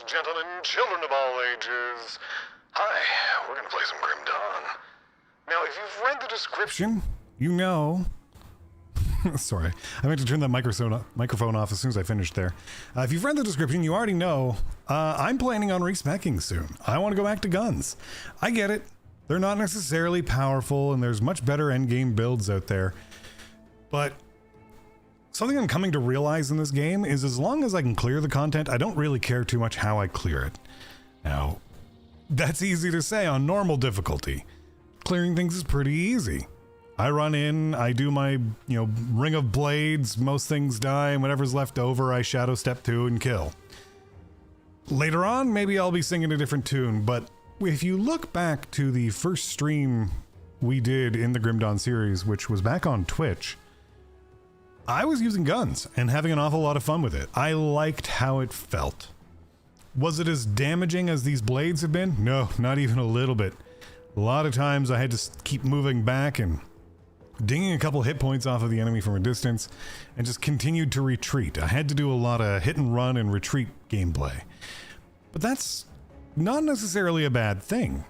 ladies, gentlemen, children of all ages. Hi, we're gonna play some Grim Dawn. Now, if you've read the description, you know... Sorry, I meant to turn that microphone off as soon as I finished there. If you've read the description, you already know I'm planning on respecking soon. I want to go back to guns. I get it. They're not necessarily powerful, and there's much better endgame builds out there. But something I'm coming to realize in this game is as long as I can clear the content, I don't really care too much how I clear it. Now, that's easy to say on normal difficulty. Clearing things is pretty easy. I run in, I do my, ring of blades, most things die, and whatever's left over, I shadow step to and kill. Later on, maybe I'll be singing a different tune, but if you look back to the first stream we did in the Grim Dawn series, which was back on Twitch, I was using guns and having an awful lot of fun with it. I liked how it felt. Was it as damaging as these blades have been? No, not even a little bit. A lot of times I had to keep moving back and dinging a couple hit points off of the enemy from a distance and just continued to retreat. I had to do a lot of hit and run and retreat gameplay. But that's not necessarily a bad thing.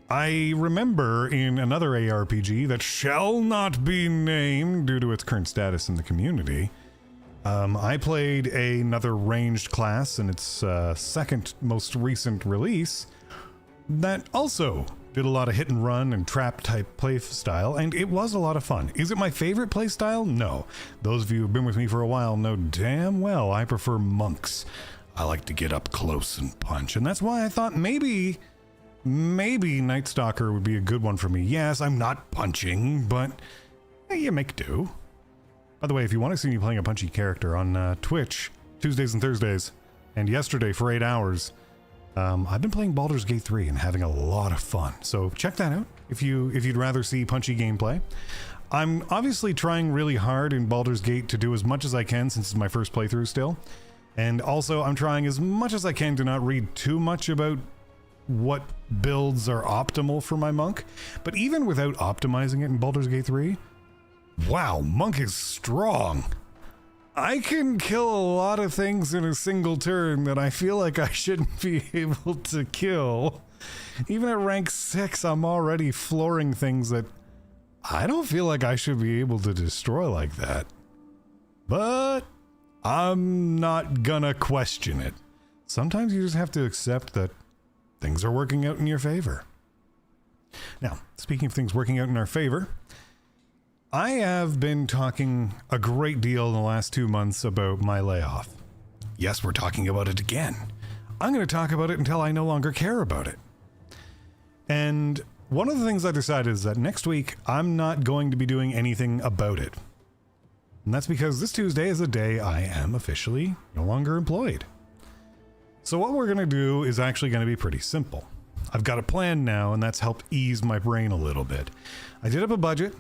I remember in another ARPG that shall not be named due to its current status in the community, I played another ranged class in its second most recent release that also did a lot of hit and run and trap type play style, and it was a lot of fun. Is it my favorite play style? No. Those of you who've been with me for a while know damn well I prefer monks. I like to get up close and punch, and that's why I thought maybe Night Stalker would be a good one for me. Yes, I'm not punching, but you make do. By the way, if you want to see me playing a punchy character on Twitch, Tuesdays and Thursdays, and yesterday for 8 hours, I've been playing Baldur's Gate 3 and having a lot of fun. So check that out if you'd rather see punchy gameplay. I'm obviously trying really hard in Baldur's Gate to do as much as I can since it's my first playthrough still. And also I'm trying as much as I can to not read too much about what builds are optimal for my monk. But even without optimizing it in Baldur's Gate 3, wow, monk is strong. I can kill a lot of things in a single turn that I feel like I shouldn't be able to kill. Even at rank 6, I'm already flooring things that I don't feel like I should be able to destroy like that. But I'm not gonna question it. Sometimes you just have to accept that things are working out in your favor. Now, speaking of things working out in our favor, I have been talking a great deal in the last 2 months about my layoff. Yes, we're talking about it again. I'm going to talk about it until I no longer care about it. And one of the things I decided is that next week, I'm not going to be doing anything about it. And that's because this Tuesday is the day I am officially no longer employed. So what we're going to do is actually going to be pretty simple. I've got a plan now, and that's helped ease my brain a little bit. I did up a budget,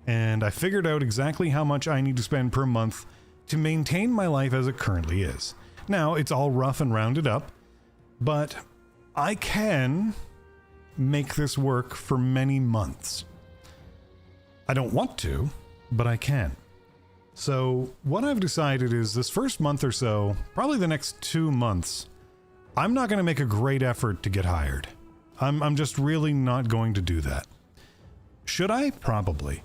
and I figured out exactly how much I need to spend per month to maintain my life as it currently is. Now, it's all rough and rounded up, but I can make this work for many months. I don't want to, but I can. So what I've decided is this first month or so, probably the next 2 months, I'm not going to make a great effort to get hired. I'm just really not going to do that. Should I? Probably.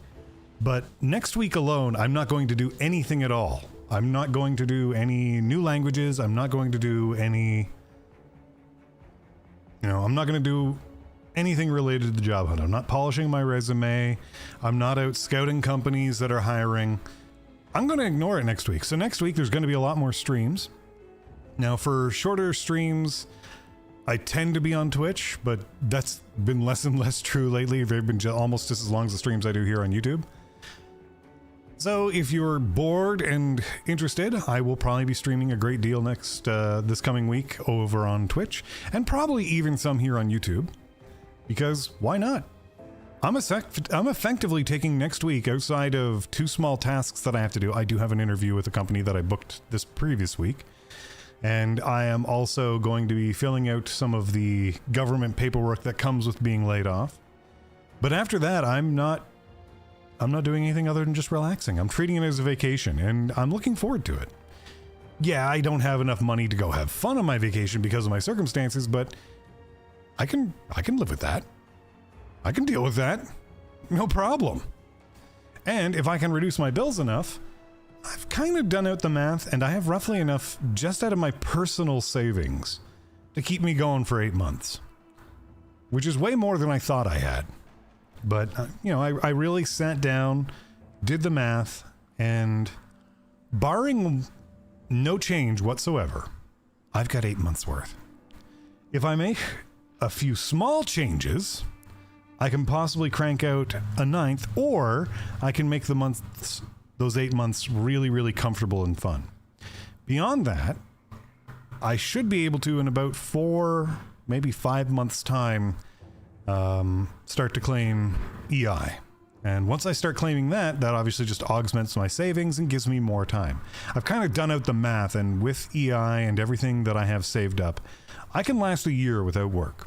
But next week alone, I'm not going to do anything at all. I'm not going to do any new languages. I'm not going to do any... I'm not going to do anything related to the job hunt. I'm not polishing my resume. I'm not out scouting companies that are hiring. I'm going to ignore it next week. So next week, there's going to be a lot more streams. Now, for shorter streams, I tend to be on Twitch, but that's been less and less true lately. They've been almost just as long as the streams I do here on YouTube. So if you're bored and interested, I will probably be streaming a great deal this coming week over on Twitch, and probably even some here on YouTube, because why not? I'm effectively taking next week, outside of 2 small tasks that I have to do. I do have an interview with a company that I booked this previous week, and I am also going to be filling out some of the government paperwork that comes with being laid off. But after that, I'm not doing anything other than just relaxing. I'm treating it as a vacation, and I'm looking forward to it. Yeah, I don't have enough money to go have fun on my vacation because of my circumstances, but I can live with that. I can deal with that. No problem. And if I can reduce my bills enough, I've kind of done out the math, and I have roughly enough just out of my personal savings to keep me going for 8 months, which is way more than I thought I had. But, I really sat down, did the math, and barring no change whatsoever, I've got 8 months worth. If I make a few small changes, I can possibly crank out a 9th, or I can make those 8 months really, really comfortable and fun. Beyond that, I should be able to, in about 4, maybe 5 months' time, start to claim EI. And once I start claiming that obviously just augments my savings and gives me more time. I've kind of done out the math, and with EI and everything that I have saved up, I can last a year without work.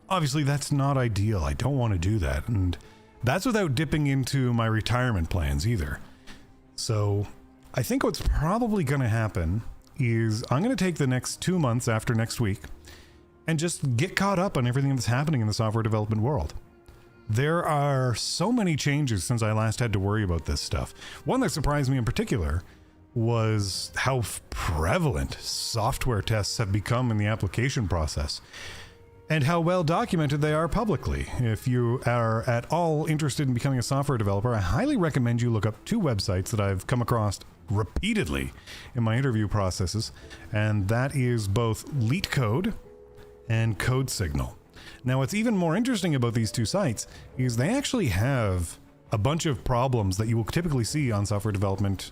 Obviously, that's not ideal. I don't want to do that. And that's without dipping into my retirement plans either. So I think what's probably going to happen is I'm going to take the next 2 months after next week and just get caught up on everything that's happening in the software development world. There are so many changes since I last had to worry about this stuff. One that surprised me in particular was how prevalent software tests have become in the application process, and how well documented they are publicly. If you are at all interested in becoming a software developer, I highly recommend you look up 2 websites that I've come across repeatedly in my interview processes, and that is both LeetCode and CodeSignal. Now, what's even more interesting about these 2 sites is they actually have a bunch of problems that you will typically see on software development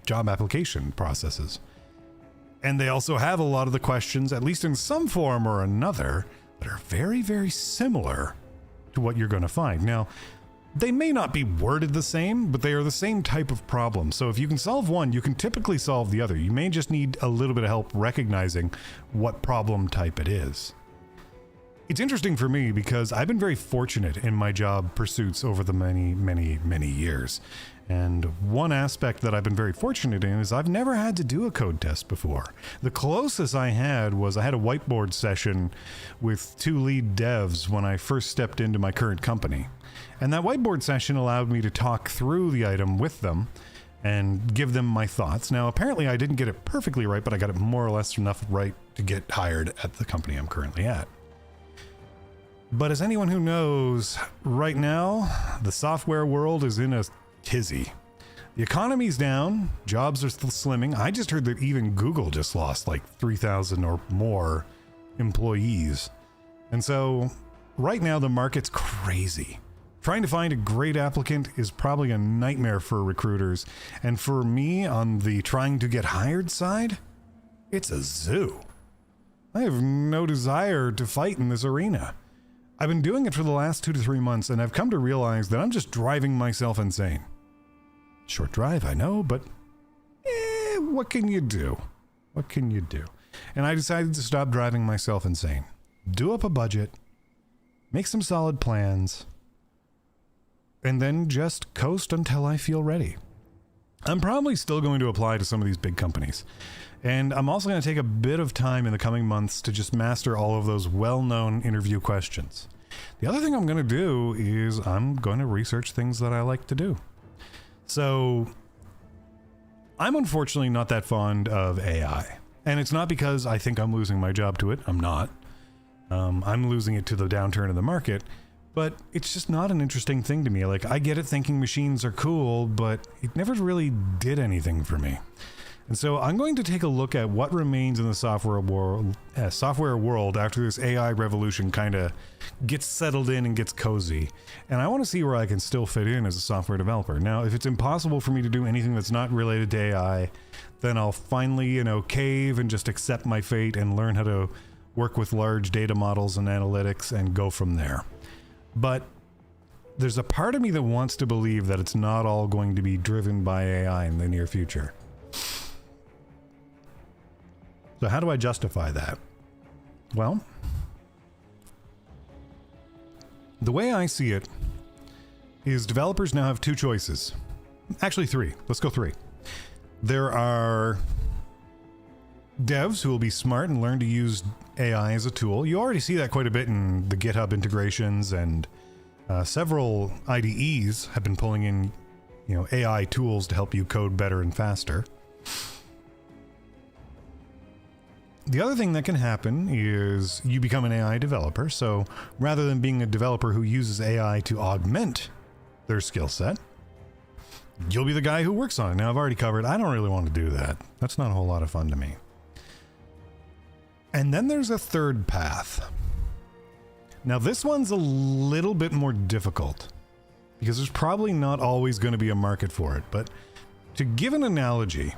job application processes. And they also have a lot of the questions, at least in some form or another, that are very, very similar to what you're going to find. Now, they may not be worded the same, but they are the same type of problem. So if you can solve one, you can typically solve the other. You may just need a little bit of help recognizing what problem type it is. It's interesting for me because I've been very fortunate in my job pursuits over the many, many, many years. And one aspect that I've been very fortunate in is I've never had to do a code test before. The closest I had was I had a whiteboard session with 2 lead devs when I first stepped into my current company. And that whiteboard session allowed me to talk through the item with them and give them my thoughts. Now, apparently I didn't get it perfectly right, but I got it more or less enough right to get hired at the company I'm currently at. But as anyone who knows, right now, the software world is in a tizzy. The economy's down, jobs are still slimming. I just heard that even Google just lost like 3,000 or more employees. And so right now the market's crazy. Trying to find a great applicant is probably a nightmare for recruiters. And for me, on the trying to get hired side, it's a zoo. I have no desire to fight in this arena. I've been doing it for the last 2 to 3 months, and I've come to realize that I'm just driving myself insane. Short drive, I know, but what can you do? What can you do? And I decided to stop driving myself insane. Do up a budget, make some solid plans, and then just coast until I feel ready. I'm probably still going to apply to some of these big companies. And I'm also going to take a bit of time in the coming months to just master all of those well-known interview questions. The other thing I'm going to do is I'm going to research things that I like to do. So I'm unfortunately not that fond of AI. And it's not because I think I'm losing my job to it. I'm not. I'm losing it to the downturn of the market. But it's just not an interesting thing to me. Like, I get it thinking machines are cool, but it never really did anything for me. And so I'm going to take a look at what remains in the software world after this AI revolution kind of gets settled in and gets cozy. And I want to see where I can still fit in as a software developer. Now, if it's impossible for me to do anything that's not related to AI, then I'll finally, cave and just accept my fate and learn how to work with large data models and analytics and go from there. But there's a part of me that wants to believe that it's not all going to be driven by AI in the near future. So how do I justify that? Well, the way I see it is developers now have 2 choices. Actually 3. Let's go 3. There are devs who will be smart and learn to use AI as a tool. You already see that quite a bit in the GitHub integrations, and several IDEs have been pulling in, AI tools to help you code better and faster. The other thing that can happen is you become an AI developer. So rather than being a developer who uses AI to augment their skill set, you'll be the guy who works on it. Now, I've already covered, I don't really want to do that. That's not a whole lot of fun to me. And then there's a third path. Now, this one's a little bit more difficult because there's probably not always going to be a market for it. But to give an analogy,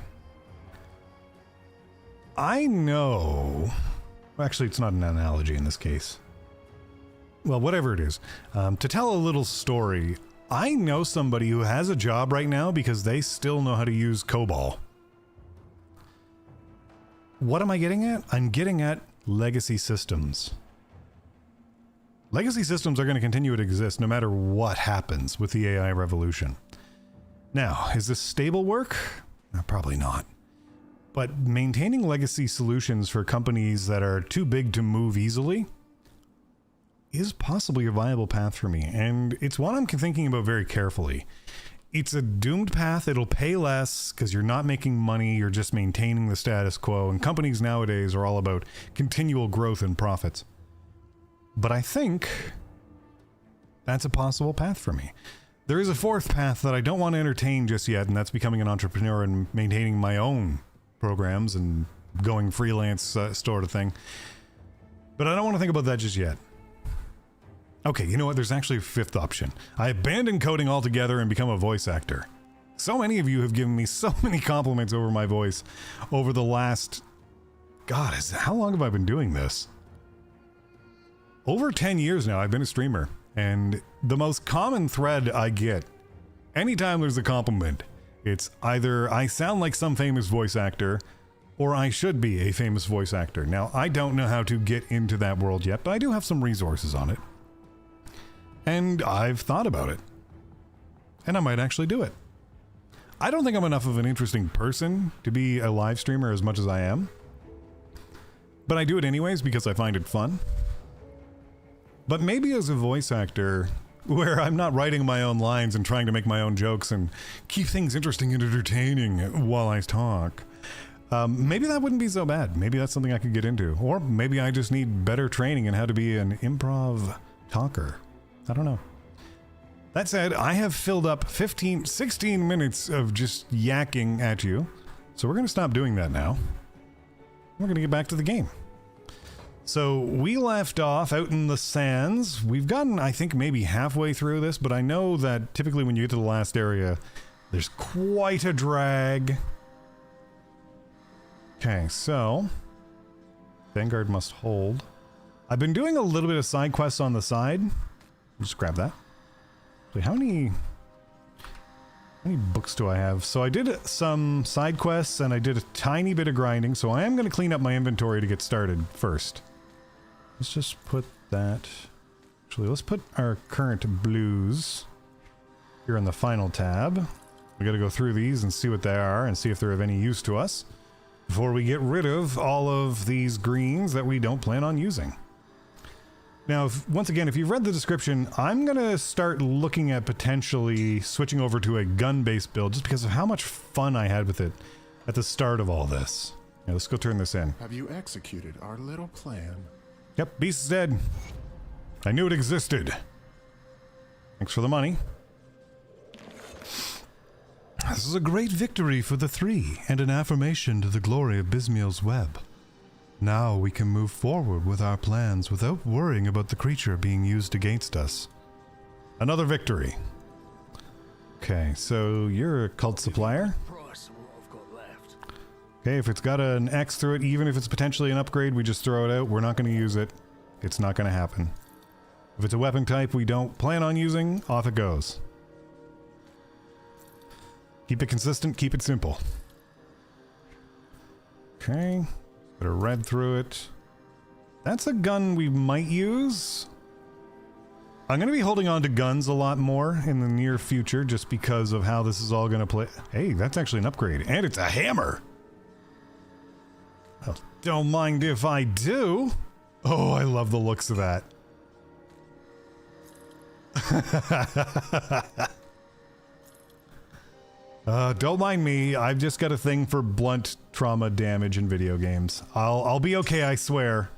I know... Actually, it's not an analogy in this case. Well, whatever it is. To tell a little story, I know somebody who has a job right now because they still know how to use COBOL. What am I getting at? I'm getting at legacy systems. Legacy systems are going to continue to exist no matter what happens with the AI revolution. Now, is this stable work? Probably not. But maintaining legacy solutions for companies that are too big to move easily is possibly a viable path for me, and it's one I'm thinking about very carefully. It's a doomed path. It'll pay less because you're not making money, you're just maintaining the status quo, and companies nowadays are all about continual growth and profits. But I think that's a possible path for me. There is a fourth path that I don't want to entertain just yet, and that's becoming an entrepreneur and maintaining my own programs and going freelance sort of thing. But I don't want to think about that just yet. Okay, you know what? There's actually a fifth option. I abandon coding altogether and become a voice actor. So many of you have given me so many compliments over my voice over the last... God, how long have I been doing this? Over 10 years now, I've been a streamer. And the most common thread I get, anytime there's a compliment, it's either I sound like some famous voice actor, or I should be a famous voice actor. Now, I don't know how to get into that world yet, but I do have some resources on it. And I've thought about it. And I might actually do it. I don't think I'm enough of an interesting person to be a live streamer as much as I am. But I do it anyways because I find it fun. But maybe as a voice actor, where I'm not writing my own lines and trying to make my own jokes and keep things interesting and entertaining while I talk, maybe that wouldn't be so bad. Maybe that's something I could get into. Or maybe I just need better training in how to be an improv talker. I don't know. That said, I have filled up 16 minutes of just yakking at you. So we're going to stop doing that now. We're going to get back to the game. So we left off out in the sands. We've gotten, I think, maybe halfway through this, but I know that typically when you get to the last area, there's quite a drag. Okay, so Vanguard must hold. I've been doing a little bit of side quests on the side. Just grab that. So how many books do I have? So I did some side quests and I did a tiny bit of grinding. So I am going to clean up my inventory to get started first. Let's just put that. Actually, let's put our current blues here in the final tab. We got to go through these and see what they are and see if they're of any use to us before we get rid of all of these greens that we don't plan on using. Now, once again, if you've read the description, I'm going to start looking at potentially switching over to a gun-based build just because of how much fun I had with it at the start of all this. Now, let's go turn this in. Have you executed our little plan? Yep, beast is dead. I knew it existed. Thanks for the money. This is a great victory for the three and an affirmation to the glory of Bismiel's web. Now we can move forward with our plans without worrying about the creature being used against us. Another victory. Okay, so you're a cult supplier. Okay, if it's got an X through it, even if it's potentially an upgrade, we just throw it out. We're not going to use it. It's not going to happen. If it's a weapon type we don't plan on using, off it goes. Keep it consistent, keep it simple. Okay. Put a red through it. That's a gun we might use. I'm going to be holding on to guns a lot more in the near future just because of how this is all going to play. Hey, that's actually an upgrade. And it's a hammer. Well, don't mind if I do. Oh, I love the looks of that. Don't mind me. I've just got a thing for blunt trauma damage in video games. I'll be okay, I swear.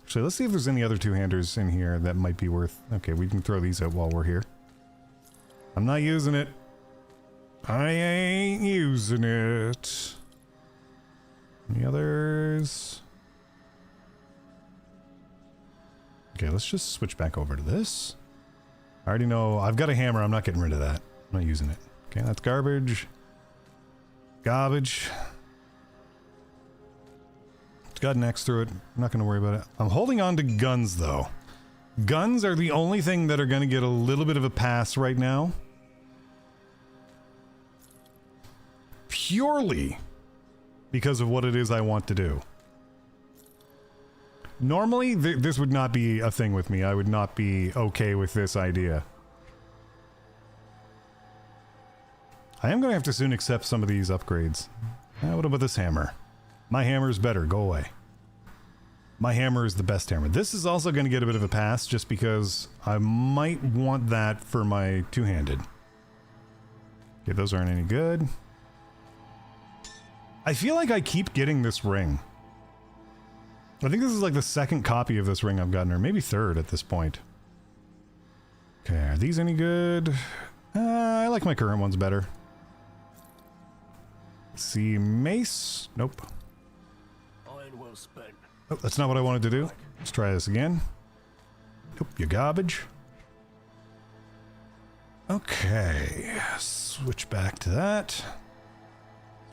Actually, let's see if there's any other two-handers in here that might be worth... Okay, we can throw these out while we're here. I'm not using it. I ain't using it. Any others? Okay, let's just switch back over to this. I already know... I've got a hammer. I'm not getting rid of that. I'm not using it. Okay, that's garbage. Garbage. It's got an X through it. I'm not going to worry about it. I'm holding on to guns, though. Guns are the only thing that are going to get a little bit of a pass right now. Purely because of what it is I want to do. Normally, this would not be a thing with me. I would not be okay with this idea. I am going to have to soon accept some of these upgrades. What about this hammer? My hammer is better. Go away. My hammer is the best hammer. This is also going to get a bit of a pass just because I might want that for my two-handed. Okay, those aren't any good. I feel like I keep getting this ring. I think this is like the second copy of this ring I've gotten, or maybe third at this point. Okay, are these any good? I like my current ones better. Let's see, mace. Nope. Well spent. Oh, that's not what I wanted to do. Let's try this again. Nope, you garbage. Okay, switch back to that.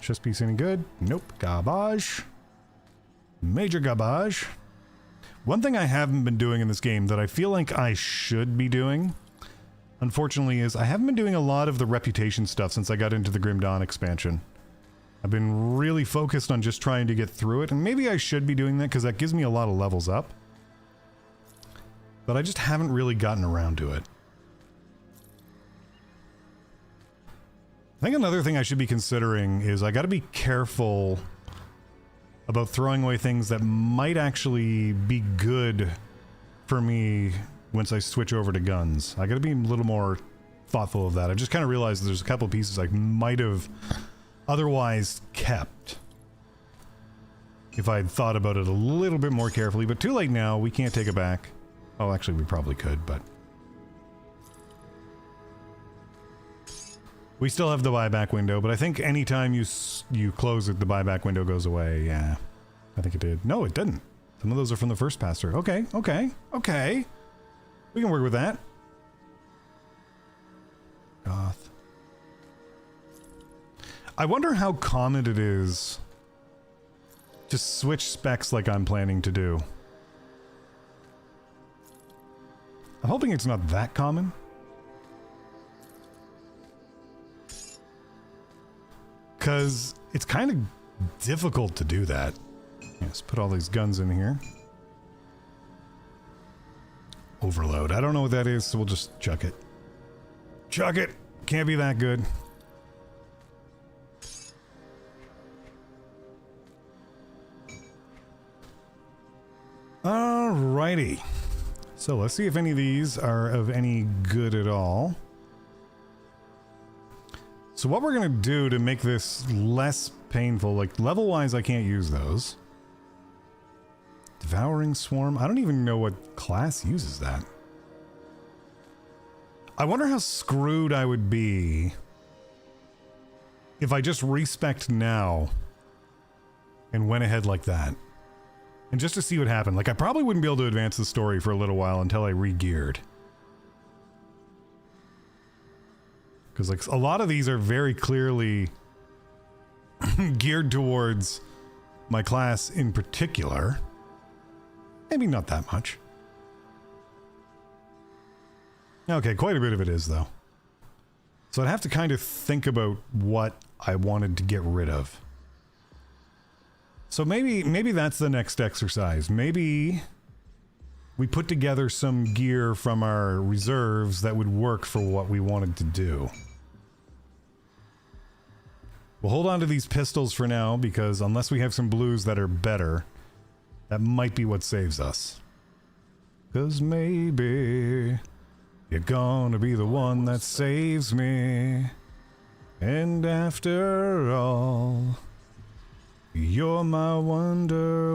Chest piece any good? Nope, garbage. Major garbage. One thing I haven't been doing in this game that I feel like I should be doing, unfortunately, is I haven't been doing a lot of the reputation stuff since I got into the Grim Dawn expansion. I've been really focused on just trying to get through it, and maybe I should be doing that because that gives me a lot of levels up. But I just haven't really gotten around to it. I think another thing I should be considering is I gotta be careful about throwing away things that might actually be good for me once I switch over to guns. I gotta be a little more thoughtful of that. I just kind of realized there's a couple of pieces I might have otherwise kept if I had thought about it a little bit more carefully, but too late now. We can't take it back. Oh, actually, we probably could, but we still have the buyback window. But I think anytime you close it, the buyback window goes away. Yeah, I think it did. No, it didn't. Some of those are from the first pass through. Okay, okay, okay. We can work with that. Goth. I wonder how common it is to switch specs like I'm planning to do. I'm hoping it's not that common. Because it's kind of difficult to do that. Let's put all these guns in here. Overload. I don't know what that is, so we'll just chuck it. Chuck it! Can't be that good. Alrighty. So let's see if any of these are of any good at all. So what we're going to do to make this less painful, like level-wise I can't use those. Devouring Swarm. I don't even know what class uses that. I wonder how screwed I would be if I just respect now and went ahead like that. And just to see what happened. Like, I probably wouldn't be able to advance the story for a little while until I re-geared. Because, like, a lot of these are very clearly geared towards my class in particular. Maybe not that much. Okay, quite a bit of it is, though. So I'd have to kind of think about what I wanted to get rid of. So maybe that's the next exercise. Maybe we put together some gear from our reserves that would work for what we wanted to do. We'll hold on to these pistols for now, because unless we have some blues that are better, that might be what saves us. 'Cause maybe you're gonna be the one that saves me. And after all, you're my Wonderwall.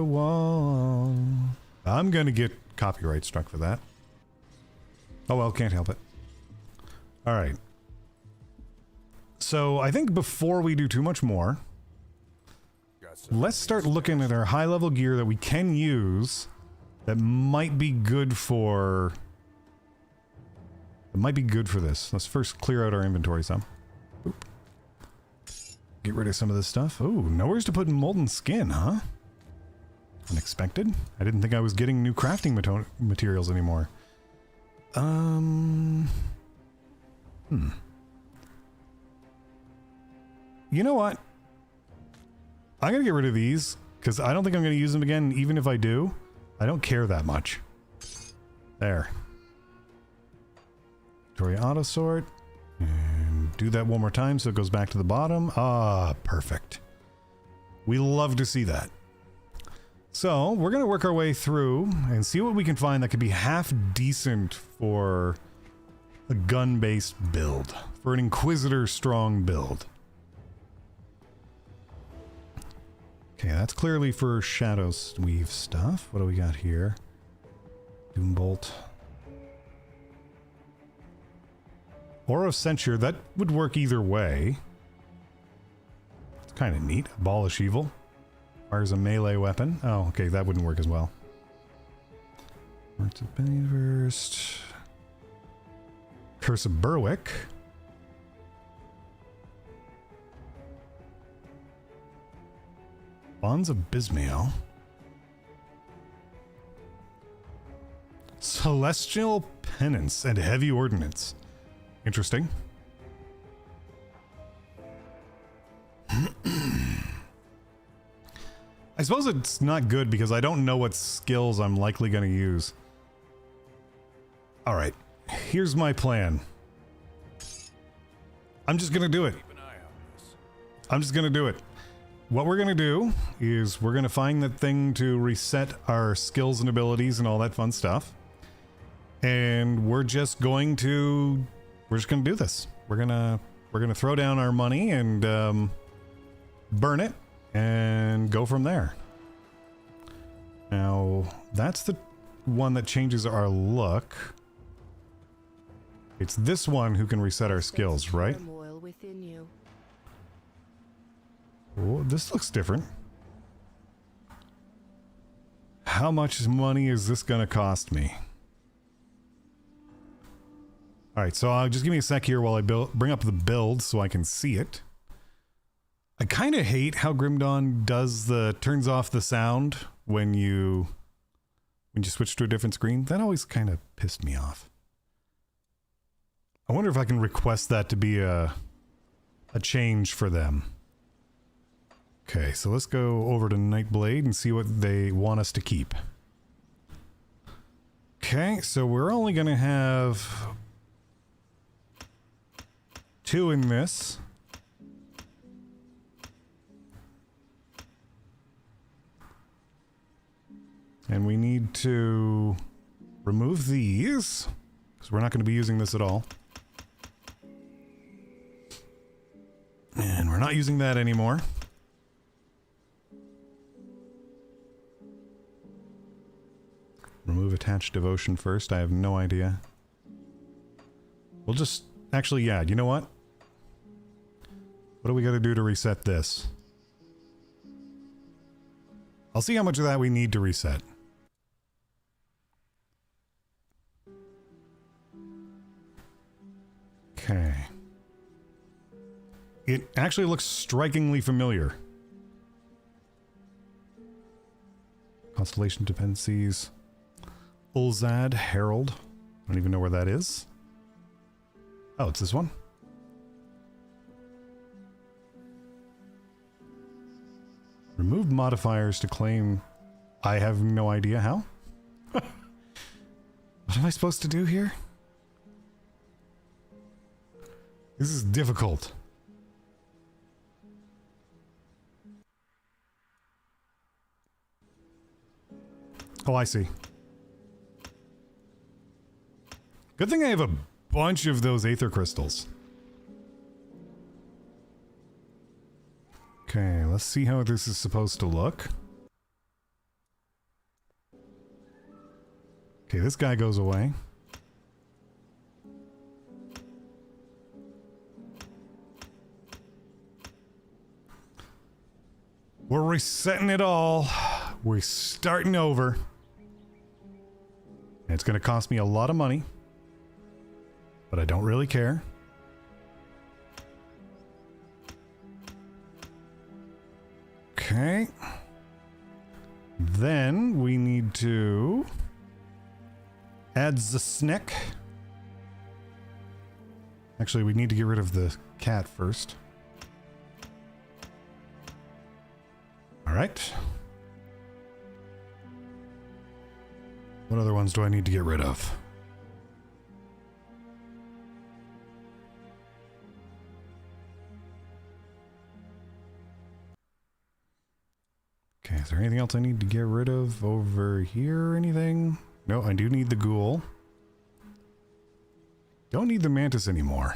I'm gonna get copyright struck for that. Oh well, can't help it. Alright. So, I think before we do too much more, let's start looking at our high-level gear that we can use that might be good for... It might be good for this. Let's first clear out our inventory some. Oop. Get rid of some of this stuff. Oh, nowhere's to put molten skin, huh? Unexpected. I didn't think I was getting new crafting materials anymore. You know what? I'm gonna get rid of these, because I don't think I'm gonna use them again, even if I do. I don't care that much. There. Inventory auto sort. And do that one more time so it goes back to the bottom. Ah, perfect. We love to see that. So, we're going to work our way through and see what we can find that could be half decent for a gun-based build. For an Inquisitor strong build. Okay, that's clearly for Shadow Weave stuff. What do we got here? Doombolt. Aura of Censure, that would work either way. It's kind of neat. Abolish Evil. Fires a melee weapon. Oh, okay, that wouldn't work as well. Hearts of Bennyhurst. Curse of Berwick. Bonds of Bismael. Celestial Penance and Heavy Ordnance. Interesting. I suppose it's not good because I don't know what skills I'm likely going to use. Alright, here's my plan. I'm just going to do it. I'm just going to do it. What we're going to do is we're going to find that thing to reset our skills and abilities and all that fun stuff. And we're just going to do this. We're gonna throw down our money and burn it and go from there. Now that's the one that changes our look. It's this one who can reset our skills, right? Oh, this looks different. How much money is this gonna cost me? Alright, so just give me a sec here while I bring up the build so I can see it. I kind of hate how Grim Dawn turns off the sound when you switch to a different screen. That always kind of pissed me off. I wonder if I can request that to be a change for them. Okay, so let's go over to Nightblade and see what they want us to keep. Okay, so we're only going to have 2 in this. And we need to remove these, because we're not going to be using this at all. And we're not using that anymore. Remove attached devotion first. I have no idea. We'll just... Actually, yeah, you know what? What do we got to do to reset this? I'll see how much of that we need to reset. Okay. It actually looks strikingly familiar. Constellation dependencies. Ulzad, Herald. I don't even know where that is. Oh, it's this one. Remove modifiers to claim... I have no idea how. What am I supposed to do here? This is difficult. Oh, I see. Good thing I have a bunch of those aether crystals. Okay, let's see how this is supposed to look. Okay, this guy goes away. We're resetting it all. We're starting over. And it's going to cost me a lot of money. But I don't really care. Okay. Then we need to add the snack. Actually, we need to get rid of the cat first. All right. What other ones do I need to get rid of? Okay, is there anything else I need to get rid of over here or anything? No, I do need the ghoul. Don't need the mantis anymore.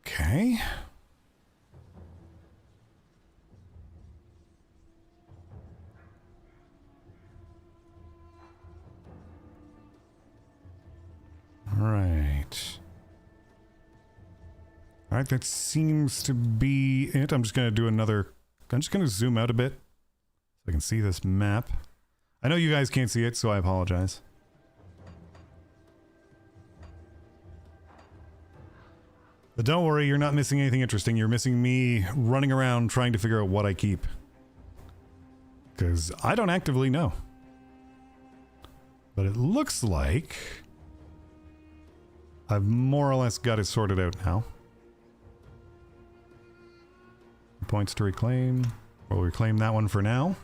Okay. All right. All right, that seems to be it. I'm just going to do another... I'm just going to zoom out a bit so I can see this map. I know you guys can't see it, so I apologize. But don't worry, you're not missing anything interesting. You're missing me running around trying to figure out what I keep. Because I don't actively know. But it looks like I've more or less got it sorted out now. Points to reclaim. We'll reclaim that one for now.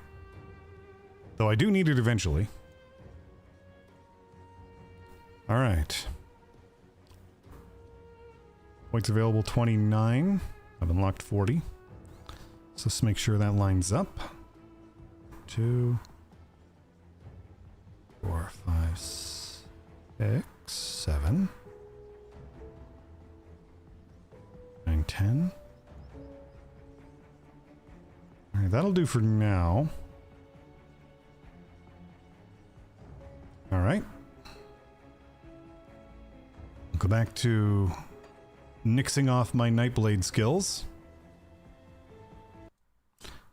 Though I do need it eventually. Alright. Points available 29. I've unlocked 40. So let's make sure that lines up. 2, 4, 5, 6, 7, 9, 10. Alright, that'll do for now. Alright. I'll go back to nixing off my Nightblade skills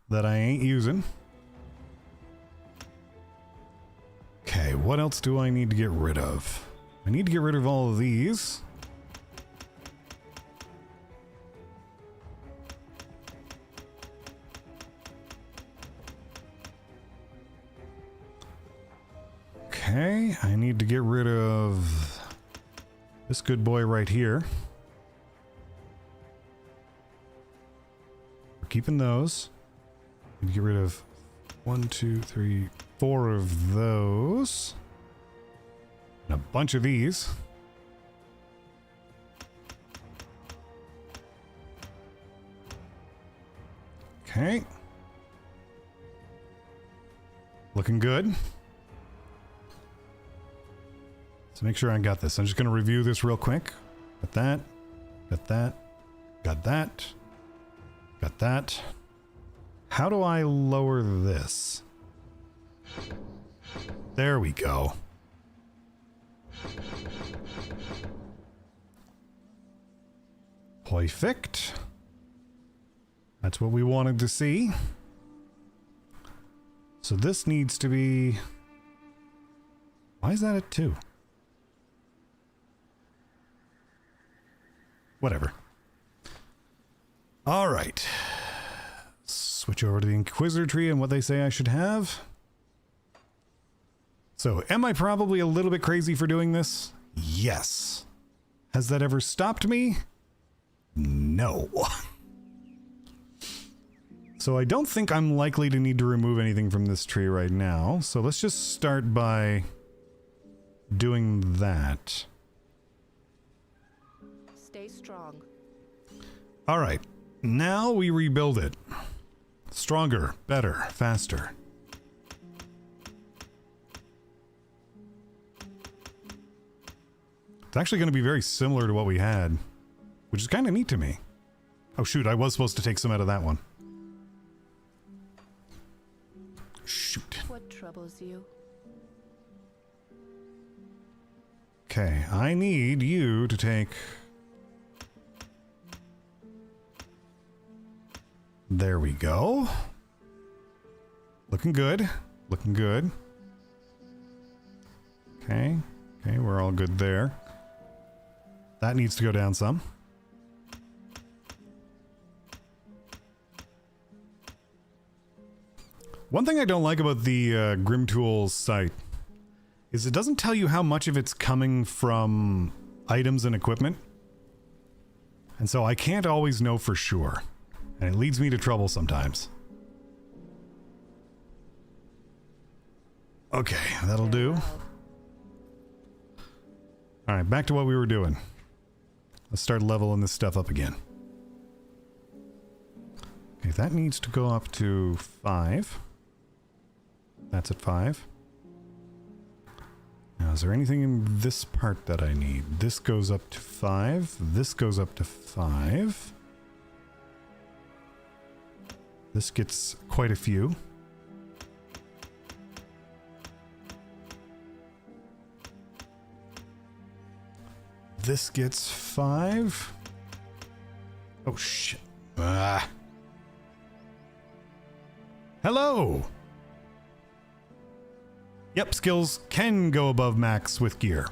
that I ain't using. Okay, what else do I need to get rid of? I need to get rid of all of these. Okay, I need to get rid of this good boy right here. We're keeping those. Need to get rid of 1, 2, 3, 4 of those. And a bunch of these. Okay. Looking good. So make sure I got this. I'm just going to review this real quick. Got that. Got that. Got that. Got that. How do I lower this? There we go. Perfect. That's what we wanted to see. So this needs to be... Why is that at 2? Whatever. All right. Switch over to the Inquisitor tree and what they say I should have. So, am I probably a little bit crazy for doing this? Yes. Has that ever stopped me? No. So I don't think I'm likely to need to remove anything from this tree right now. So let's just start by doing that. Stay strong. All right. Now we rebuild it. Stronger, better, faster. It's actually going to be very similar to what we had, which is kind of neat to me. Oh shoot, I was supposed to take some out of that one. Shoot. What troubles you? Okay, I need you to take... There we go. Looking good. Looking good. Okay. Okay, we're all good there. That needs to go down some. One thing I don't like about the Grim Tools site is it doesn't tell you how much of it's coming from items and equipment. And so I can't always know for sure. And it leads me to trouble sometimes. Okay, that'll do. Alright, back to what we were doing. Let's start leveling this stuff up again. Okay, that needs to go up to 5. That's at 5. Now, is there anything in this part that I need? This goes up to 5. This goes up to 5. This gets quite a few. This gets 5. Oh, shit. Ah. Hello! Yep, skills can go above max with gear.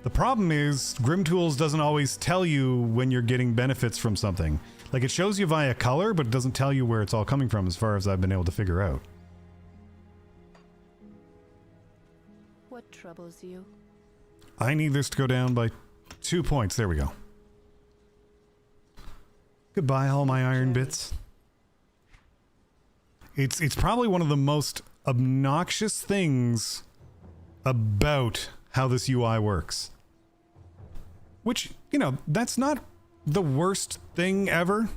The problem is, Grim Tools doesn't always tell you when you're getting benefits from something. Like, it shows you via color, but it doesn't tell you where it's all coming from as far as I've been able to figure out. What troubles you? I need this to go down by 2 points. There we go. Goodbye, all my iron bits. It's probably one of the most obnoxious things about how this UI works. Which, you know, that's not the worst thing ever.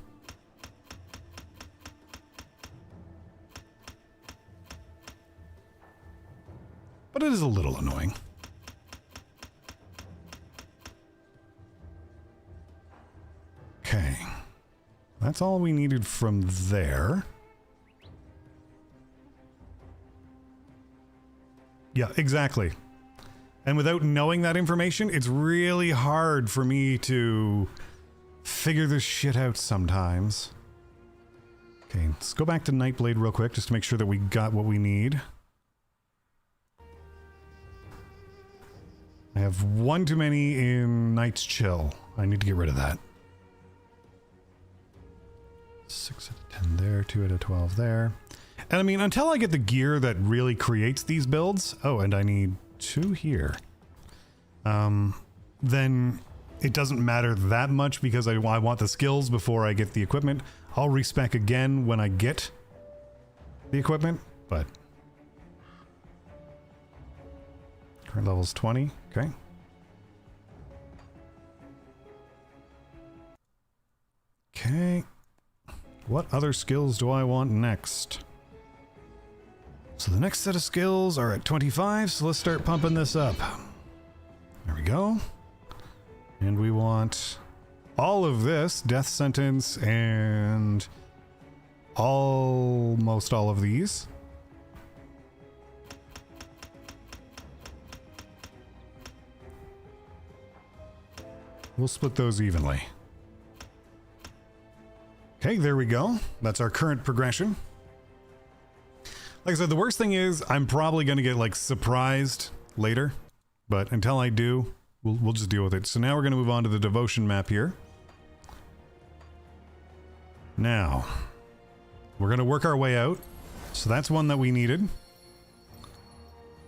But it is a little annoying. Okay. That's all we needed from there. Yeah, exactly. And without knowing that information, it's really hard for me to figure this shit out sometimes. Okay, let's go back to Nightblade real quick just to make sure that we got what we need. I have one too many in Night's Chill. I need to get rid of that. 6 out of 10 there, 2 out of 12 there. And I mean, until I get the gear that really creates these builds... Oh, and I need 2 here. Then it doesn't matter that much because I want the skills before I get the equipment. I'll respec again when I get the equipment, but... Current level's 20, okay. Okay. What other skills do I want next? So the next set of skills are at 25, so let's start pumping this up. There we go. And we want all of this, death sentence, and almost all of these. We'll split those evenly. Okay, there we go. That's our current progression. Like I said, the worst thing is I'm probably going to get like surprised later, but until I do, we'll just deal with it. So now we're going to move on to the devotion map here. Now, we're going to work our way out. So that's one that we needed.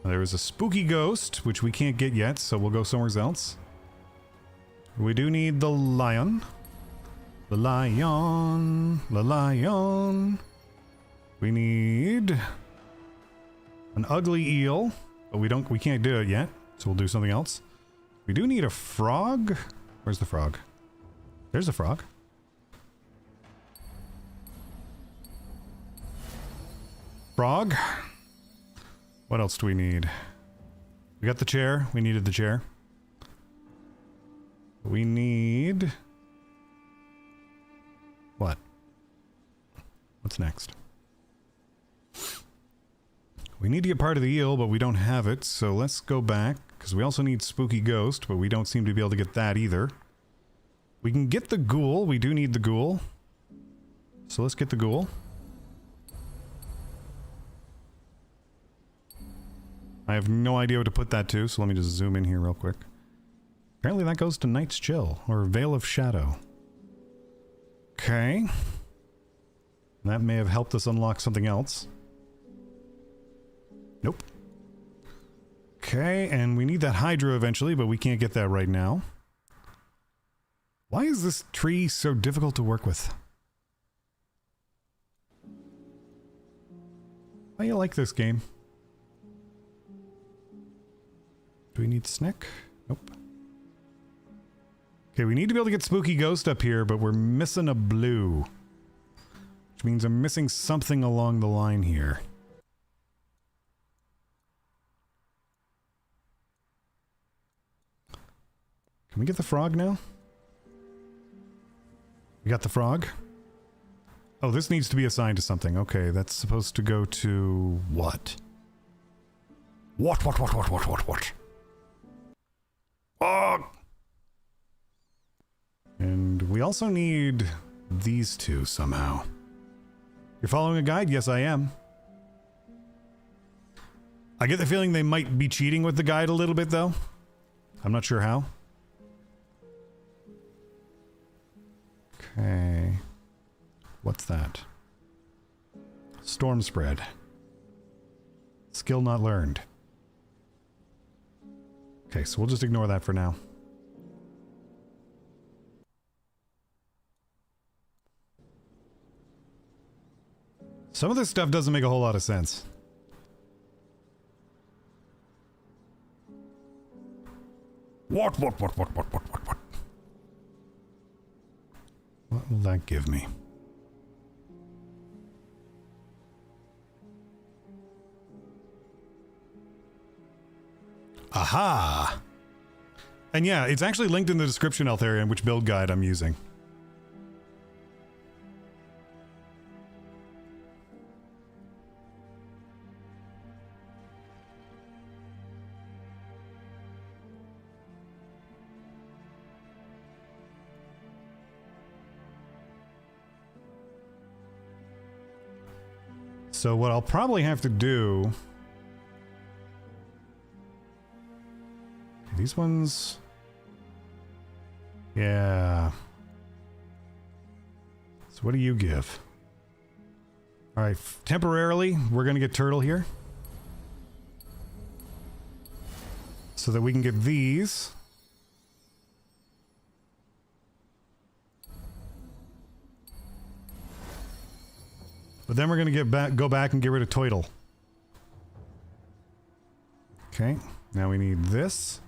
There was a spooky ghost, which we can't get yet, so we'll go somewhere else. We do need the lion. The lion. The lion. We need an ugly eel, but we can't do it yet, so we'll do something else. We do need a frog. Where's the frog? There's a frog. Frog. What else do we need? We got the chair. We needed the chair. We need... What? What's next? We need to get part of the eel, but we don't have it, so let's go back, because we also need spooky ghost, but we don't seem to be able to get that either. We can get the ghoul. We do need the ghoul. So let's get the ghoul. I have no idea what to put that to, so let me just zoom in here real quick. Apparently that goes to Night's Chill, or Veil of Shadow. Okay. That may have helped us unlock something else. Nope. Okay, and we need that Hydra eventually, but we can't get that right now. Why is this tree so difficult to work with? Why do you like this game? Do we need Snick? Nope. Okay, we need to be able to get Spooky Ghost up here, but we're missing a blue. Which means I'm missing something along the line here. Can we get the frog now? We got the frog? Oh, this needs to be assigned to something. Okay, that's supposed to go to... what? What? Oh! And we also need these two somehow. You're following a guide? Yes, I am. I get the feeling they might be cheating with the guide a little bit, though. I'm not sure how. Okay. What's that? Storm spread. Skill not learned. Okay, so we'll just ignore that for now. Some of this stuff doesn't make a whole lot of sense. What? What will that give me? Aha! And yeah, it's actually linked in the description, Altharian, which build guide I'm using. So what I'll probably have to do... These ones... Yeah. So what do you give? Alright, temporarily, we're gonna get turtle here. So that we can get these. But then we're gonna go back and get rid of Toidle. Okay, now we need this.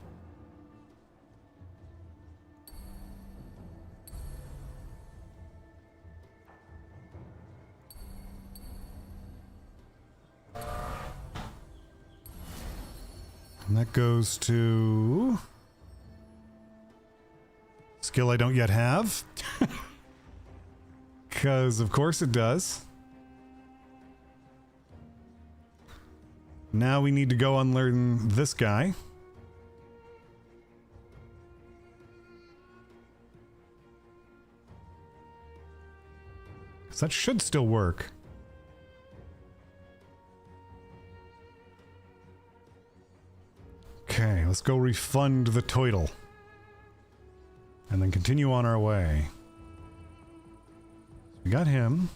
And that goes to... skill I don't yet have. Because of course it does. Now we need to go unlearn this guy. So that should still work. Okay, let's go refund the Toidle. And then continue on our way. We got him.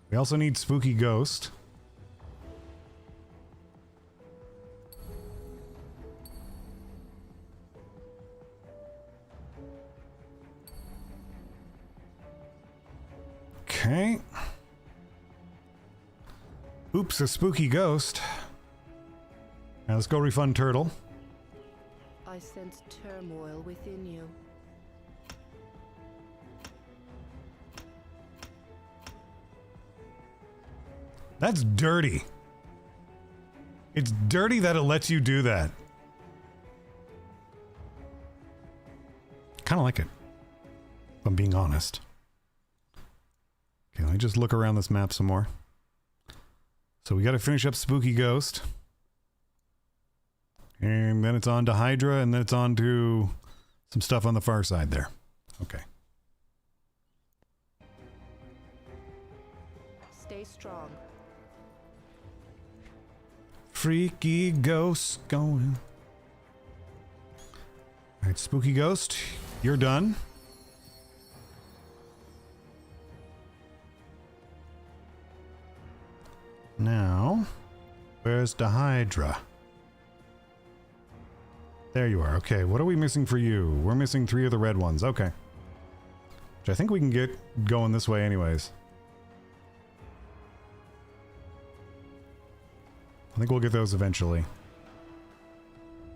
We also need Spooky Ghost. Okay. Oops, a spooky ghost. Now let's go refund Turtle. I sense turmoil within you. That's dirty. It's dirty that it lets you do that. Kind of like it, if I'm being honest. Okay, let me just look around this map some more. So we got to finish up Spooky Ghost. And then it's on to Hydra, and then it's on to some stuff on the far side there. Okay. Stay strong. Freaky ghosts going. Alright, Spooky Ghost, you're done. Now, where's the Hydra? There you are. Okay, what are we missing for you? We're missing 3 of the red ones. Okay. Which I think we can get going this way anyways. I think we'll get those eventually.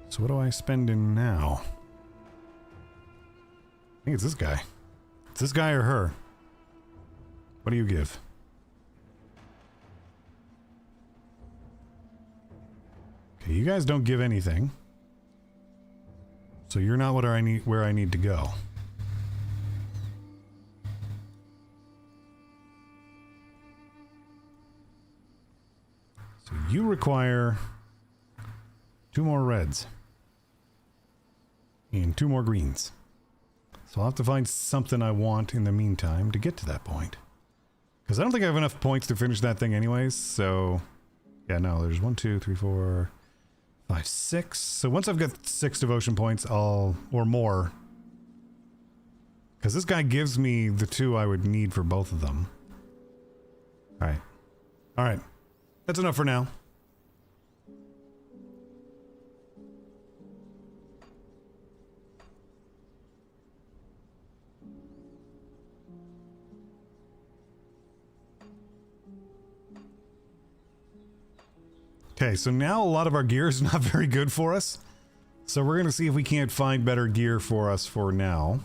So what do I spend in now? I think it's this guy. It's this guy or her. What do you give? Okay, you guys don't give anything. So you're not what I need, where I need to go. So you require 2 more reds. And 2 more greens. So I'll have to find something I want in the meantime to get to that point. Because I don't think I have enough points to finish that thing anyways, so... Yeah, no, there's 1, 2, 3, 4, 5, 6. So once I've got 6 devotion points, or more... Because this guy gives me the 2 I would need for both of them. Alright. Alright. That's enough for now. Okay, so now a lot of our gear is not very good for us. So we're going to see if we can't find better gear for us for now.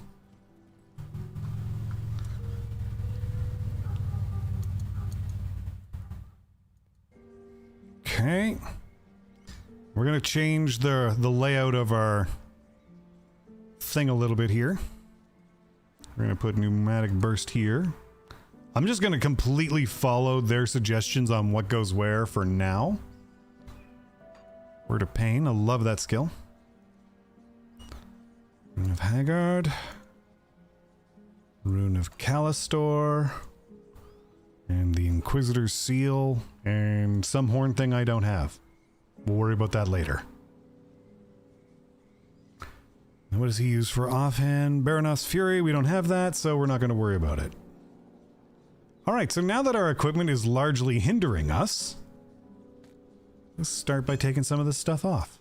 Okay. We're going to change the layout of our thing a little bit here. We're going to put pneumatic burst here. I'm just going to completely follow their suggestions on what goes where for now. Word of Pain, I love that skill. Rune of Haggard. Rune of Callistor. And the Inquisitor's Seal. And some horn thing I don't have. We'll worry about that later. And what does he use for offhand? Baronoff's Fury, we don't have that, so we're not going to worry about it. Alright, so now that our equipment is largely hindering us, let's start by taking some of this stuff off.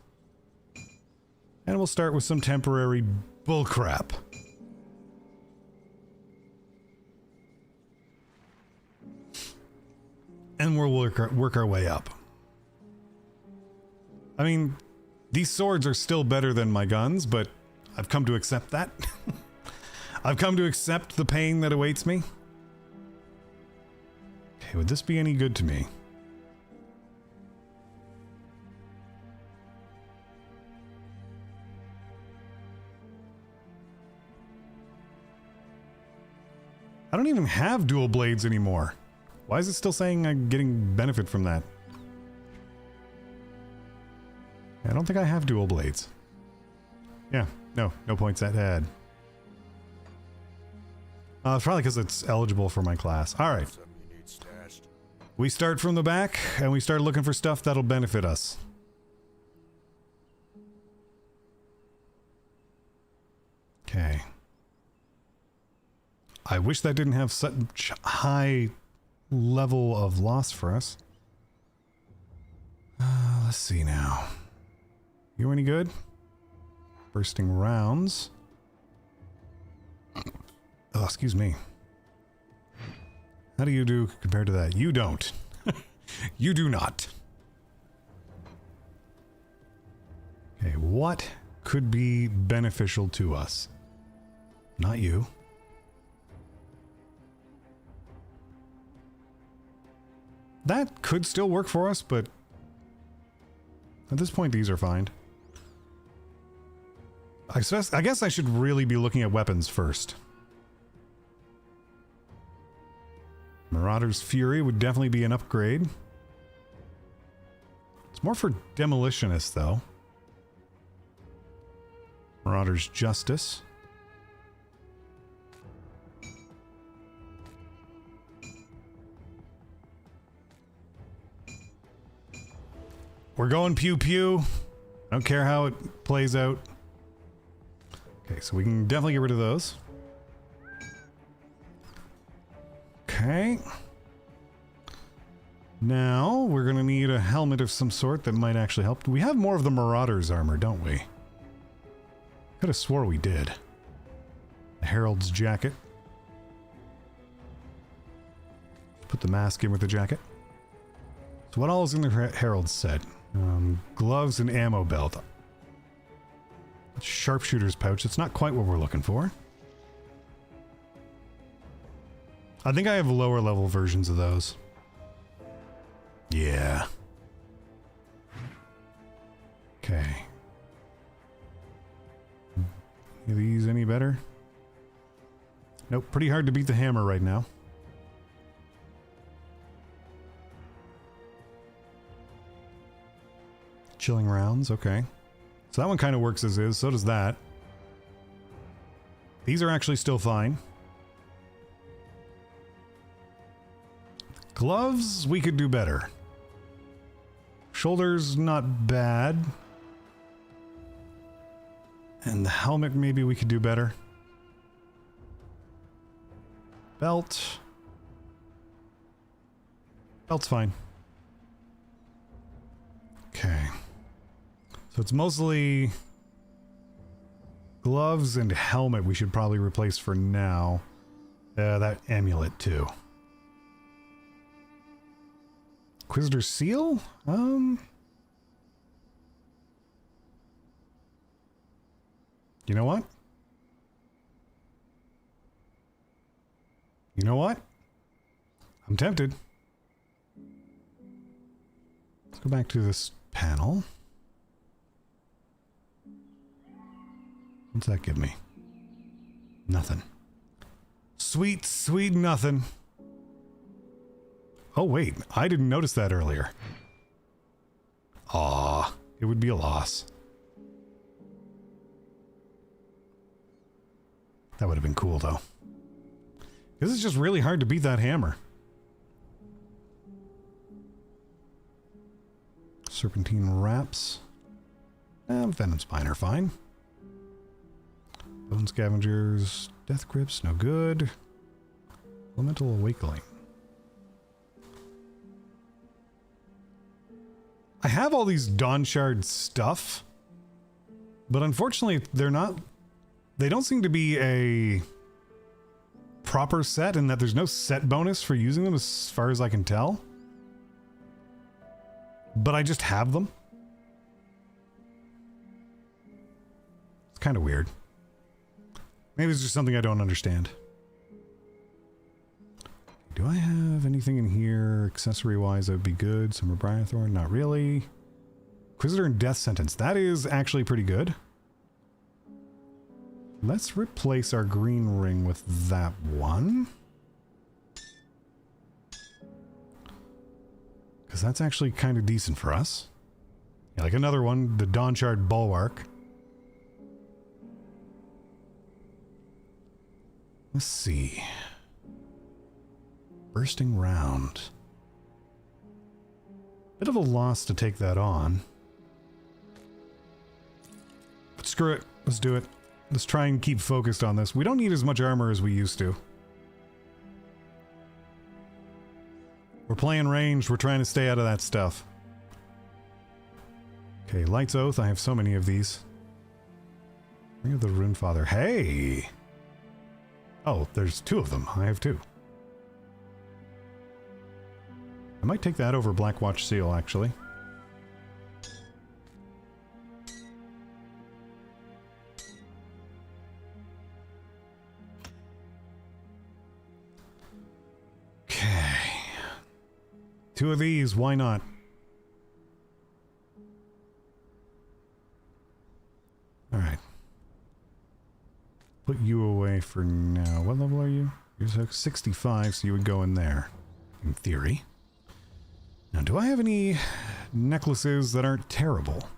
And we'll start with some temporary bullcrap. And we'll work our way up. I mean, these swords are still better than my guns, but I've come to accept that. I've come to accept the pain that awaits me. Okay, would this be any good to me? I don't even have dual blades anymore. Why is it still saying I'm getting benefit from that? I don't think I have dual blades. Yeah, no points that had. It's probably because it's eligible for my class. Alright. We start from the back, and we start looking for stuff that'll benefit us. Okay. I wish that didn't have such high level of loss for us. Let's see now. You any good? Bursting rounds. Oh, excuse me. How do you do compared to that? You don't. You do not. Okay, what could be beneficial to us? Not you. That could still work for us, but at this point, these are fine. I guess I should really be looking at weapons first. Marauder's Fury would definitely be an upgrade. It's more for demolitionists, though. Marauder's Justice. We're going pew pew. I don't care how it plays out. Okay, so we can definitely get rid of those. Okay. Now, we're going to need a helmet of some sort that might actually help. We have more of the Marauder's armor, don't we? Could have swore we did. The Herald's jacket. Put the mask in with the jacket. So what all is in the Herald's set? Gloves and ammo belt. Sharpshooter's pouch. It's not quite what we're looking for. I think I have lower level versions of those. Yeah. Okay. Are these any better? Nope. Pretty hard to beat the hammer right now. Chilling rounds. Okay. So that one kind of works as is. So does that. These are actually still fine. Gloves, we could do better. Shoulders, not bad. And the helmet, maybe we could do better. Belt. Belt's fine. Okay. So it's mostly gloves and helmet we should probably replace for now. That amulet too. Inquisitor seal? You know what? You know what? I'm tempted. Let's go back to this panel. What's that give me? Nothing. Sweet, sweet nothing. Oh wait, I didn't notice that earlier. Aw, it would be a loss. That would have been cool though. This is just really hard to beat that hammer. Serpentine wraps. Venom spine are fine. Bone scavengers, death grips, no good. Elemental awakening. I have all these Dawn Shard stuff, but unfortunately they don't seem to be a proper set in that there's no set bonus for using them as far as I can tell. But I just have them. It's kind of weird. Maybe it's just something I don't understand. Do I have anything in here accessory-wise that would be good? Summer Briarthorn? Not really. Inquisitor and Death Sentence. That is actually pretty good. Let's replace our green ring with that one. Because that's actually kind of decent for us. Yeah, like another one, the Dawn Shard Bulwark. Let's see. Bursting round. Bit of a loss to take that on. But screw it. Let's do it. Let's try and keep focused on this. We don't need as much armor as we used to. We're playing ranged. We're trying to stay out of that stuff. Okay, Light's Oath. I have so many of these. Ring of the Runefather. Hey! Oh, there's two of them. I have two. I might take that over Blackwatch Seal, actually. Okay. 2 of these, why not? Alright. Put you away for now. What level are you? You're 65, so you would go in there. In theory. Now, do I have any necklaces that aren't terrible?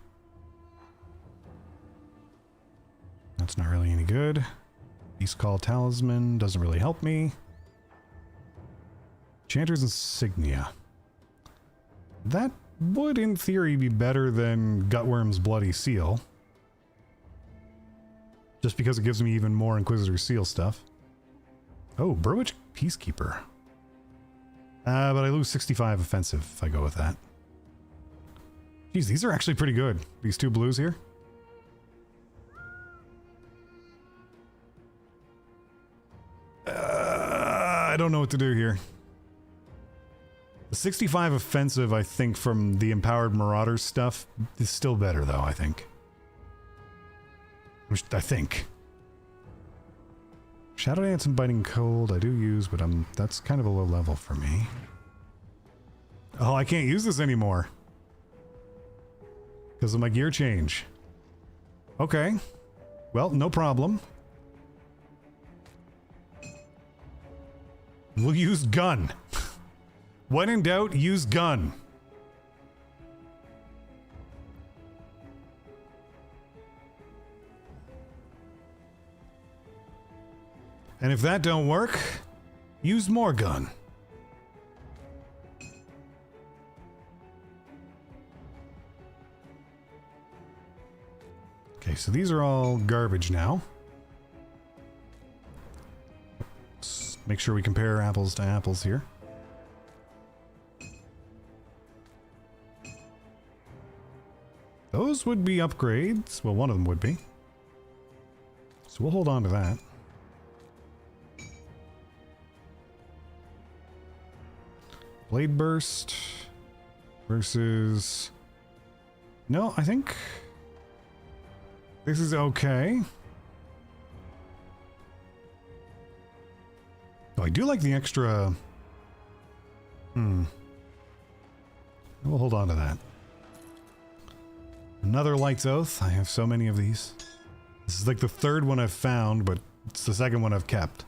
That's not really any good. Beast Call Talisman doesn't really help me. Chanter's Insignia. That would, in theory, be better than Gutworm's Bloody Seal. Just because it gives me even more Inquisitor Seal stuff. Oh, Berwick Peacekeeper. But I lose 65 offensive if I go with that. Geez, these are actually pretty good. These 2 blues here. I don't know what to do here. The 65 offensive, I think, from the Empowered Marauders stuff is still better, though, I think. I think. Shadow Dance and Biting Cold I do use, but that's kind of a low level for me. Oh, I can't use this anymore. Because of my gear change. Okay. Well, no problem. We'll use gun. When in doubt, use gun. And if that don't work, use more gun. Okay, so these are all garbage now. Let's make sure we compare apples to apples here. Those would be upgrades. Well, one of them would be. So we'll hold on to that. Blade Burst versus... No, I think this is okay. Oh, I do like the extra... We'll hold on to that. Another Light's Oath. I have so many of these. This is like the 3rd one I've found, but it's the 2nd one I've kept.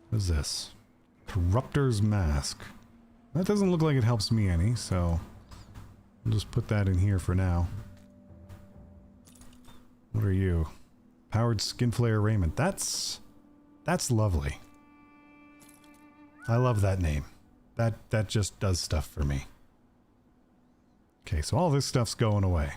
What is this? Corruptor's Mask. That doesn't look like it helps me any, so I'll just put that in here for now. What are you? Powered Skinflare Raiment. That's lovely. I love that name. That just does stuff for me. Okay, so all this stuff's going away.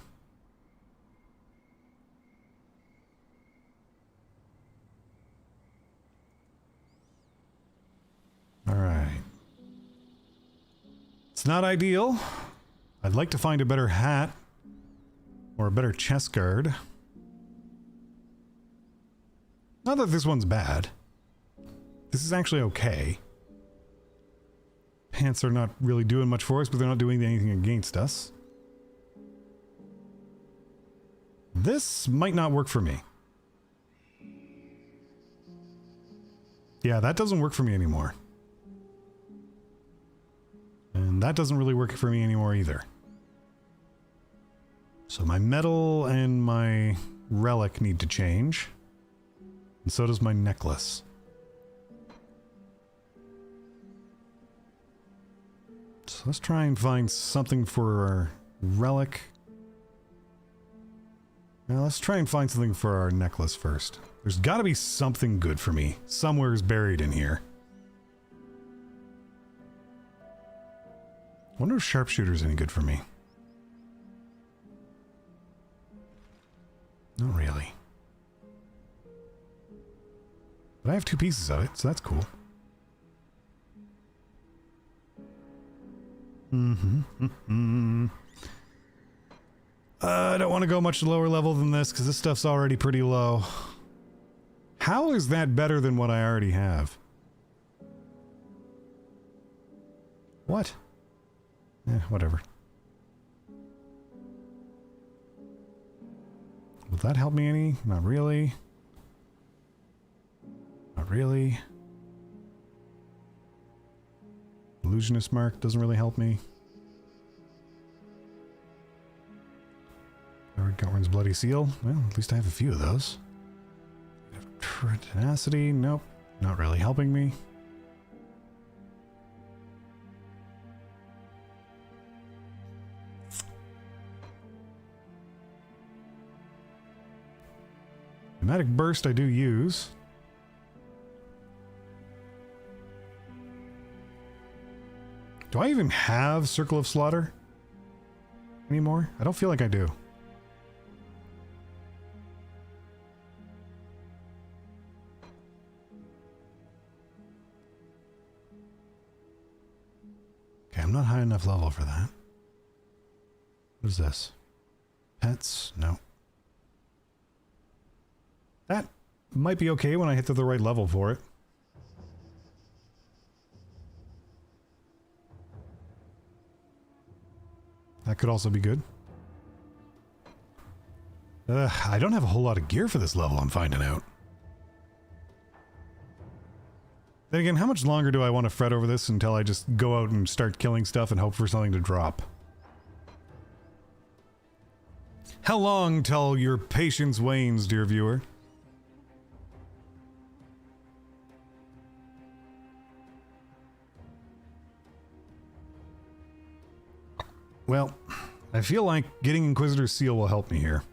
Alright. It's not ideal. I'd like to find a better hat. Or a better chest guard. Not that this one's bad. This is actually okay. Pants are not really doing much for us, but they're not doing anything against us. This might not work for me. Yeah, that doesn't work for me anymore. And that doesn't really work for me anymore either. So my medal and my relic need to change. And so does my necklace. So let's try and find something for our relic. Now let's try and find something for our necklace first. There's got to be something good for me. Somewhere's buried in here. I wonder if sharpshooter's any good for me. Not really. But I have 2 pieces of it, so that's cool. I don't want to go much lower level than this because this stuff's already pretty low. How is that better than what I already have? What? Whatever. Will that help me any? Not really. Not really. Illusionist mark doesn't really help me. Govern's bloody seal. Well, at least I have a few of those. Tenacity. Nope. Not really helping me. Pneumatic burst I do use. Do I even have Circle of Slaughter anymore? I don't feel like I do. Okay, I'm not high enough level for that. What is this? Pets? No. That might be okay when I hit to the right level for it. That could also be good. I don't have a whole lot of gear for this level, I'm finding out. Then again, how much longer do I want to fret over this until I just go out and start killing stuff and hope for something to drop? How long till your patience wanes, dear viewer? Well, I feel like getting Inquisitor's Seal will help me here.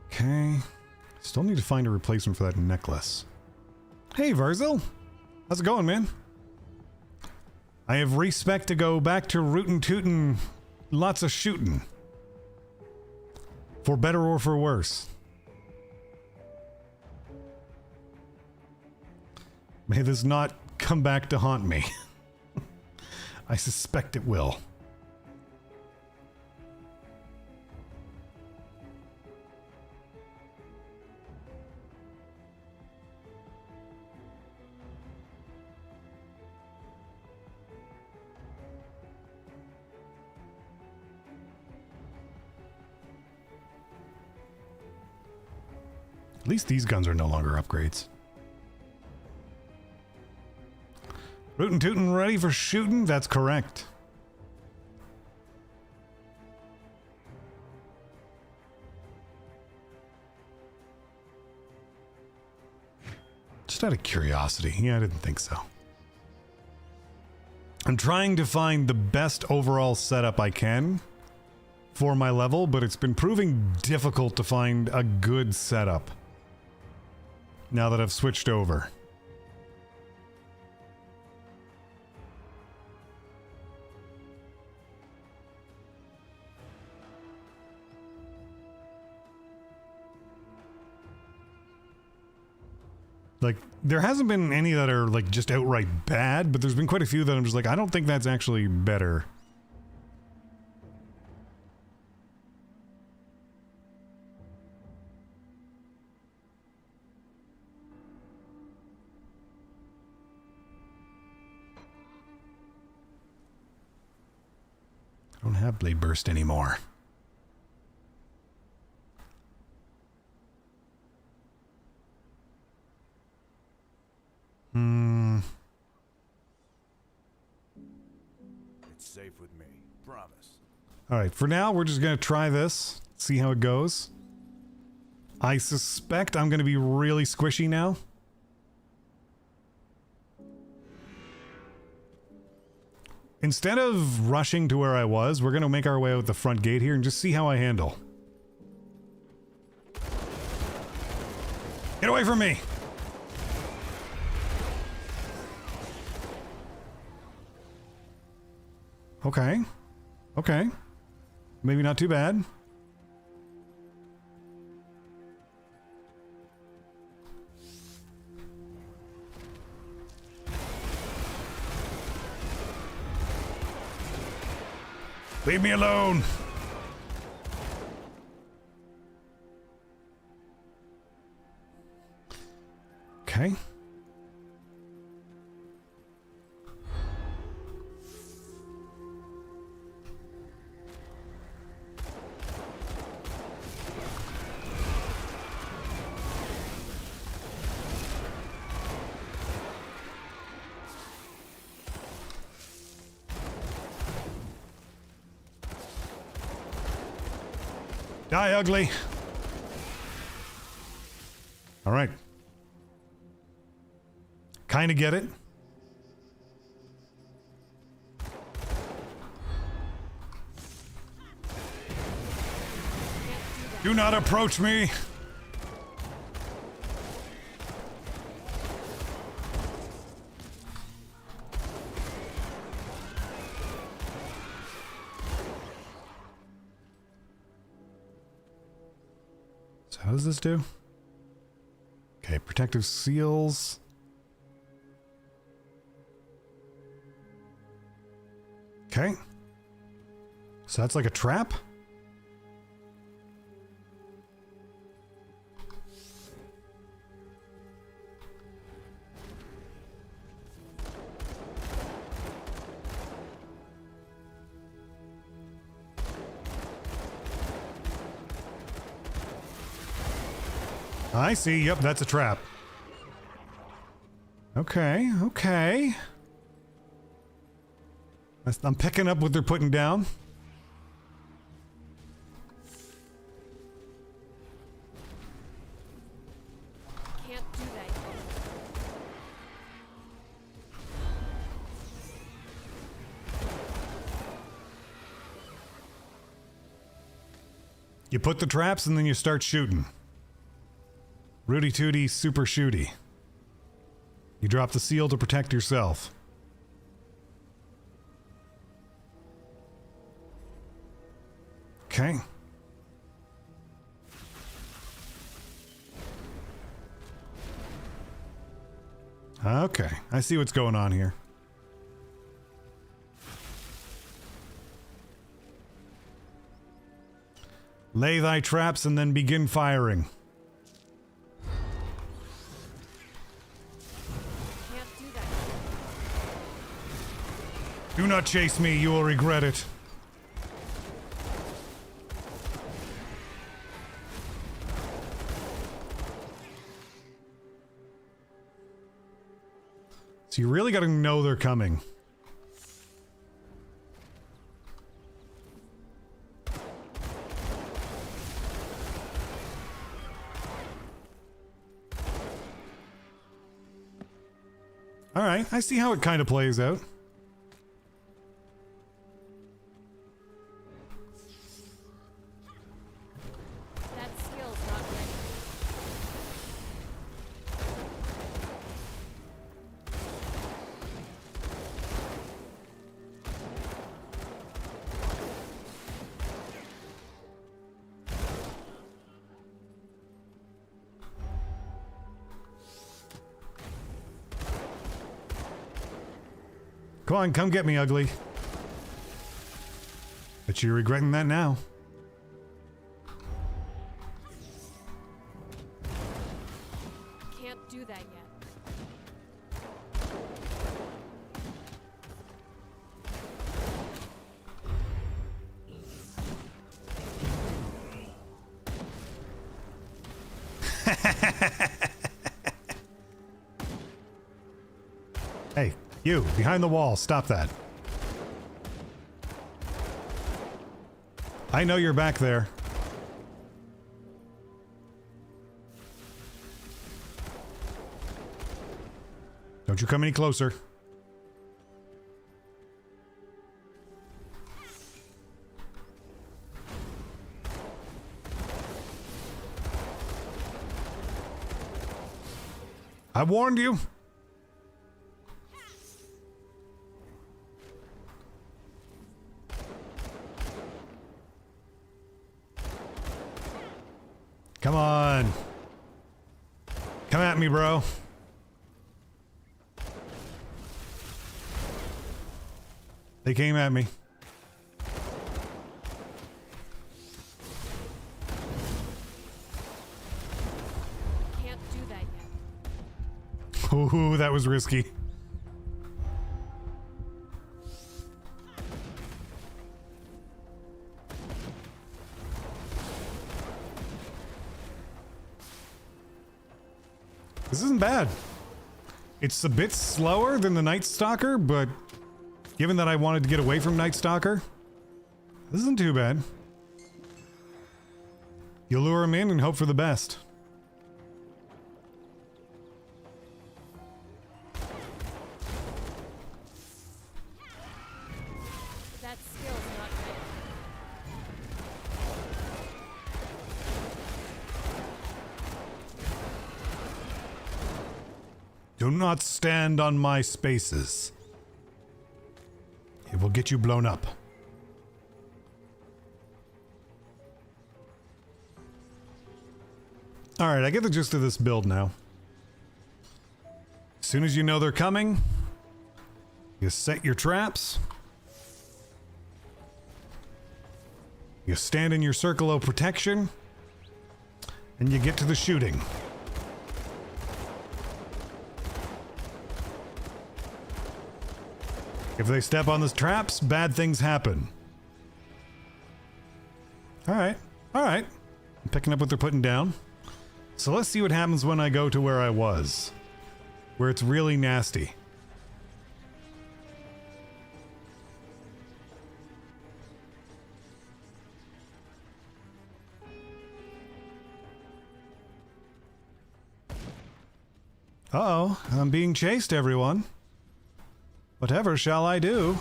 Okay. Still need to find a replacement for that necklace. Hey, Varzil! How's it going, man? I have respec to go back to rootin' tootin' lots of shooting. For better or for worse. May this not come back to haunt me. I suspect it will. At least these guns are no longer upgrades. Rootin' tootin' ready for shooting? That's correct. Just out of curiosity. Yeah, I didn't think so. I'm trying to find the best overall setup I can for my level, but it's been proving difficult to find a good setup now that I've switched over. Like, there hasn't been any that are, like, just outright bad, but there's been quite a few that I'm just like, I don't think that's actually better. I don't have Blade Burst anymore. It's safe with me. Promise. Alright, for now, we're just gonna try this, see how it goes. I suspect I'm gonna be really squishy now. Instead of rushing to where I was, we're gonna make our way out the front gate here and just see how I handle. Get away from me! Okay. Okay. Maybe not too bad. Leave me alone. Okay. Die, ugly. All right. Kind of get it. Do not approach me. So how does this do? Okay, protective seals. Okay. So that's like a trap? I see. Yep, that's a trap. Okay, okay. I'm picking up what they're putting down. Can't do that. You put the traps and then you start shooting. Rudy Tooty, super shooty. You drop the seal to protect yourself. Okay. Okay, I see what's going on here. Lay thy traps and then begin firing. Can't do that. Do not chase me, you will regret it. So you really gotta know they're coming. Alright, I see how it kind of plays out. That skill's not ready. Come on, come get me, ugly. Bet you're regretting that now. Can't do that yet. Hey, you, behind the wall, stop that. I know you're back there. Don't you come any closer. I warned you. Come on. Come at me, bro. They came at me. Ooh, that was risky. This isn't bad. It's a bit slower than the Night Stalker, but given that I wanted to get away from Night Stalker, this isn't too bad. You lure him in and hope for the best. That skill's not ready. Do not stand on my spaces. It will get you blown up. Alright, I get the gist of this build now. As soon as you know they're coming, you set your traps. You stand in your circle of protection. And you get to the shooting. If they step on the traps, bad things happen. Alright, alright. I'm picking up what they're putting down. So let's see what happens when I go to where I was. Where it's really nasty. Uh-oh, I'm being chased, everyone. Whatever shall I do?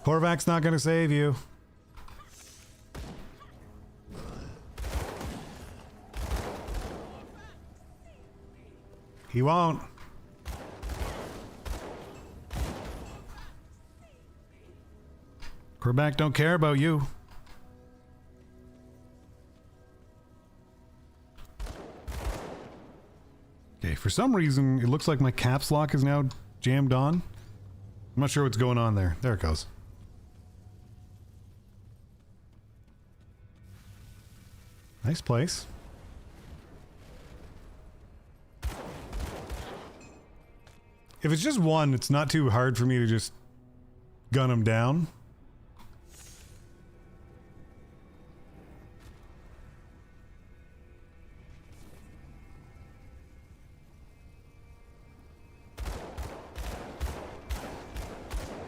Korvac's not gonna save you. He won't. Korvac don't care about you. Okay, for some reason, it looks like my caps lock is now jammed on. I'm not sure what's going on there. There it goes. Nice place. If it's just one, it's not too hard for me to just gun him down.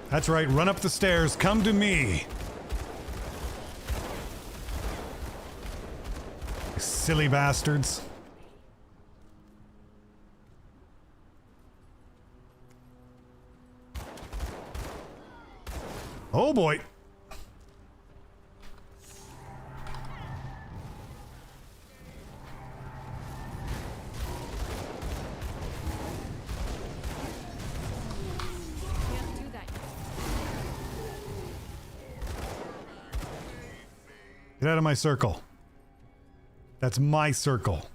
That's right, run up the stairs, come to me. You silly bastards. Oh boy. Can't do that yet. Get out of my circle. That's my circle.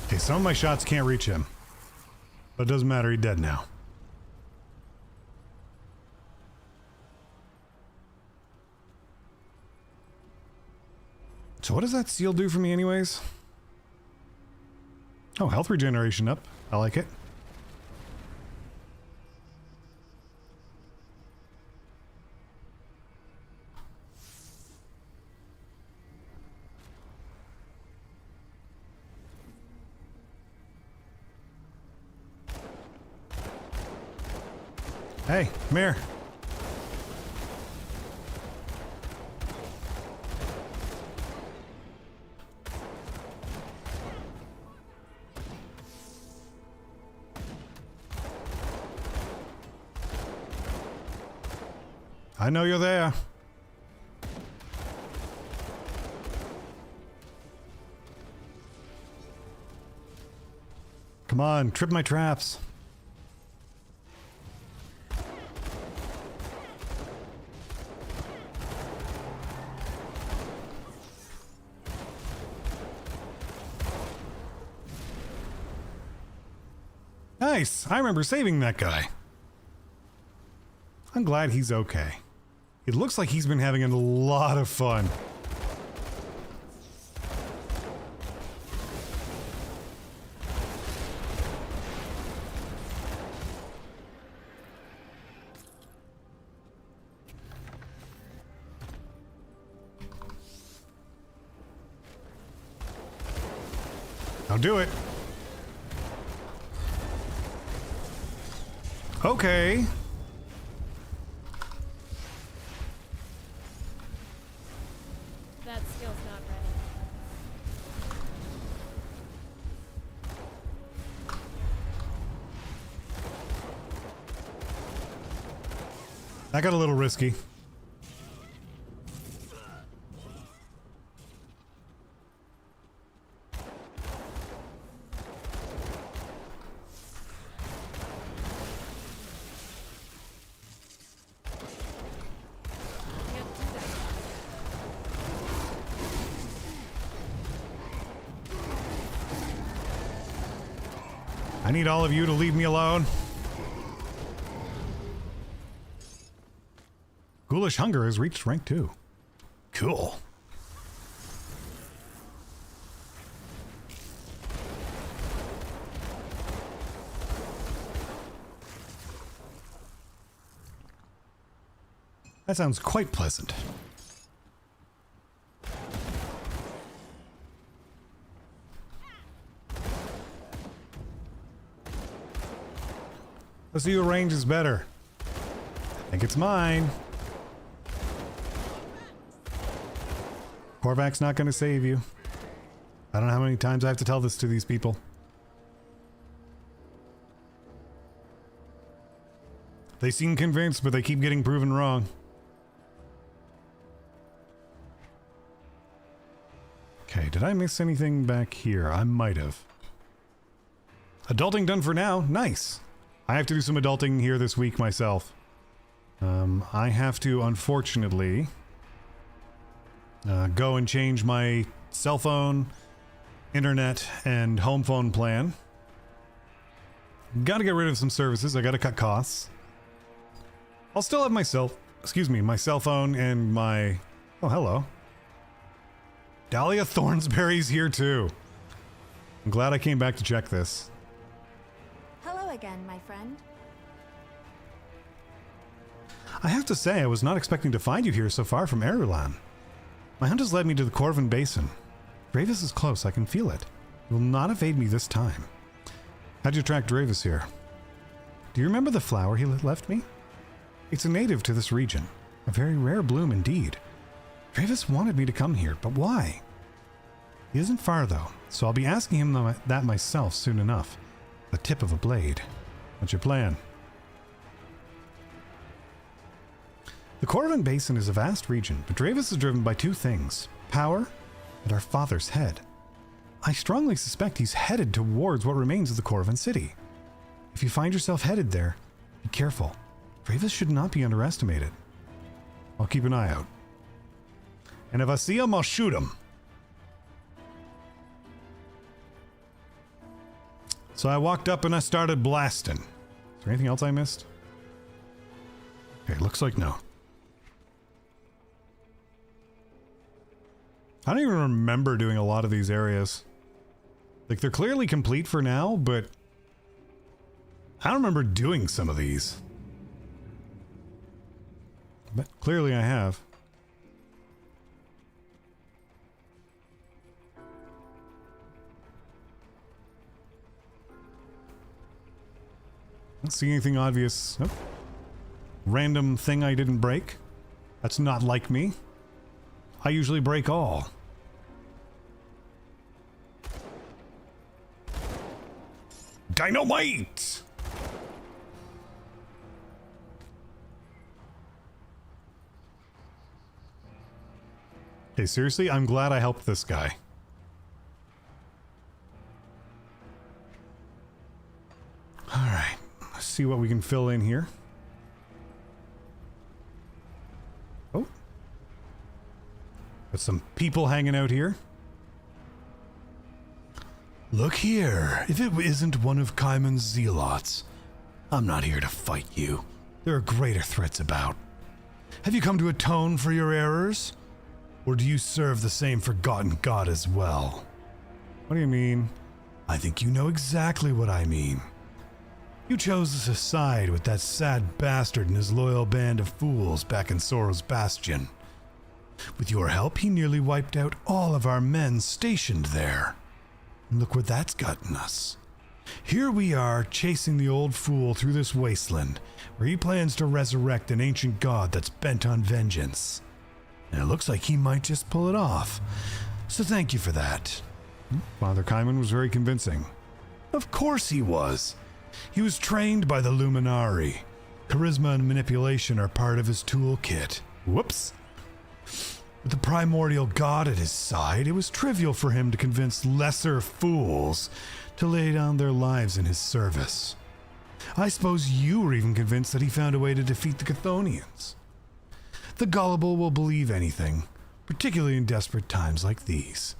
Okay, some of my shots can't reach him. But it doesn't matter, he's dead now. So what does that seal do for me anyways? Oh, health regeneration up. I like it. Hey, come here. I know you're there. Come on, trip my traps. Nice! I remember saving that guy. I'm glad he's okay. It looks like he's been having a lot of fun. I'll do it. Okay. That skill's not ready. That got a little risky. Can't do that. I need all of you to leave me alone. Ghoulish Hunger has reached rank 2. Cool. That sounds quite pleasant. Let's see who range is better. I think it's mine. Korvac's not going to save you. I don't know how many times I have to tell this to these people. They seem convinced, but they keep getting proven wrong. Okay, did I miss anything back here? I might have. Adulting done for now. Nice. I have to do some adulting here this week myself. I have to, unfortunately, go and change my cell phone, internet, and home phone plan. Gotta get rid of some services. I gotta cut costs. I'll still have my cell phone and my... Oh, hello. Dahlia Thornsberry's here too. I'm glad I came back to check this. Hello again, my friend. I have to say, I was not expecting to find you here so far from Erulan. My hunt has led me to the Corvin Basin. Dravis is close, I can feel it. It will not evade me this time. How'd you track Dravis here? Do you remember the flower he left me? It's a native to this region. A very rare bloom indeed. Dravis wanted me to come here, but why? He isn't far though, so I'll be asking him that myself soon enough. The tip of a blade. What's your plan? The Corvin Basin is a vast region, but Dravis is driven by two things: power and our father's head. I strongly suspect he's headed towards what remains of the Corvin city. If you find yourself headed there, be careful. Dravis should not be underestimated. I'll keep an eye out. And if I see him, I'll shoot him. So I walked up and I started blasting. Is there anything else I missed? Okay, looks like no. I don't even remember doing a lot of these areas. Like, they're clearly complete for now, but I don't remember doing some of these. But clearly I have. Don't see anything obvious. Nope. Random thing I didn't break. That's not like me. I usually break all. Dynamite! Okay, seriously, I'm glad I helped this guy. Alright, let's see what we can fill in here. Oh. Got some people hanging out here. Look here, if it isn't one of Kaiman's zealots. I'm not here to fight you. There are greater threats about. Have you come to atone for your errors? Or do you serve the same forgotten god as well? What do you mean? I think you know exactly what I mean. You chose to side with that sad bastard and his loyal band of fools back in Sorrow's Bastion. With your help, he nearly wiped out all of our men stationed there. And look where that's gotten us. Here we are, chasing the old fool through this wasteland, where he plans to resurrect an ancient god that's bent on vengeance. And it looks like he might just pull it off. So thank you for that. Father Kaiman was very convincing. Of course he was. He was trained by the Luminari. Charisma and manipulation are part of his toolkit. Whoops. With the primordial god at his side, it was trivial for him to convince lesser fools to lay down their lives in his service. I suppose you were even convinced that he found a way to defeat the Chthonians. The gullible will believe anything, particularly in desperate times like these.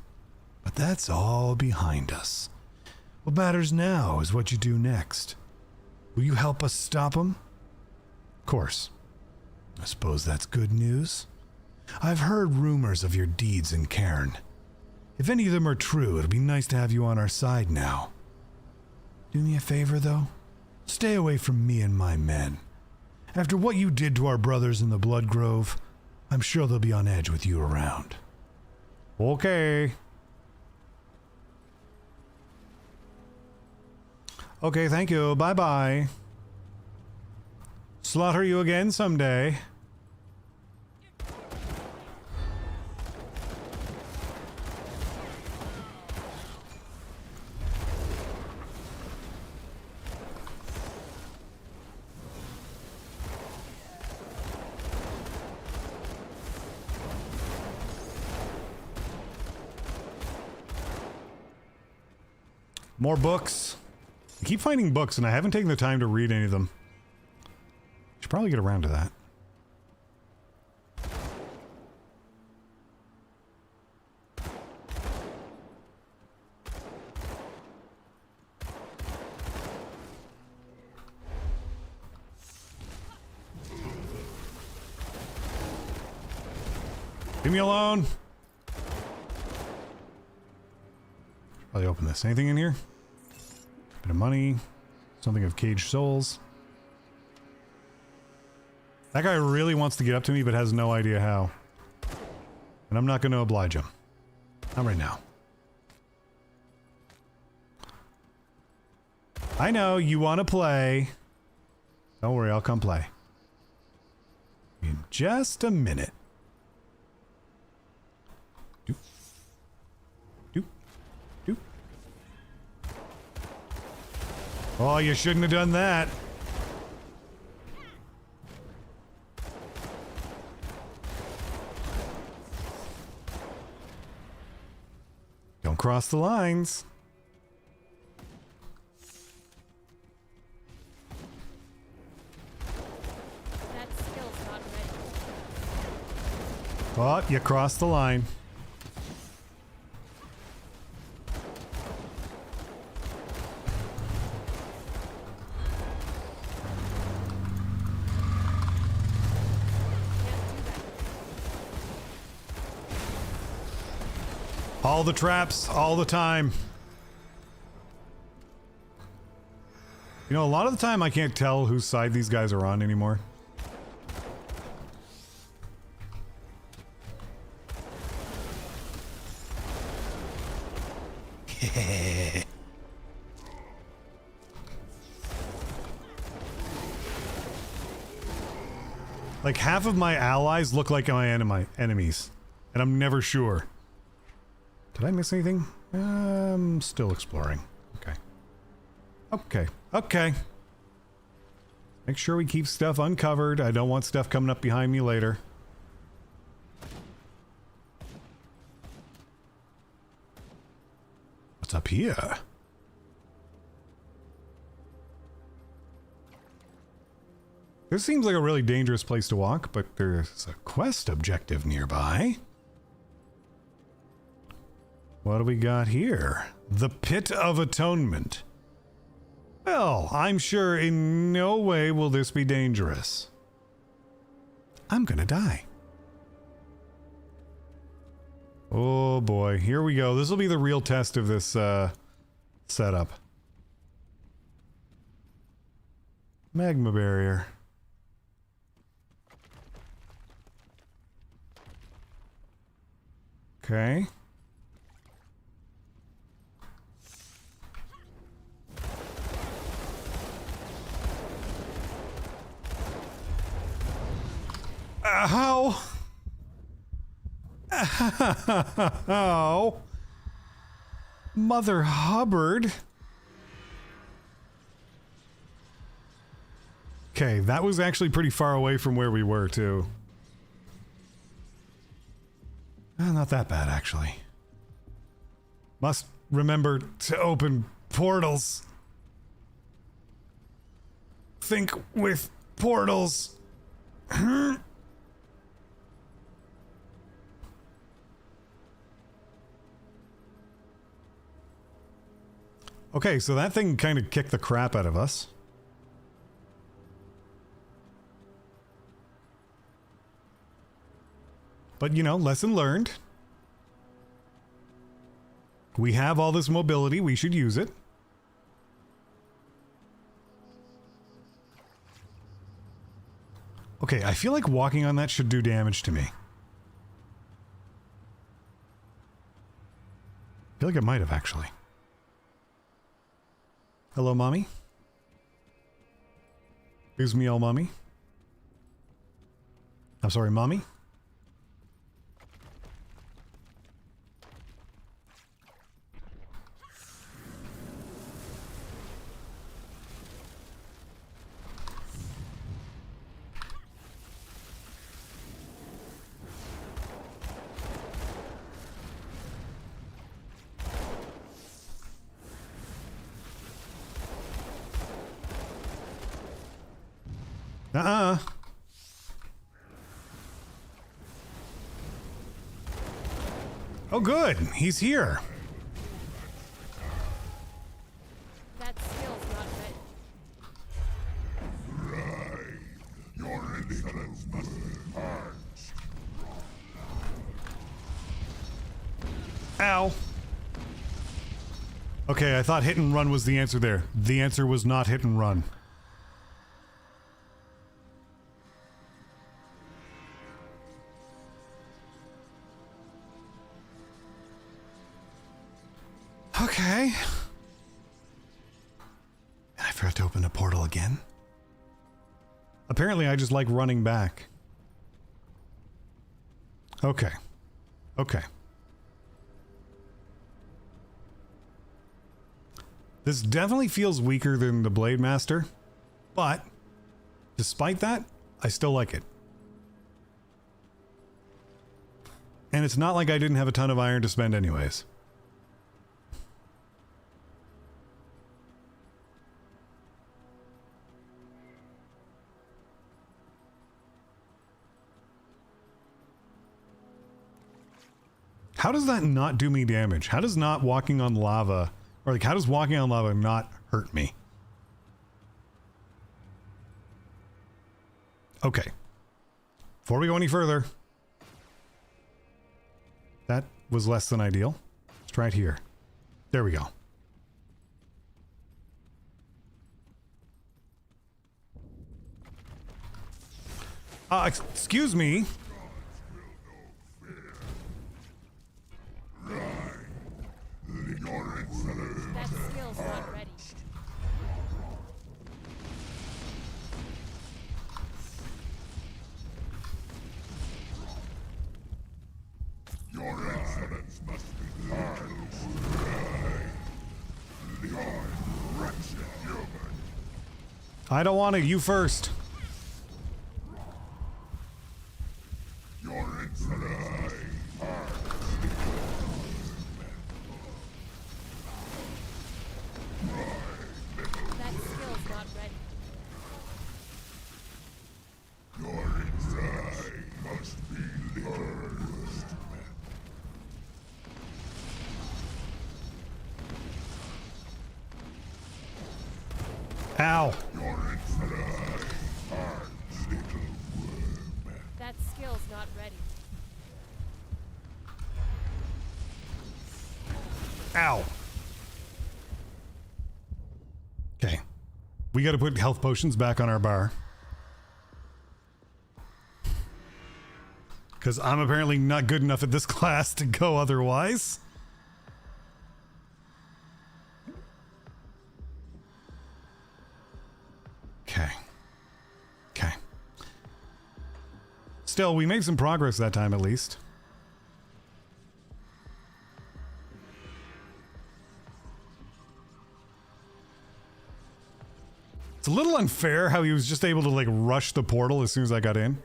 But that's all behind us. What matters now is what you do next. Will you help us stop him? Of course. I suppose that's good news. I've heard rumors of your deeds in Cairn. If any of them are true, it'll be nice to have you on our side now. Do me a favor, though. Stay away from me and my men. After what you did to our brothers in the Blood Grove, I'm sure they'll be on edge with you around. Okay. Okay, thank you. Bye-bye. Slaughter you again someday. More books. I keep finding books and I haven't taken the time to read any of them. Should probably get around to that. Leave me alone. Should probably open this. Anything in here? Bit of money. Something of caged souls. That guy really wants to get up to me but has no idea how. And I'm not going to oblige him. Not right now. I know you want to play. Don't worry, I'll come play. In just a minute. Doop. Doop. Doop. Oh, you shouldn't have done that. Don't cross the lines. That skill's not ready. Oh, you crossed the line. All the traps, all the time. You know, a lot of the time I can't tell whose side these guys are on anymore. Like half of my allies look like my enemies, and I'm never sure. Did I miss anything? Still exploring. Okay. Okay. Okay. Make sure we keep stuff uncovered. I don't want stuff coming up behind me later. What's up here? This seems like a really dangerous place to walk, but there's a quest objective nearby. What do we got here? The Pit of Atonement. Well, I'm sure in no way will this be dangerous. I'm gonna die. Oh boy, here we go. This will be the real test of this setup. Magma barrier. Okay. Ow! Ow! Mother Hubbard. Okay, that was actually pretty far away from where we were, too. Not that bad, actually. Must remember to open portals. Think with portals. Okay, so that thing kind of kicked the crap out of us. But, you know, lesson learned. We have all this mobility, we should use it. Okay, I feel like walking on that should do damage to me. I feel like it might have, actually. Hello, Mommy? Excuse me, all Mommy? I'm sorry, Mommy? Uh-uh. Oh, good. He's here. That skill's not ready. Your insolence must be purged. Ow. Okay, I thought hit and run was the answer there. The answer was not hit and run. Okay. I forgot to open a portal again. Apparently, I just like running back. Okay. Okay. This definitely feels weaker than the Blade Master, but despite that, I still like it. And it's not like I didn't have a ton of iron to spend anyways. How does that not do me damage? How does not walking on lava, or like how does walking on lava not hurt me? Okay. Before we go any further, that was less than ideal. Let's try it here. There we go. Excuse me. That skill's not ready. Your insolence must be purged. The wretched human. I don't want it. You first. Your insolence That skill's not ready. Your anxiety must be purged. Ow. That skill's not ready. Ow. Okay. We got to put health potions back on our bar. Because I'm apparently not good enough at this class to go otherwise. Okay. Okay. Still, we made some progress that time at least. It's a little unfair how he was just able to like rush the portal as soon as I got in.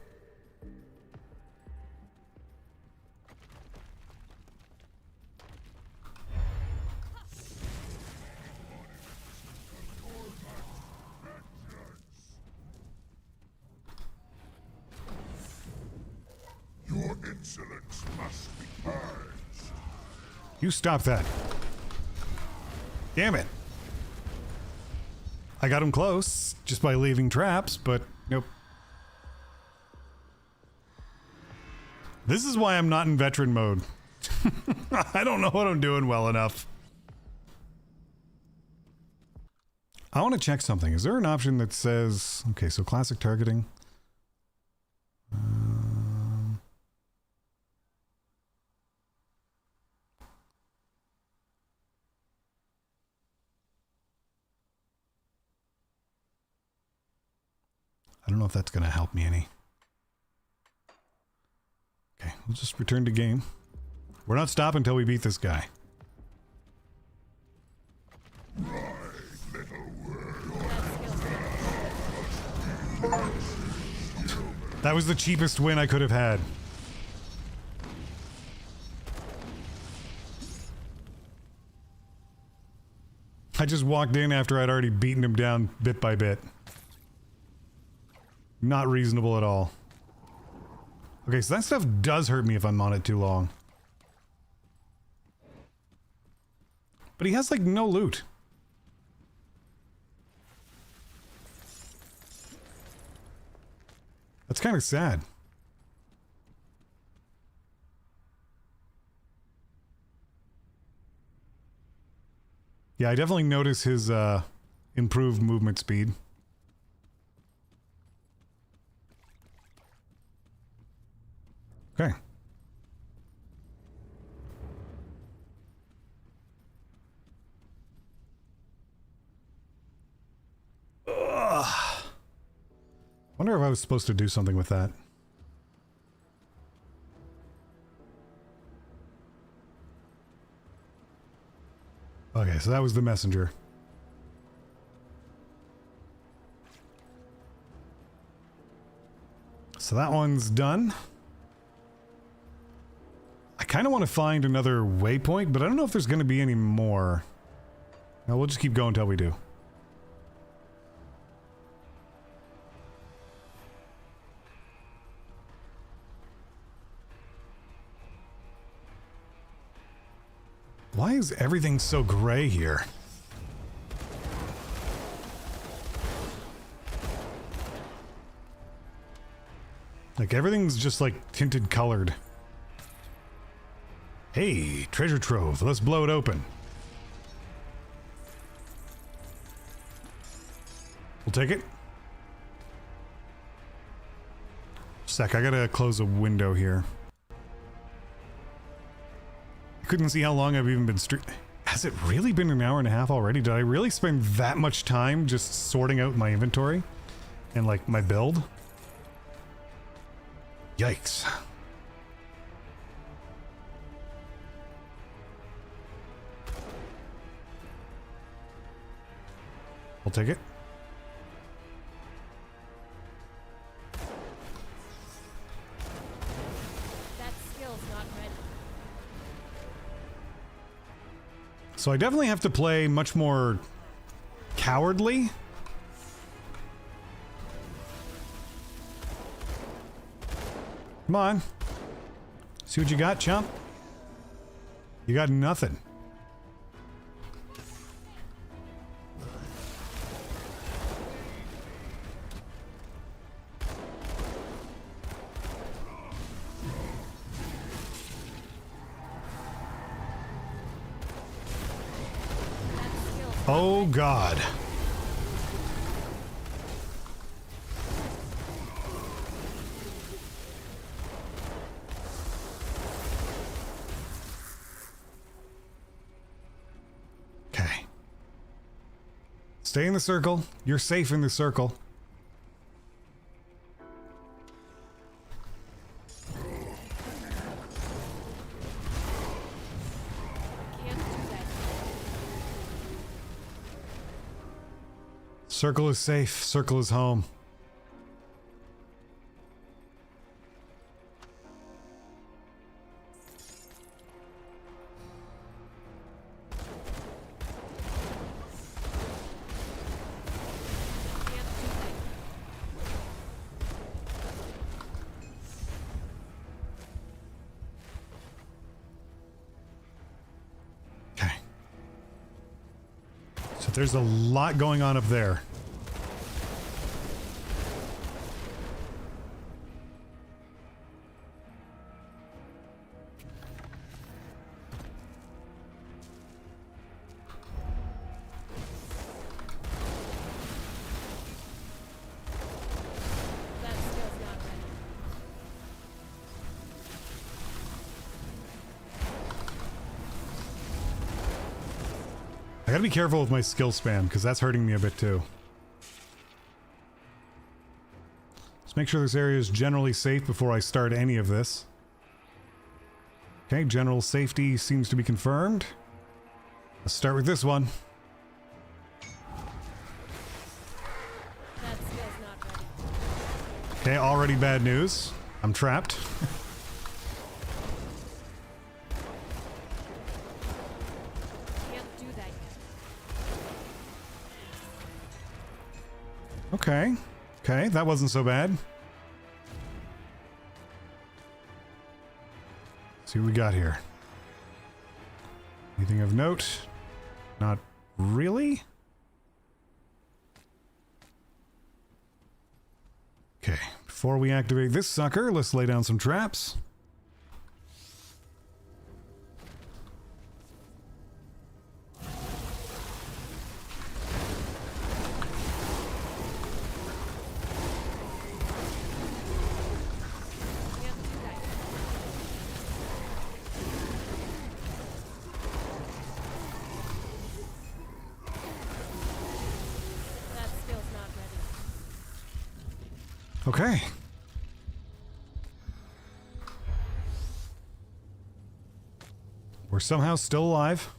Your insolence must be purged. You stop that. Damn it. I got him close just by leaving traps, but nope. This is why I'm not in veteran mode. I don't know what I'm doing well enough. I want to check something. Is there an option that says... Okay, so classic targeting. I don't know if that's going to help me any. Okay, we'll just return to game. We're not stopping until we beat this guy. That was the cheapest win I could have had. I just walked in after I'd already beaten him down bit by bit. Not reasonable at all. Okay, so that stuff does hurt me if I'm on it too long. But he has like no loot. That's kind of sad. Yeah, I definitely notice his improved movement speed. Okay. Ugh. Wonder if I was supposed to do something with that. Okay, so that was the messenger. So that one's done. I kind of want to find another waypoint, but I don't know if there's going to be any more. No, we'll just keep going until we do. Why is everything so gray here? Like everything's just like tinted colored. Hey, treasure trove. Let's blow it open. We'll take it. Sec, I gotta close a window here. I couldn't see how long I've even been Has it really been an hour and a half already? Did I really spend that much time just sorting out my inventory? And like my build? Yikes. I'll take it. That skill's not ready. So I definitely have to play much more cowardly. Come on. See what you got, chump? You got nothing. Oh God. Okay. Stay in the circle. You're safe in the circle. Can't do that. Circle is safe. Circle is home. Can't do that. Okay. So there's a lot going on up there. That skill's not ready. I gotta be careful with my skill spam because that's hurting me a bit too. Let's make sure this area is generally safe before I start any of this. Okay, general safety seems to be confirmed. Let's start with this one. That skill's not ready. Okay, already bad news. I'm trapped. Can't do that yet. Okay. Okay, that wasn't so bad. See what we got here. Anything of note? Not really? Okay, before we activate this sucker, let's lay down some traps. Can't do that yet. That skill's not ready. Okay. We're somehow still alive.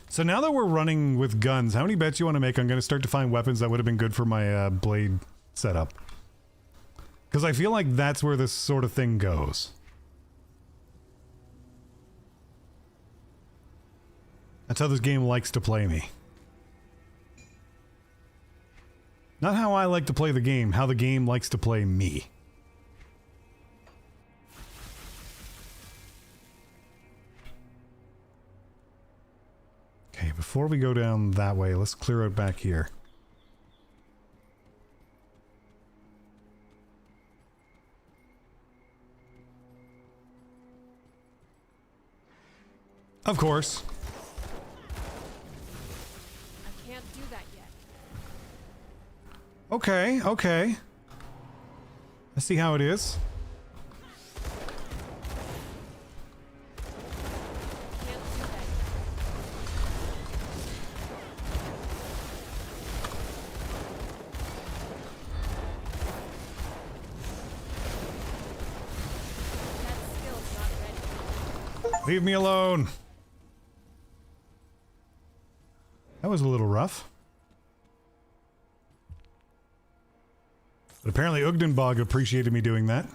So now that we're running with guns, how many bets you want to make I'm going to start to find weapons that would have been good for my blade setup? Because I feel like that's where this sort of thing goes. That's how this game likes to play me. Not how I like to play the game, how the game likes to play me. Okay, before we go down that way, let's clear out back here. Of course. I can't do that yet. Okay, okay. I see how it is. Can't do that yet. That skill's not ready. Leave me alone. That was a little rough. But apparently Ugdenbog appreciated me doing that.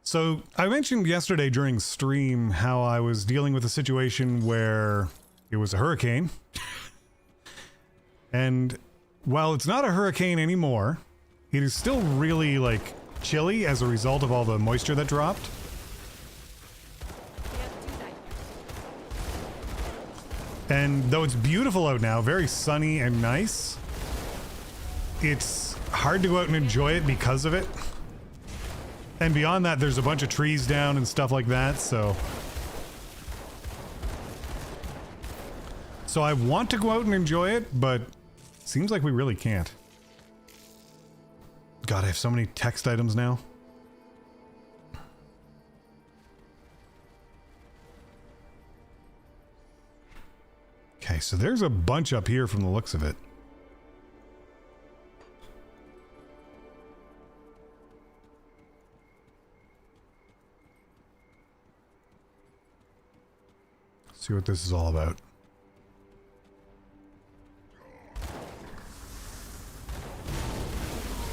So I mentioned yesterday during stream how I was dealing with a situation where it was a hurricane. And while it's not a hurricane anymore, it is still really like chilly as a result of all the moisture that dropped. Can't do that yet. And though it's beautiful out now, very sunny and nice, it's hard to go out and enjoy it because of it. And beyond that, there's a bunch of trees down and stuff like that, so... So I want to go out and enjoy it, but seems like we really can't. God, I have so many text items now. Okay, so there's a bunch up here from the looks of it. See what this is all about.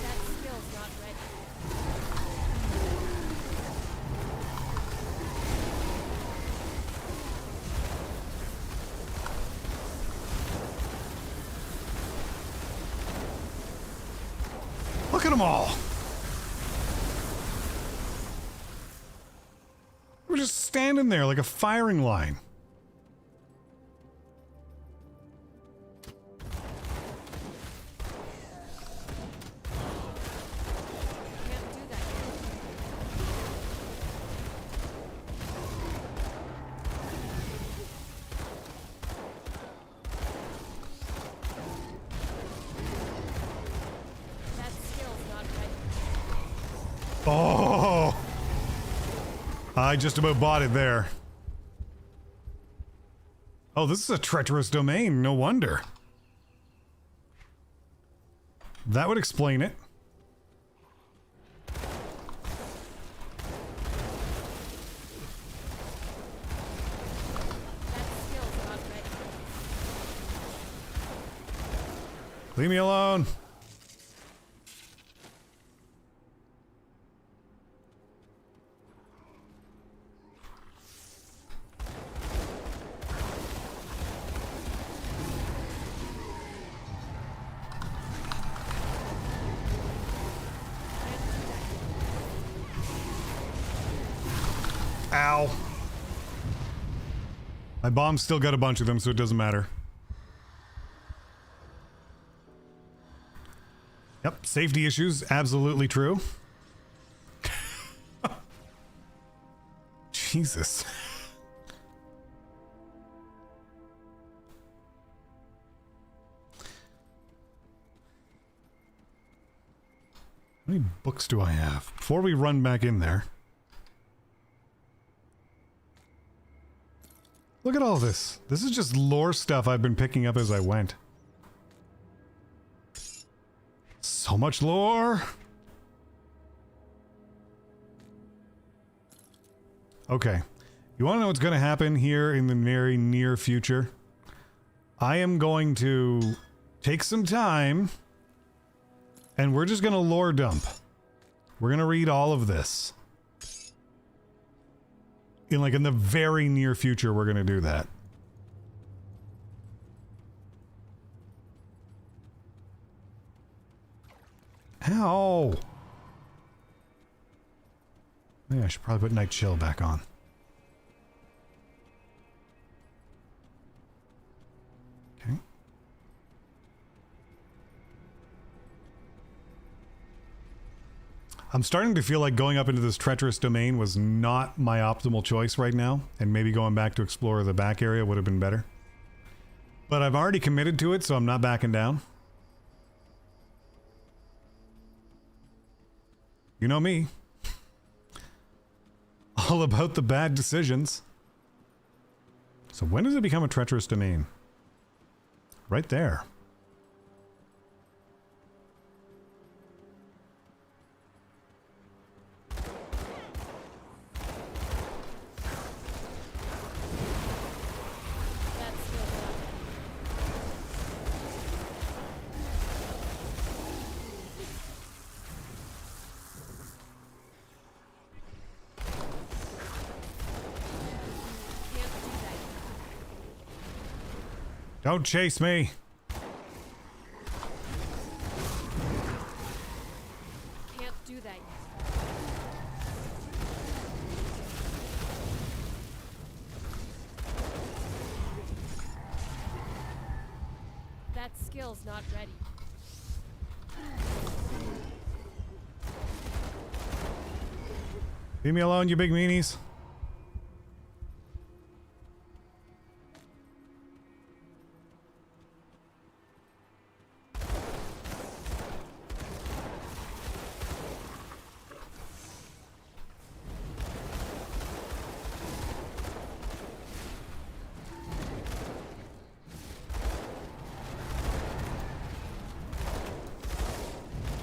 That skill's not ready. Look at them all! We're just standing there like a firing line. Can't do that yet. That skill's not ready. Oh! I just about bought it there. Oh, this is a treacherous domain. No wonder. That would explain it. That skill's not ready. Leave me alone. Ow. My bomb's still got a bunch of them, so it doesn't matter. Yep, safety issues, absolutely true. Jesus. How many books do I have? Before we run back in there. Look at all this. This is just lore stuff I've been picking up as I went. So much lore. Okay. You want to know what's going to happen here in the very near future? I am going to take some time and we're just going to lore dump. We're going to read all of this. In the very near future, we're going to do that. Ow! Maybe I should probably put Night Chill back on. Okay. I'm starting to feel like going up into this treacherous domain was not my optimal choice right now, and maybe going back to explore the back area would have been better. But I've already committed to it, so I'm not backing down. You know me. All about the bad decisions. So when does it become a treacherous domain? Right there. That skill's not ready. Can't do that yet. Don't chase me. Can't do that yet. That skill's not ready. Leave me alone, you big meanies.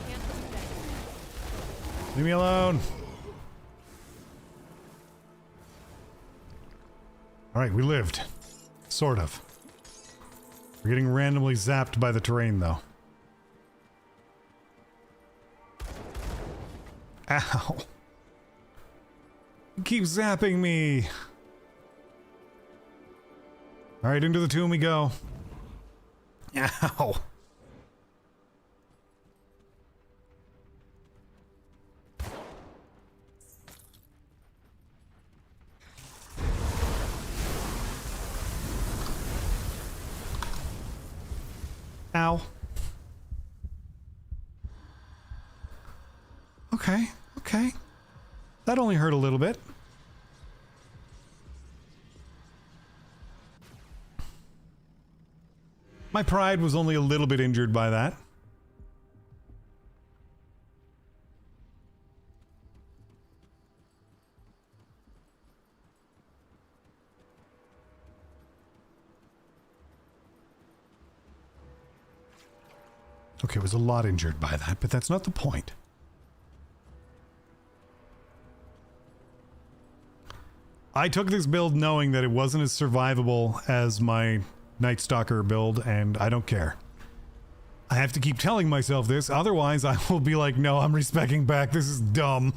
Can't do that. Leave me alone. Alright, we lived. Sort of. We're getting randomly zapped by the terrain, though. Ow. You keep zapping me. Alright, into the tomb we go. Ow. Ow. Okay, okay. That only hurt a little bit. My pride was only a little bit injured by that. Okay, it was a lot injured by that, but that's not the point. I took this build knowing that it wasn't as survivable as my Night Stalker build, and I don't care. I have to keep telling myself this, otherwise I will be like, no, I'm respecking back, this is dumb.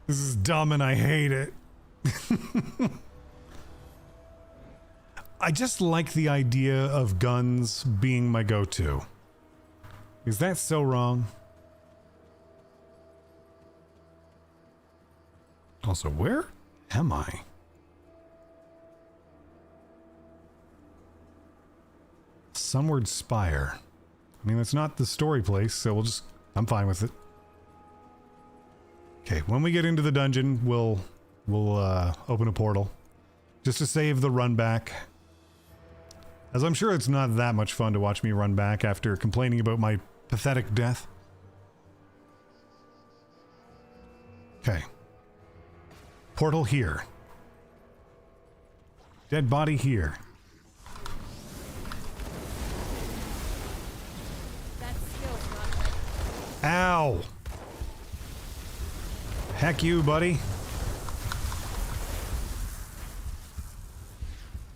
This is dumb and I hate it. I just like the idea of guns being my go-to. Is that so wrong? Also, where am I? Sunward Spire. I mean, it's not the story place, so I'm fine with it. Okay, when we get into the dungeon, we'll open a portal. Just to save the run back. As I'm sure it's not that much fun to watch me run back after complaining about my pathetic death. Okay. Portal here. Dead body here. That skill's not ready. Ow! Heck you, buddy.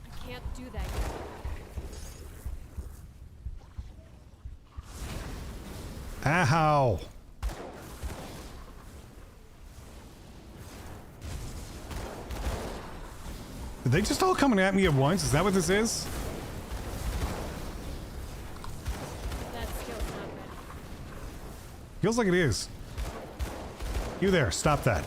I can't do that yet. Ow! Are they just all coming at me at once? Is that what this is? That skill's not ready. Feels like it is. You there, stop that.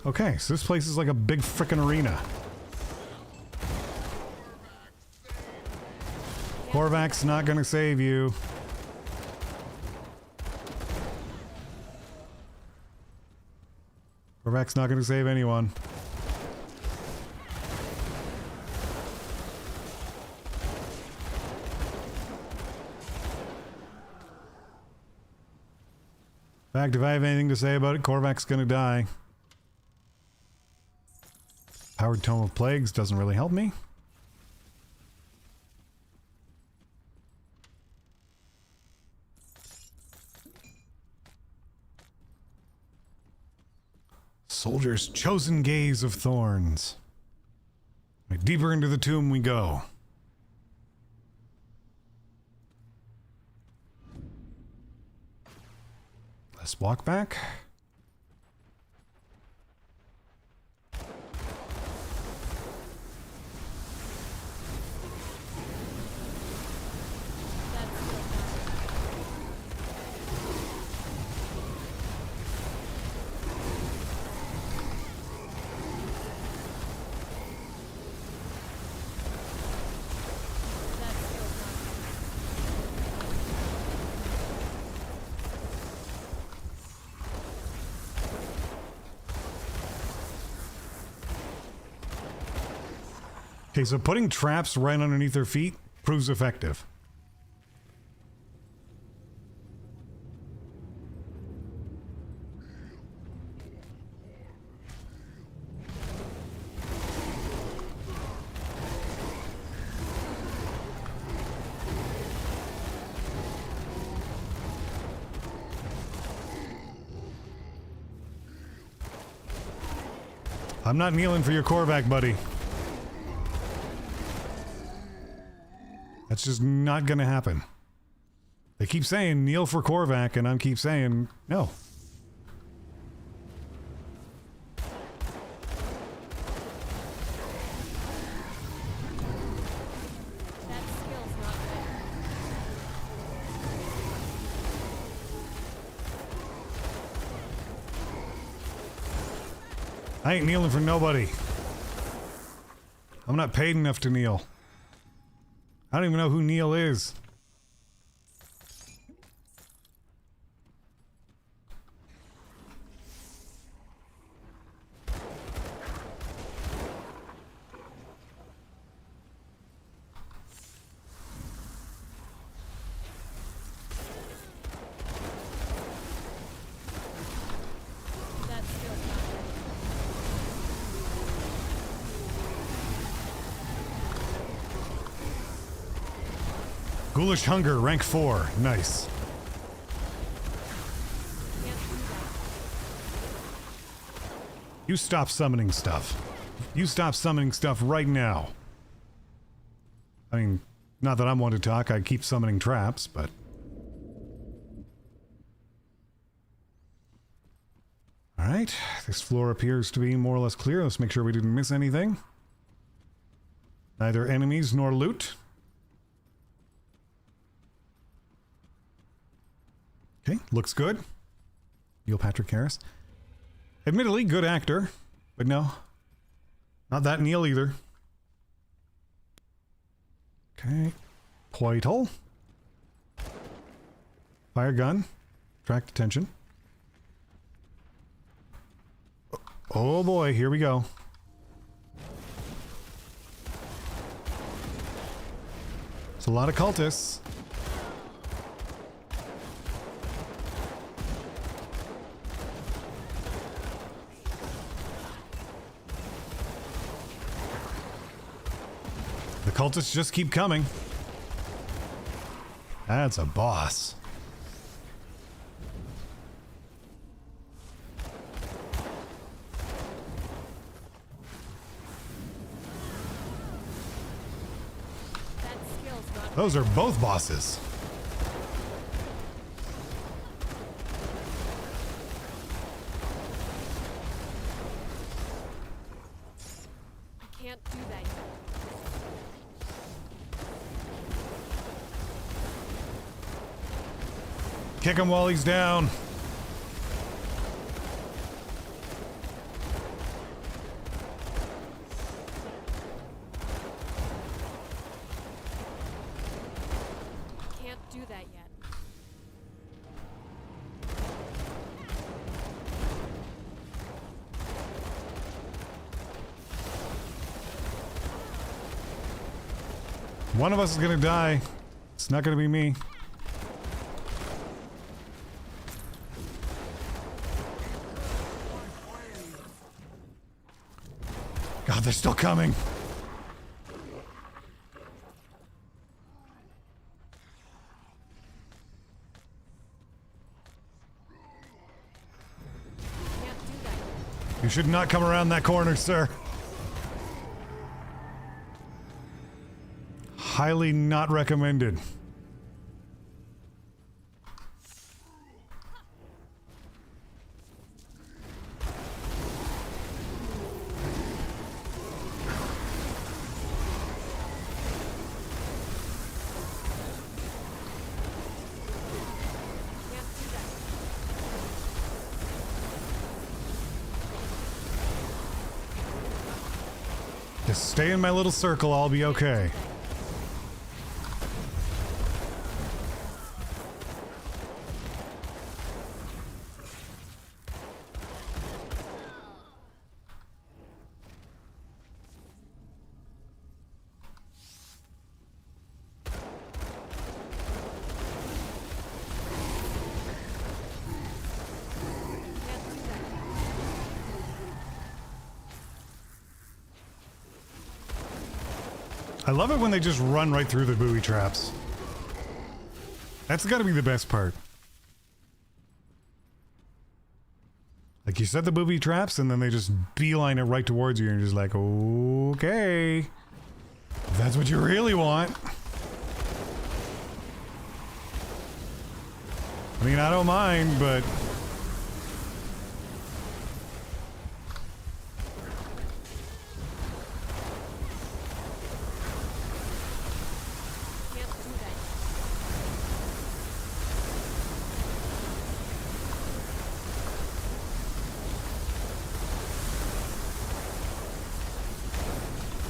Okay, so this place is like a big frickin' arena. Korvac's not gonna save you. Korvac's not gonna save anyone. In fact, if I have anything to say about it, Korvac's gonna die. Powered Tome of Plagues doesn't really help me. Soldier's chosen gaze of thorns. Deeper into the tomb we go. Let's walk back. That skill's not ready. Okay, so putting traps right underneath their feet proves effective. I'm not kneeling for your Korvac, buddy. That's just not gonna happen. They keep saying kneel for Korvac, and I keep saying no. That skill's not ready. I ain't kneeling for nobody. I'm not paid enough to kneel. I don't even know who Neil is. That skill's not ready. Ghoulish Hunger, rank 4. Nice. Can't do that. You stop summoning stuff. You stop summoning stuff right now. I mean, not that I'm one to talk, I keep summoning traps, but... Alright, this floor appears to be more or less clear. Let's make sure we didn't miss anything. Neither enemies nor loot. Okay, looks good. Neil Patrick Harris. Admittedly, good actor, but no. Not that Neil either. Okay. Portal. Fire gun. Attract attention. Oh boy, here we go. It's a lot of cultists. The cultists just keep coming. That's a boss. That skill's not Those are both bosses. I can't do that yet. Kick him while he's down. Can't do that yet. One of us is gonna die. It's not gonna be me. God, they're still coming. Can't do that yet. You should not come around that corner, sir. Highly not recommended. Can't do that. Just stay in my little circle, I'll be okay. I love it when they just run right through the booby traps. That's gotta be the best part. Like, you set the booby traps and then they just beeline it right towards you and you're just like, okay. If that's what you really want. I mean, I don't mind, but... Can't do that.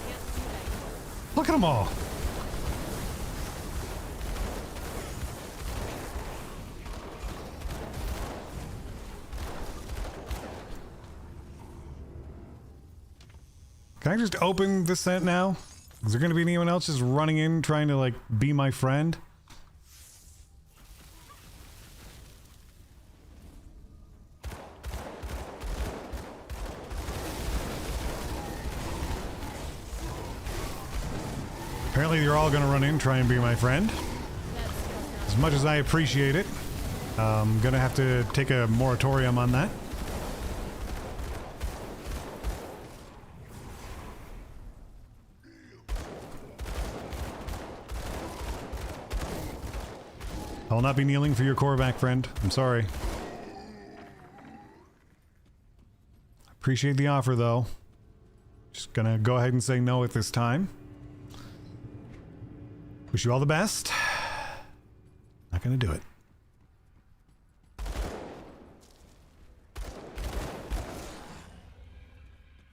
Can't do that. Look at them all. Can I just open this set now? Is there going to be anyone else just running in trying to, like, be my friend? Apparently you're all going to run in, try and be my friend. As much as I appreciate it, I'm going to have to take a moratorium on that. I will not be kneeling for your Korvac friend. I'm sorry. Appreciate the offer, though. Just gonna go ahead and say no at this time. Wish you all the best. Not gonna do it.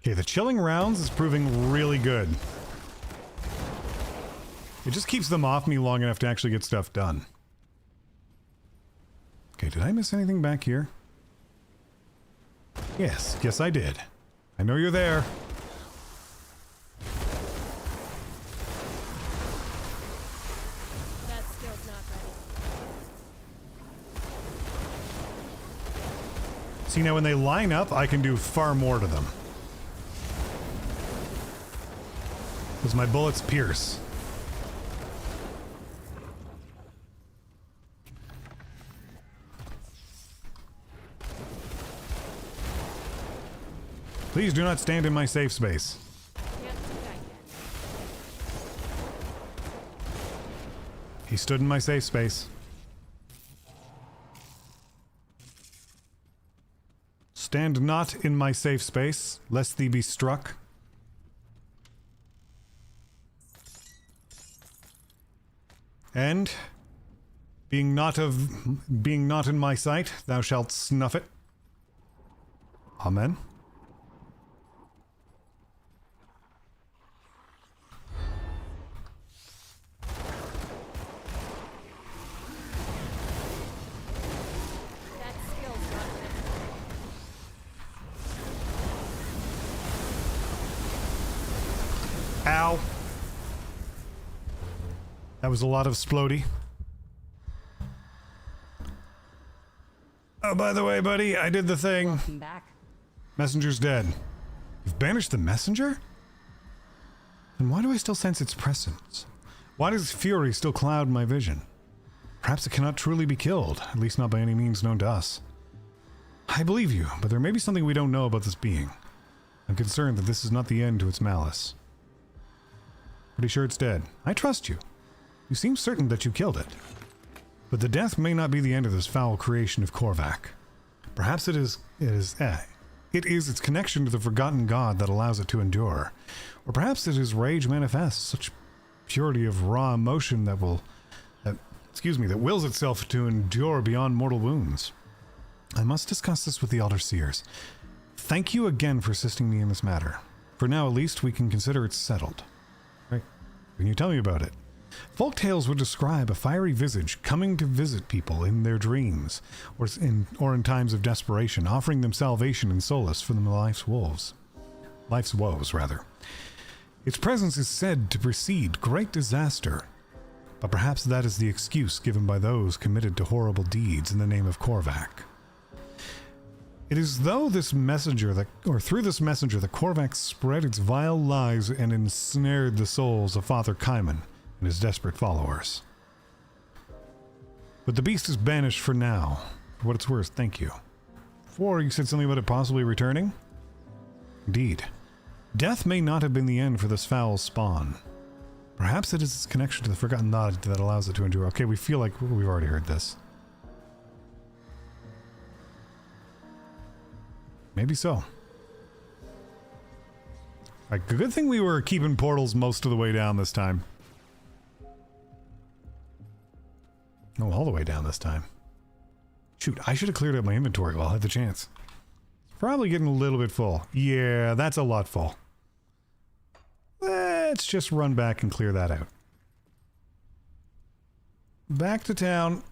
Okay, the chilling rounds is proving really good. It just keeps them off me long enough to actually get stuff done. Okay, did I miss anything back here? Yes, yes I did. I know you're there. That skill's not ready. See, now when they line up, I can do far more to them. Because my bullets pierce. Please do not stand in my safe space. Can't do that yet. He stood in my safe space. Stand not in my safe space, lest thee be struck. And being not in my sight, thou shalt snuff it. Amen. That skill's not ready. Ow. That was a lot of splody. Oh, by the way, buddy, I did the thing. Welcome back. Messenger's dead. You've banished the messenger? Then why do I still sense its presence? Why does fury still cloud my vision? Perhaps it cannot truly be killed, at least not by any means known to us. I believe you, but there may be something we don't know about this being. I'm concerned that this is not the end to its malice. Pretty sure it's dead. I trust you. You seem certain that you killed it. But the death may not be the end of this foul creation of Korvac. Perhaps it is its connection to the forgotten god that allows it to endure. Or perhaps it is rage manifest, such purity of raw emotion that wills itself to endure beyond mortal wounds. I must discuss this with the Elder Seers. Thank you again for assisting me in this matter. For now, at least, we can consider it settled. Right? Can you tell me about it? Folk tales would describe a fiery visage coming to visit people in their dreams, or in times of desperation, offering them salvation and solace for life's woes. Its presence is said to precede great disaster, but perhaps that is the excuse given by those committed to horrible deeds in the name of Korvac. It is though this messenger that, or through this messenger, the Korvax spread its vile lies and ensnared the souls of Father Kaiman and his desperate followers. But the beast is banished for now. For what it's worth, thank you. Before, you said something about it possibly returning? Indeed. Death may not have been the end for this foul spawn. Perhaps it is its connection to the forgotten knowledge that allows it to endure. Okay, we feel like we've already heard this. Maybe so. Like, good thing we were keeping portals most of the way down this time. No, all the way down this time. Shoot, I should have cleared out my inventory while I had the chance. It's probably getting a little bit full. Yeah, that's a lot full. Let's just run back and clear that out. Back to town.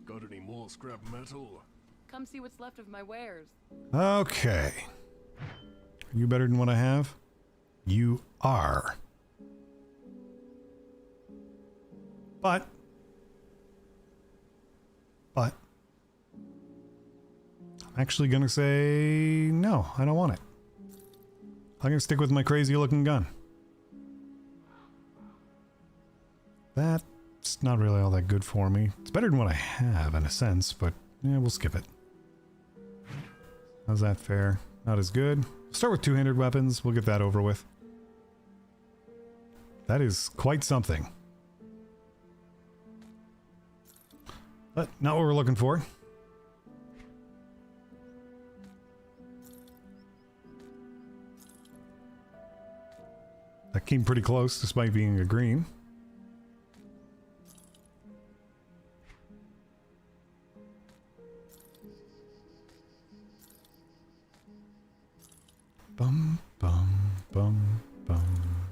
Got any more scrap metal? Come see what's left of my wares. Okay. Are you better than what I have? You are. But I'm actually gonna say no, I don't want it. I'm gonna stick with my crazy looking gun. That's not really all that good for me. It's better than what I have in a sense, but yeah, we'll skip it. How's that fair? Not as good. Start with two-handed weapons. We'll get that over with. That is quite something. But not what we're looking for. That came pretty close despite being a green. Bum, bum, bum, bum.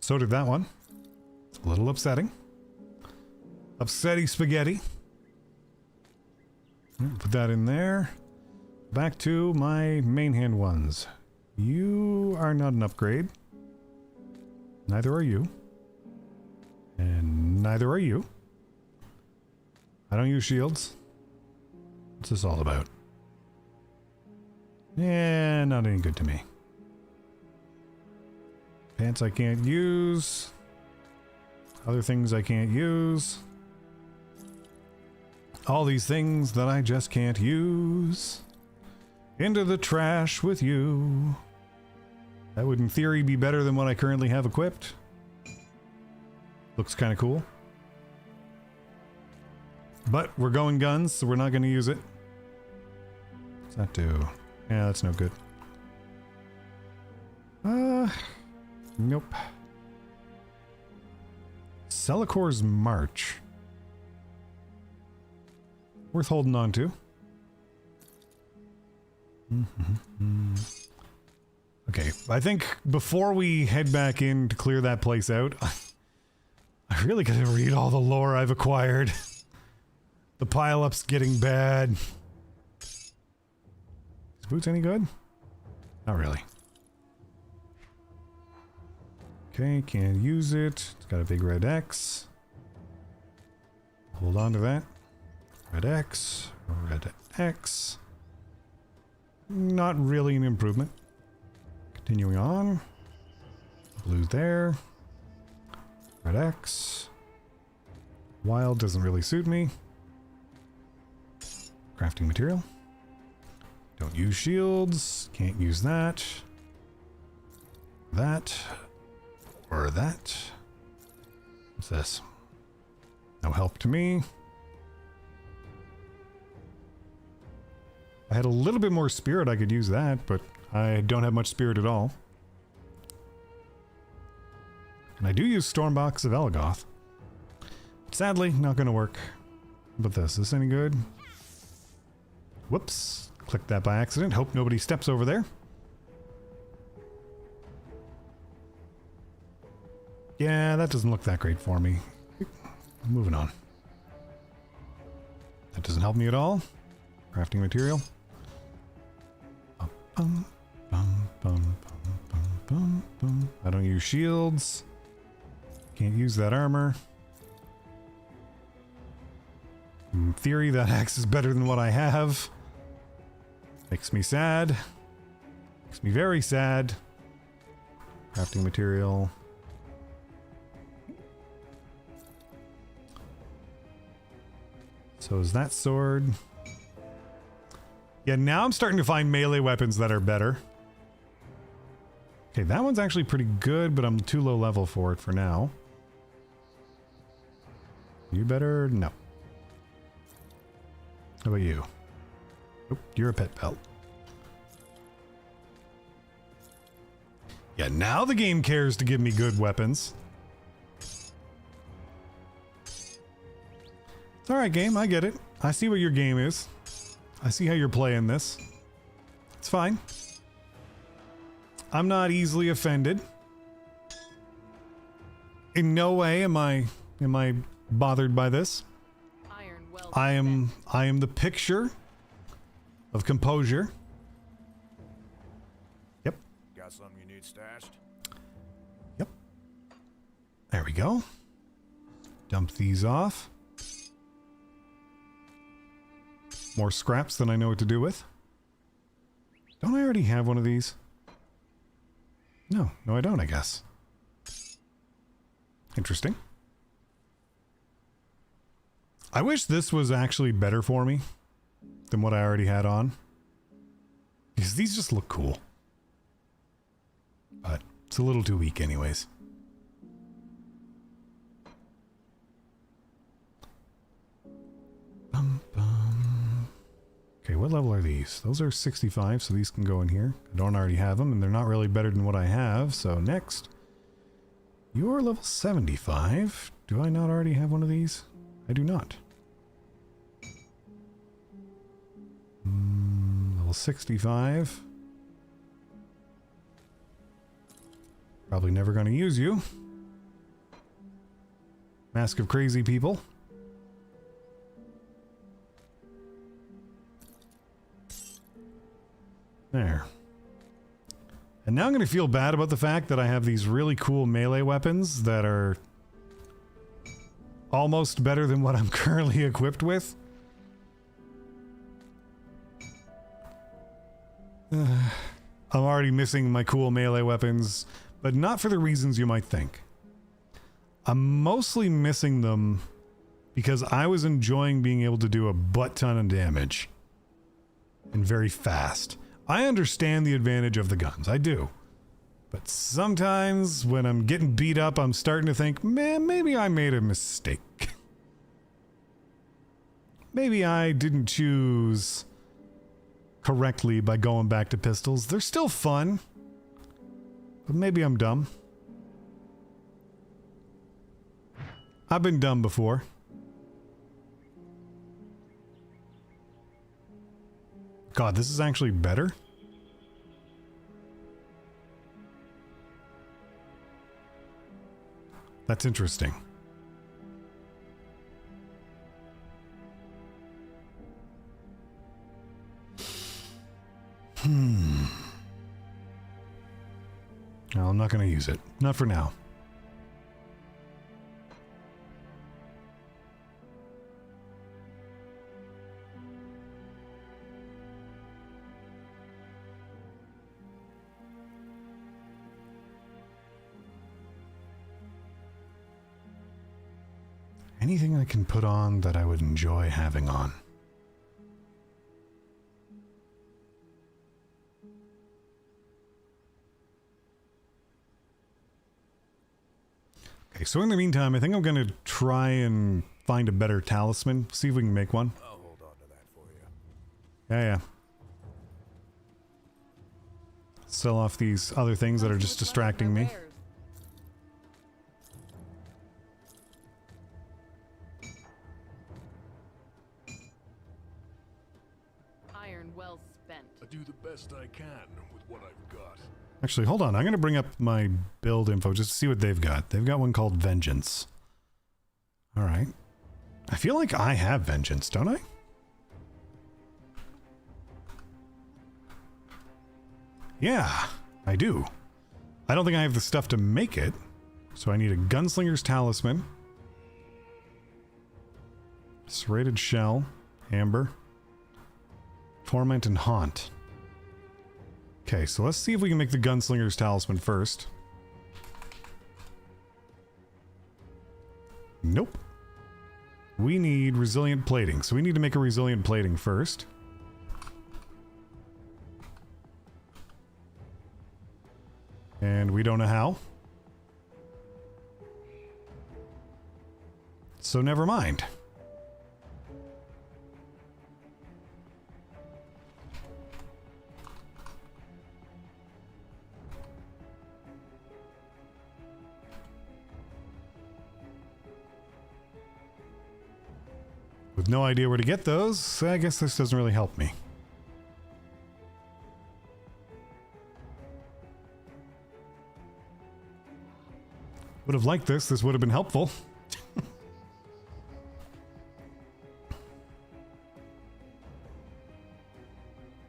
So did that one. It's a little upsetting. Upsetty spaghetti. Put that in there. Back to my main hand ones. You are not an upgrade. Neither are you. And neither are you. I don't use shields. What's this all about? Yeah, not any good to me. Pants I can't use. Other things I can't use. All these things that I just can't use. Into the trash with you. That would in theory be better than what I currently have equipped. Looks kind of cool. But we're going guns, so we're not going to use it. What's that do? Yeah, that's no good. Nope. Celicor's March. Worth holding on to. Okay, I think before we head back in to clear that place out, I really gotta read all the lore I've acquired. The pile-up's getting bad. Is boots any good? Not really. Okay, can't use it. It's got a big red X. Hold on to that. Red X. Red X. Not really an improvement. Continuing on. Blue there. Red X. Wild doesn't really suit me. Crafting material. Don't use shields. Can't use that. That. Or that. What's this? No help to me. I had a little bit more spirit, I could use that, but I don't have much spirit at all. And I do use Stormbox of Elgoth. Sadly, not gonna work. How about this? Is this any good? Whoops. Clicked that by accident. Hope nobody steps over there. Yeah, that doesn't look that great for me. Moving on. That doesn't help me at all. Crafting material. Bum, bum, bum, bum, bum, bum. I don't use shields. Can't use that armor. In theory, that axe is better than what I have. Makes me sad. Makes me very sad. Crafting material. So is that sword? Yeah, now I'm starting to find melee weapons that are better. Okay, that one's actually pretty good, but I'm too low level for it for now. You better? No. How about you? Oop, you're a pet belt. Yeah, now the game cares to give me good weapons. It's alright, game. I get it. I see what your game is. I see how you're playing this. It's fine. I'm not easily offended. In no way am I bothered by this. Iron well I am the picture of composure. Yep. Got something you need stashed? Yep. There we go. Dump these off. More scraps than I know what to do with. Don't I already have one of these? No, I don't, I guess. Interesting. I wish this was actually better for me than what I already had on. Because these just look cool. But it's a little too weak anyways. Bum, bum. Okay, what level are these? Those are 65, so these can go in here. I don't already have them, and they're not really better than what I have, so next. You're level 75. Do I not already have one of these? I do not. Level 65. Probably never going to use you. Mask of Crazy People. There. And now I'm going to feel bad about the fact that I have these really cool melee weapons that are almost better than what I'm currently equipped with. I'm already missing my cool melee weapons, but not for the reasons you might think. I'm mostly missing them because I was enjoying being able to do a butt ton of damage. And very fast. I understand the advantage of the guns, I do. But sometimes when I'm getting beat up, I'm starting to think, man, maybe I made a mistake. Maybe I didn't choose correctly by going back to pistols. They're still fun, but maybe I'm dumb. I've been dumb before. God, this is actually better. That's interesting. No, I'm not going to use it. Not for now. Anything I can put on that I would enjoy having on. Okay, so in the meantime, I think I'm going to try and find a better talisman. See if we can make one. I'll hold on to that for you. Yeah. Sell off these other things that are just distracting me. Iron well spent. I do the best I can with what I've got. Actually, hold on. I'm going to bring up my build info just to see what they've got. They've got one called Vengeance. All right. I feel like I have Vengeance, don't I? Yeah, I do. I don't think I have the stuff to make it. So I need a gunslinger's talisman. Serrated shell. Amber. Torment and haunt. Okay, so let's see if we can make the gunslinger's talisman first. Nope. We need resilient plating, so we need to make a resilient plating first. And we don't know how. So never mind. With no idea where to get those, I guess this doesn't really help me. Would have liked this. This would have been helpful.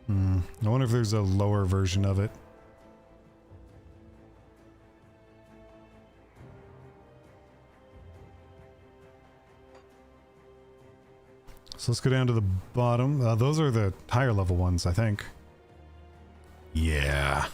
I wonder if there's a lower version of it. So let's go down to the bottom. Those are the higher level ones, I think. Yeah.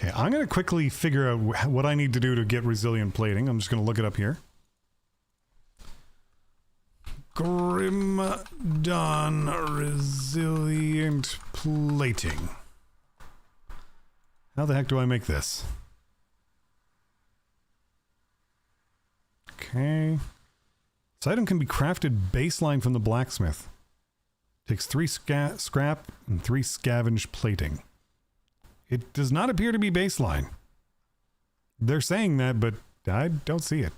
Okay, I'm going to quickly figure out what I need to do to get resilient plating. I'm just going to look it up here. Grim Dawn resilient plating. How the heck do I make this? Okay. This item can be crafted baseline from the blacksmith. Takes 3 scrap and 3 scavenge plating. It does not appear to be baseline. They're saying that, but I don't see it.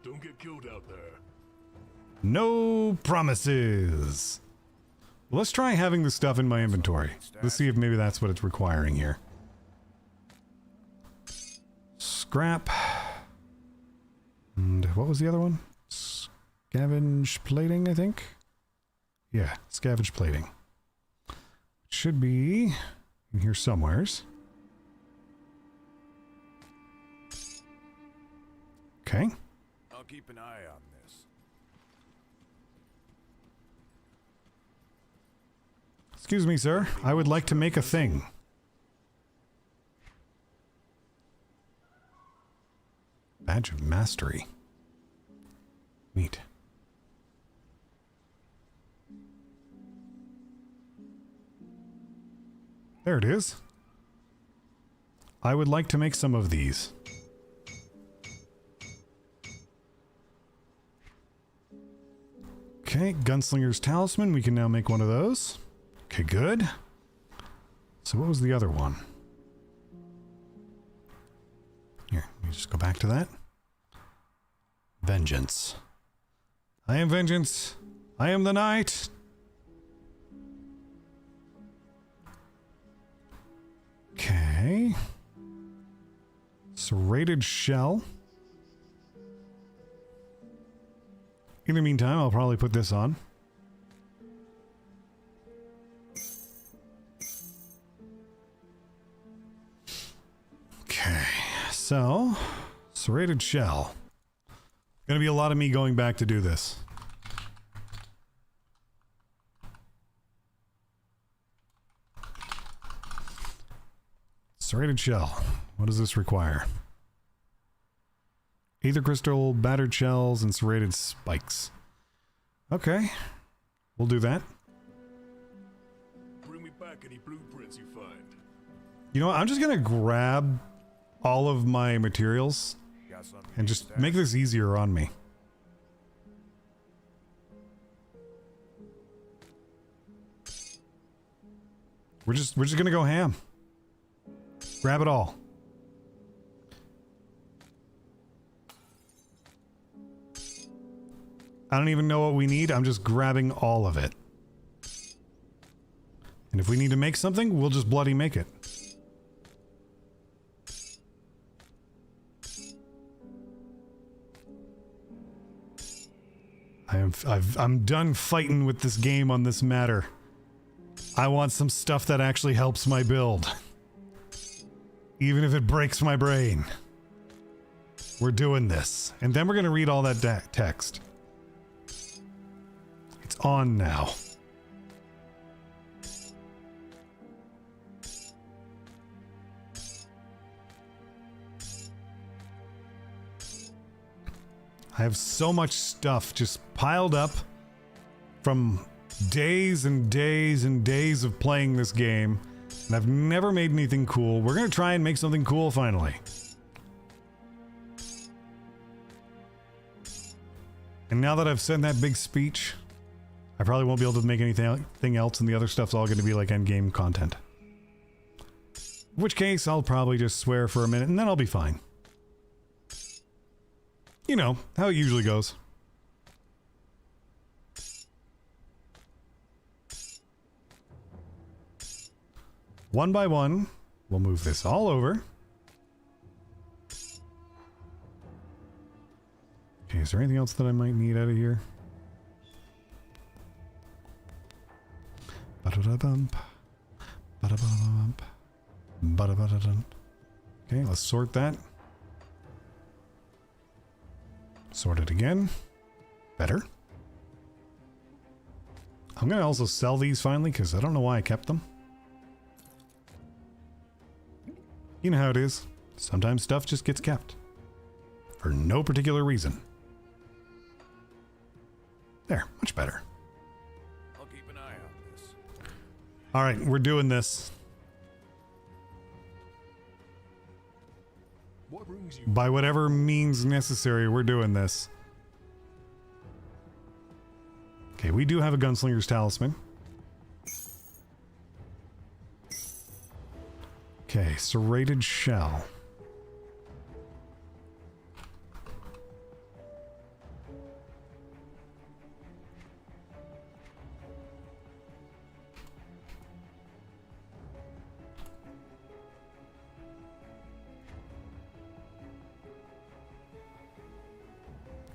Don't get killed out there. No promises. Well, let's try having the stuff in my inventory. Let's see if maybe that's what it's requiring here. Scrap. And what was the other one? Scavenge plating, I think? Yeah, scavenge plating. It should be in here somewheres. Okay. I'll keep an eye on this. Excuse me, sir. I would like to make a thing. Badge of mastery. Neat. There it is. I would like to make some of these. Okay, Gunslinger's Talisman. We can now make one of those. Okay, good. So what was the other one? Here, let me just go back to that. Vengeance. I am vengeance. I am the knight. Okay. Serrated shell. In the meantime, I'll probably put this on. Okay, so serrated shell. Gonna be a lot of me going back to do this. Serrated shell. What does this require? Aether crystal, battered shells, and serrated spikes. Okay, we'll do that. Bring me back any blueprints you find. You know what? I'm just gonna grab all of my materials Got something and just make this easier on me. We're just gonna go ham. Grab it all. I don't even know what we need. I'm just grabbing all of it. And if we need to make something, we'll just bloody make it. I'm done fighting with this game on this matter. I want some stuff that actually helps my build. Even if it breaks my brain. We're doing this. And then we're going to read all that text. It's on now. I have so much stuff just piled up from days and days and days of playing this game, and I've never made anything cool. We're going to try and make something cool finally. And now that I've said that big speech, I probably won't be able to make anything else, and the other stuff's all going to be like endgame content. In which case, I'll probably just swear for a minute, and then I'll be fine. You know, how it usually goes. One by one, we'll move this all over. Okay, is there anything else that I might need out of here? Ba-da-da-bump. Ba-da-ba-da-bump. Ba-da-ba-da-dun. Okay, let's sort that. Sort it again. Better. I'm going to also sell these finally because I don't know why I kept them. You know how it is. Sometimes stuff just gets kept. For no particular reason. There, much better. I'll keep an eye on this. Alright, we're doing this. What brings you? By whatever means necessary, we're doing this. Okay, we do have a gunslinger's talisman. Okay, serrated shell.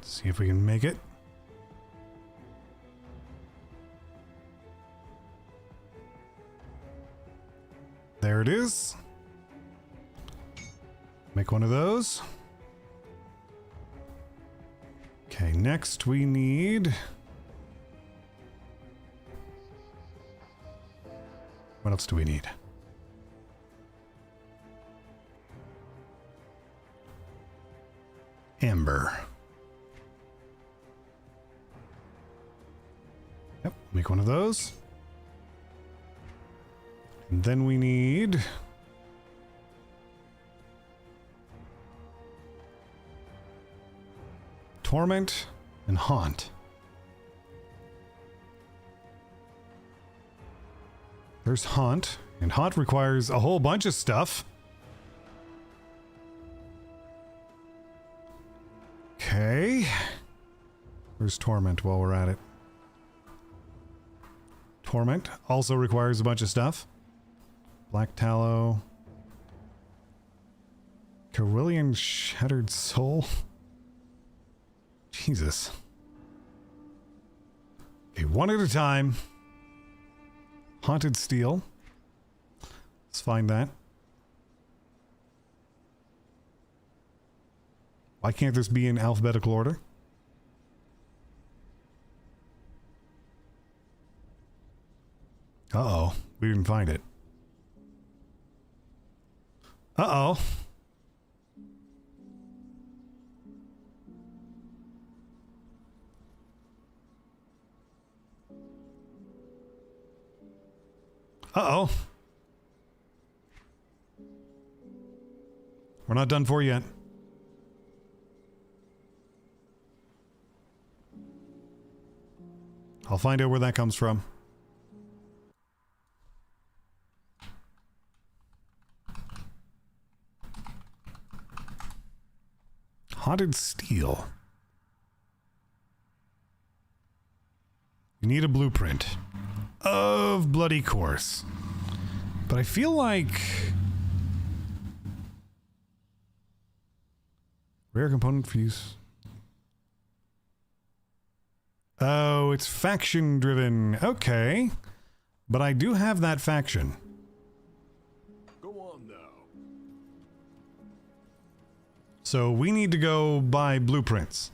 See if we can make it. There it is. Make one of those. Okay, next we need... What else do we need? Amber. Yep, make one of those. And then we need... Torment and Haunt. There's Haunt, and Haunt requires a whole bunch of stuff. Okay. Where's Torment while we're at it? Torment also requires a bunch of stuff. Black Tallow. Carillion Shattered Soul. Jesus. Okay, one at a time. Haunted Steel. Let's find that. Why can't this be in alphabetical order? Uh-oh. We didn't find it. Uh-oh. Uh-oh. We're not done for yet. I'll find out where that comes from. Haunted Steel. You need a blueprint. of bloody course. But I feel like... Rare component for use. Oh, it's faction driven. Okay. But I do have that faction. Go on now. So we need to go buy blueprints.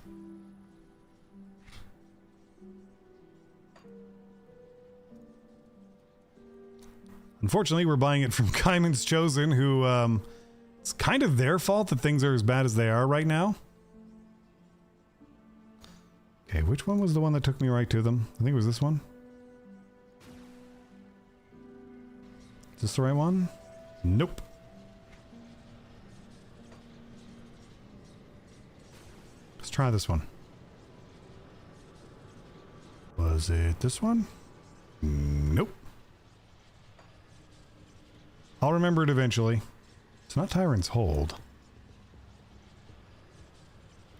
Unfortunately, we're buying it from Kaiman's Chosen, who, it's kind of their fault that things are as bad as they are right now. Okay, which one was the one that took me right to them? I think it was this one. Is this the right one? Nope. Let's try this one. Was it this one? Nope. I'll remember it eventually. It's not Tyrant's Hold.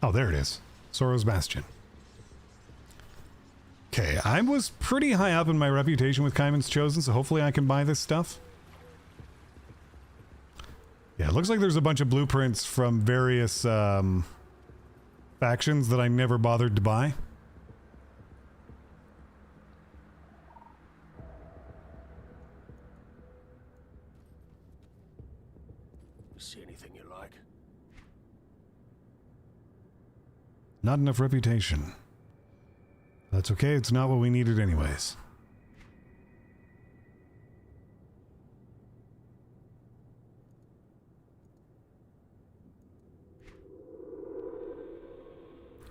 Oh, there it is. Sorrow's Bastion. Okay, I was pretty high up in my reputation with Kaiman's Chosen, so hopefully I can buy this stuff. Yeah, it looks like there's a bunch of blueprints from various factions that I never bothered to buy. See anything you like? Not enough reputation. That's okay, it's not what we needed anyways.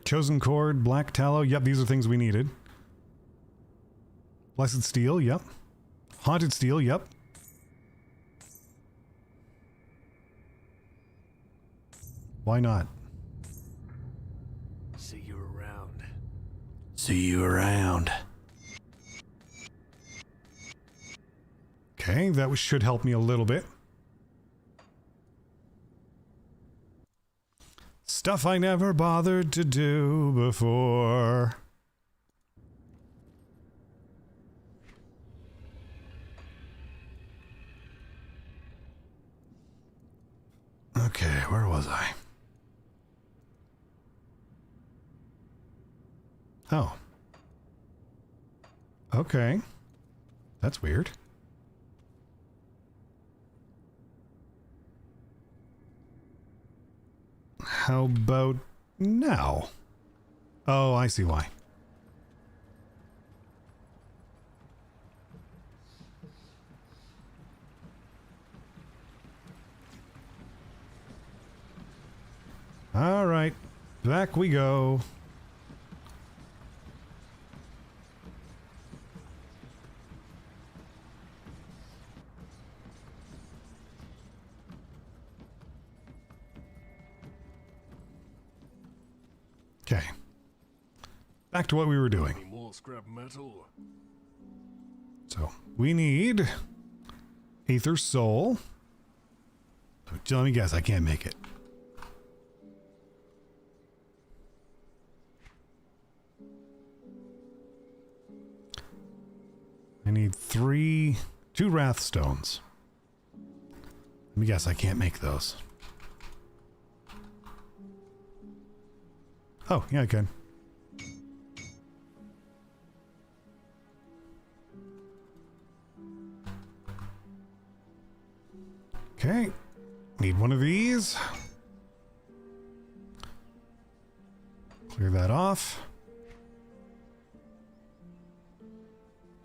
Chosen Cord, Black Tallow, yep, these are things we needed. Blessed Steel, yep. Haunted Steel, yep. Why not? See you around. See you around. Okay, that should help me a little bit. Stuff I never bothered to do before. Okay, where was I? Oh. Okay. That's weird. How about now? Oh, I see why. All right, back we go. Okay. Back to what we were doing. Any more scrap metal? So, we need Aether Soul. So, let me guess, I can't make it. I need two Wrath Stones. Let me guess, I can't make those. Oh, yeah, I can. Okay. Need one of these. Clear that off.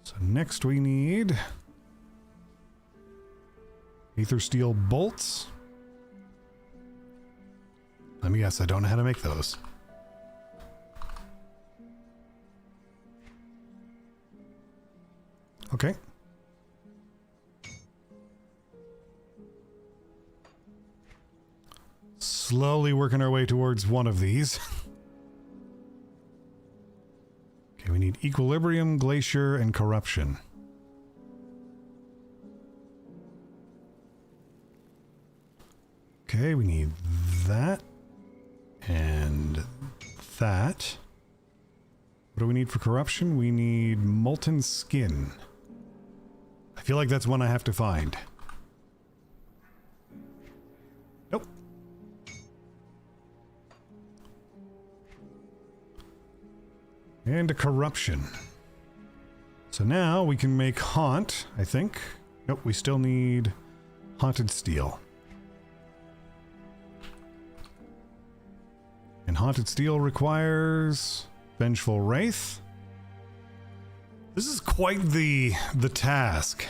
So next we need Aether Steel bolts. Let me guess, I don't know how to make those. Okay. Slowly working our way towards one of these. Okay, we need Equilibrium, Glacier, and Corruption. Okay, we need that. And that. What do we need for Corruption? We need Molten Skin. feel like that's one I have to find. Nope. And a corruption. So now we can make haunt, I think. Nope, we still need haunted steel. And haunted steel requires vengeful wraith. This is quite the task.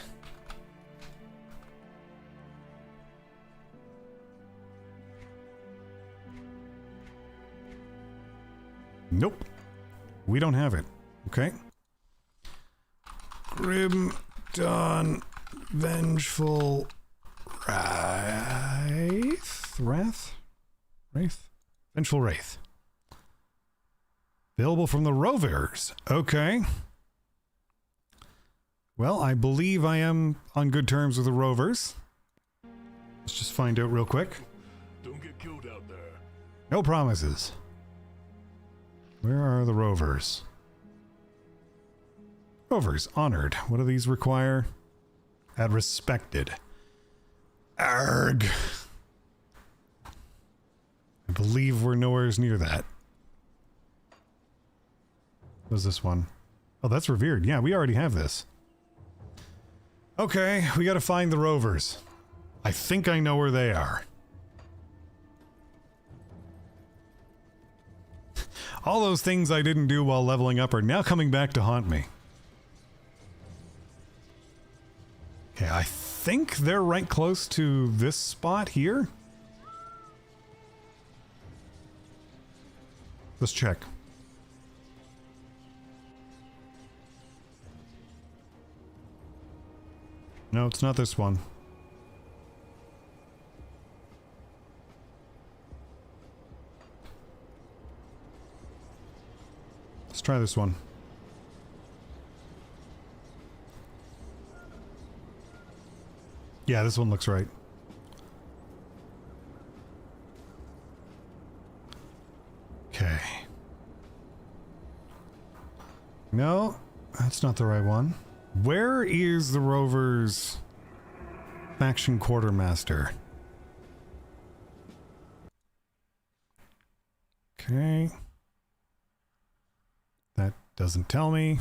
Nope. We don't have it. Okay. Grim Dawn Vengeful Wraith? Wraith? Vengeful Wraith. Available from the Rovers. Okay. Well, I believe I am on good terms with the Rovers. Let's just find out real quick. Don't get killed out there. No promises. Where are the Rovers? Rovers, honored. What do these require? Add respected. Arg. I believe we're nowhere near that. What's this one? Oh, that's revered. Yeah, we already have this. Okay, we gotta find the Rovers. I think I know where they are. All those things I didn't do while leveling up are now coming back to haunt me. Okay, I think they're right close to this spot here. Let's check. No, it's not this one. Let's try this one. Yeah, this one looks right. Okay. No, that's not the right one. Where is the Rovers' faction quartermaster? Okay. That doesn't tell me.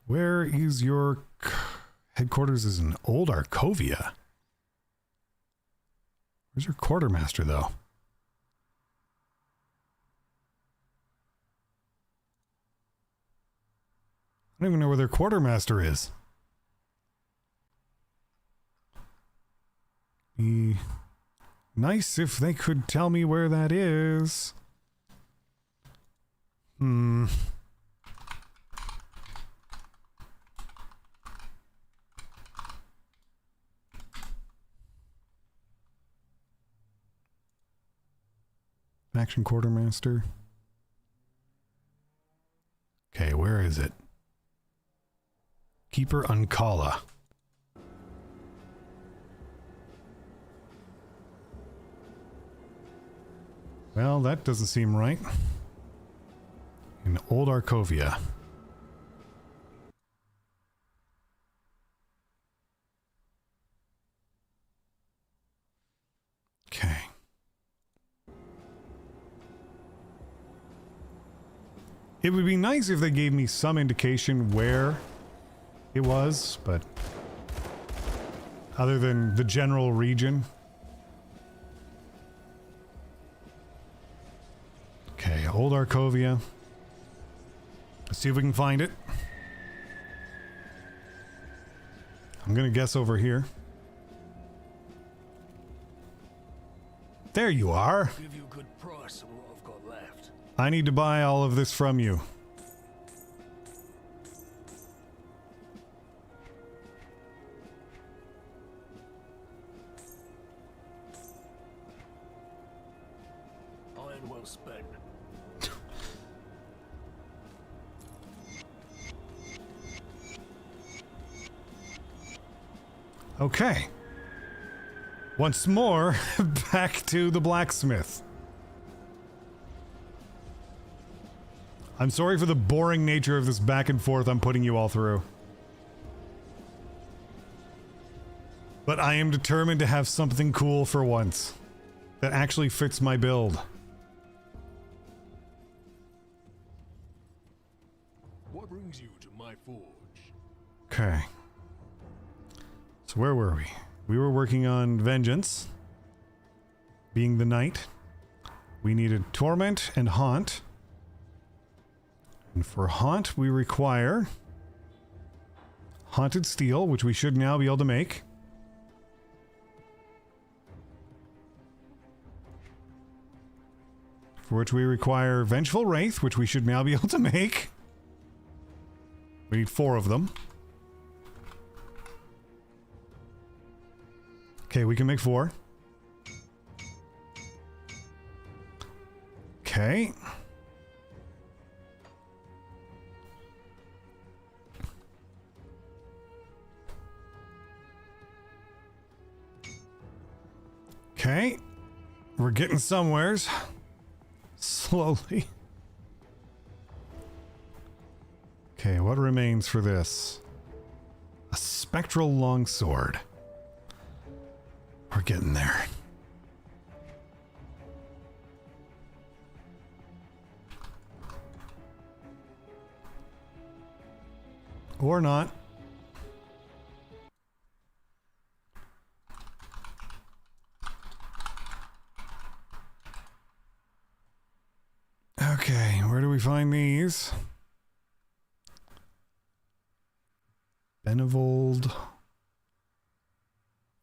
Where is your headquarters? Is in Old Arcovia. Where's your quartermaster, though? I don't even know where their quartermaster is. Be nice if they could tell me where that is. Faction quartermaster. Okay, where is it? Keeper Uncala. Well, that doesn't seem right. In Old Arcovia. Okay. It would be nice if they gave me some indication where it was, but other than the general region. Okay, Old Arcovia. Let's see if we can find it. I'm gonna guess over here. There you are. Give you a good price on what I've got left. I need to buy all of this from you. Iron well spent. Okay. Once more, back to the blacksmith. I'm sorry for the boring nature of this back and forth I'm putting you all through. But I am determined to have something cool for once that actually fits my build. What brings you to my forge? Okay. So where were we? We were working on vengeance. Being the knight. We needed torment and haunt. And for haunt, we require haunted steel, which we should now be able to make. For which we require vengeful wraith, which we should now be able to make. We need 4 of them. Okay, we can make 4. Okay. Okay. We're getting somewheres. Slowly. Okay, what remains for this? A spectral longsword. We're getting there. Or not. Okay, where do we find these? Benevold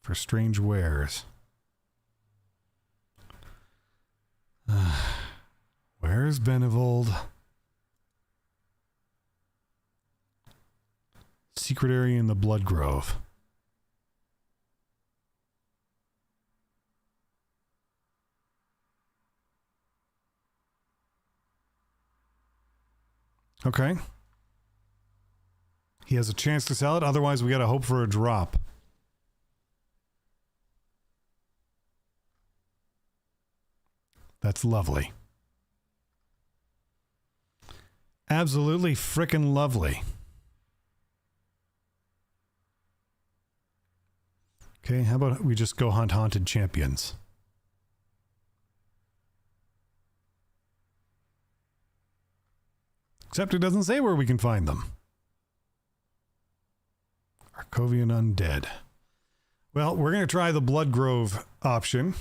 for strange wares. Where's Benevold? Secret area in the Blood Grove. Okay. He has a chance to sell it, otherwise we gotta hope for a drop. That's lovely. Absolutely frickin' lovely. Okay, how about we just go hunt haunted champions? Except it doesn't say where we can find them. Arcovian Undead. Well, we're going to try the Blood Grove option.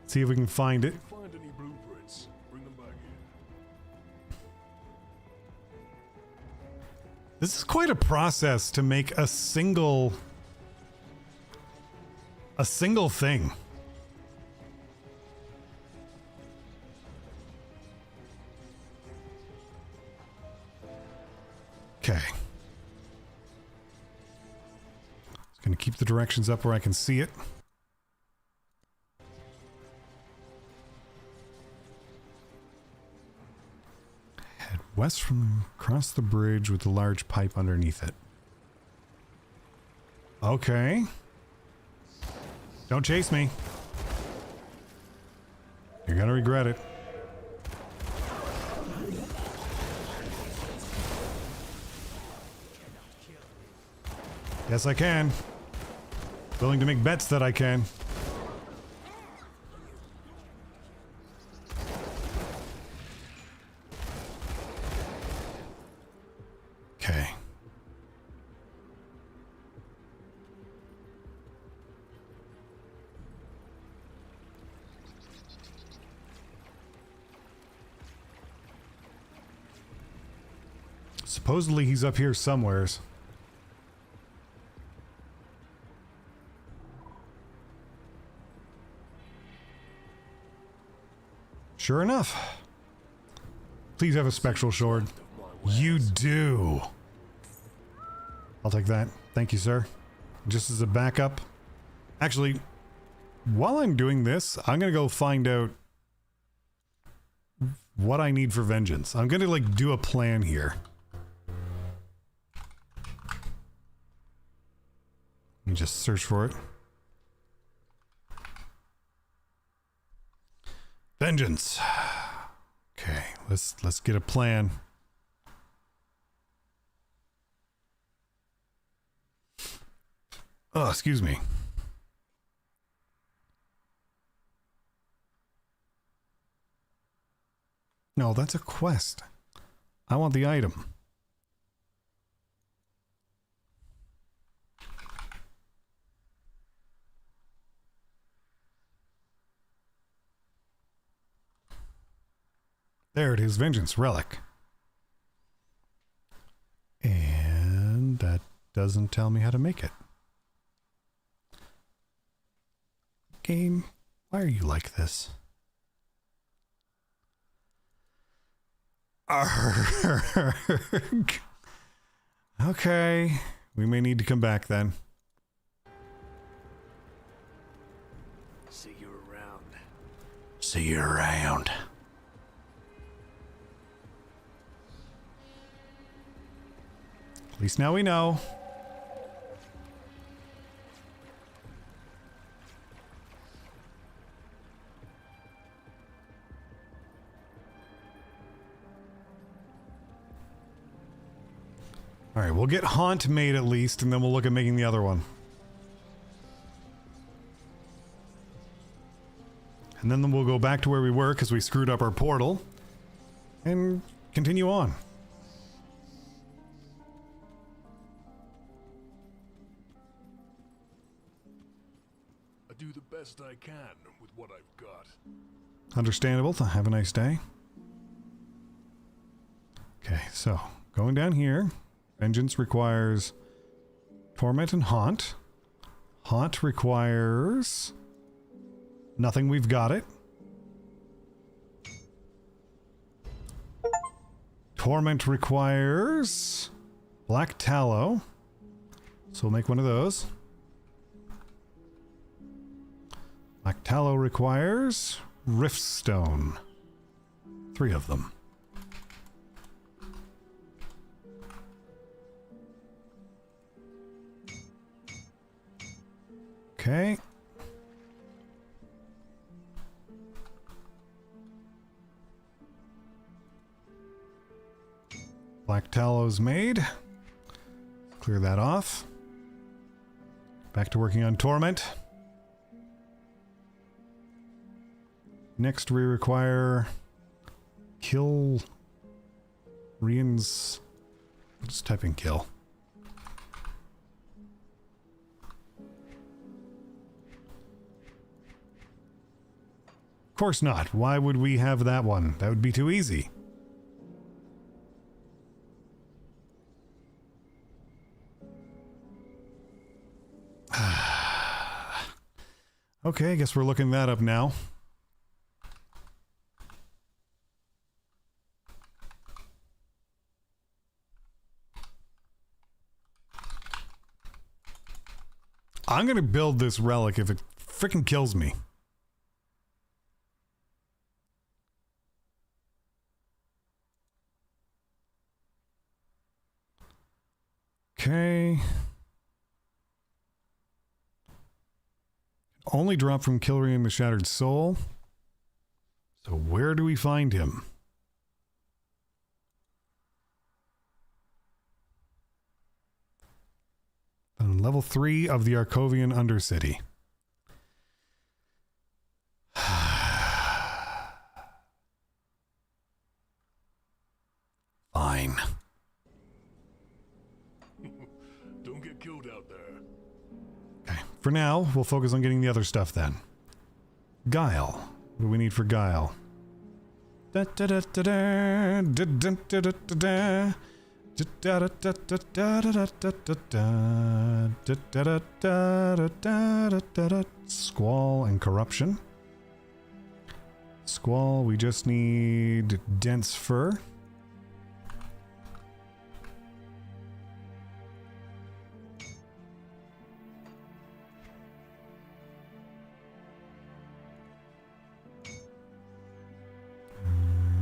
See if we can find it. Find any blueprints? Bring them back here. This is quite a process to make a single thing. Okay. Just gonna keep the directions up where I can see it. Head west from across the bridge with the large pipe underneath it. Okay. Don't chase me. You're gonna regret it. Yes, I can. Willing to make bets that I can. Okay. Supposedly he's up here somewheres. Sure enough. Please have a spectral sword. You do. I'll take that. Thank you, sir. Just as a backup. Actually, while I'm doing this, I'm gonna go find out what I need for vengeance. I'm gonna like do a plan here. Let me just search for it. Vengeance. Okay, let's get a plan. Oh, excuse me. No, that's a quest. I want the item. There it is, Vengeance Relic. And that doesn't tell me how to make it. Game, why are you like this? Arrgh. Okay, we may need to come back then. See you around. See you around. At least now we know. Alright, we'll get Haunt made at least, and then we'll look at making the other one. And then we'll go back to where we were, because we screwed up our portal. And continue on. I do the best I can with what I've got. Understandable. Have a nice day. Okay, so going down here. Vengeance requires Torment and Haunt. Haunt requires nothing. We've got it. Torment requires Black Tallow. So we'll make one of those. Black Tallow requires Riftstone. 3 of them. Okay. Black Tallow's made. Clear that off. Back to working on Torment. Next we require Kill Rian's. Just type in kill. Of course not. Why would we have that one? That would be too easy. Okay, I guess we're looking that up now. I'm gonna build this relic if it frickin' kills me. Okay. Only drop from Kilry and the Shattered Soul. So where do we find him? On level 3 of the Arcovian Undercity. Fine. Don't get killed out there. Okay. For now, we'll focus on getting the other stuff then. Guile. What do we need for Guile? Da da da da da da da da da da. Squall and Corruption. Squall, we just need Dense Fur.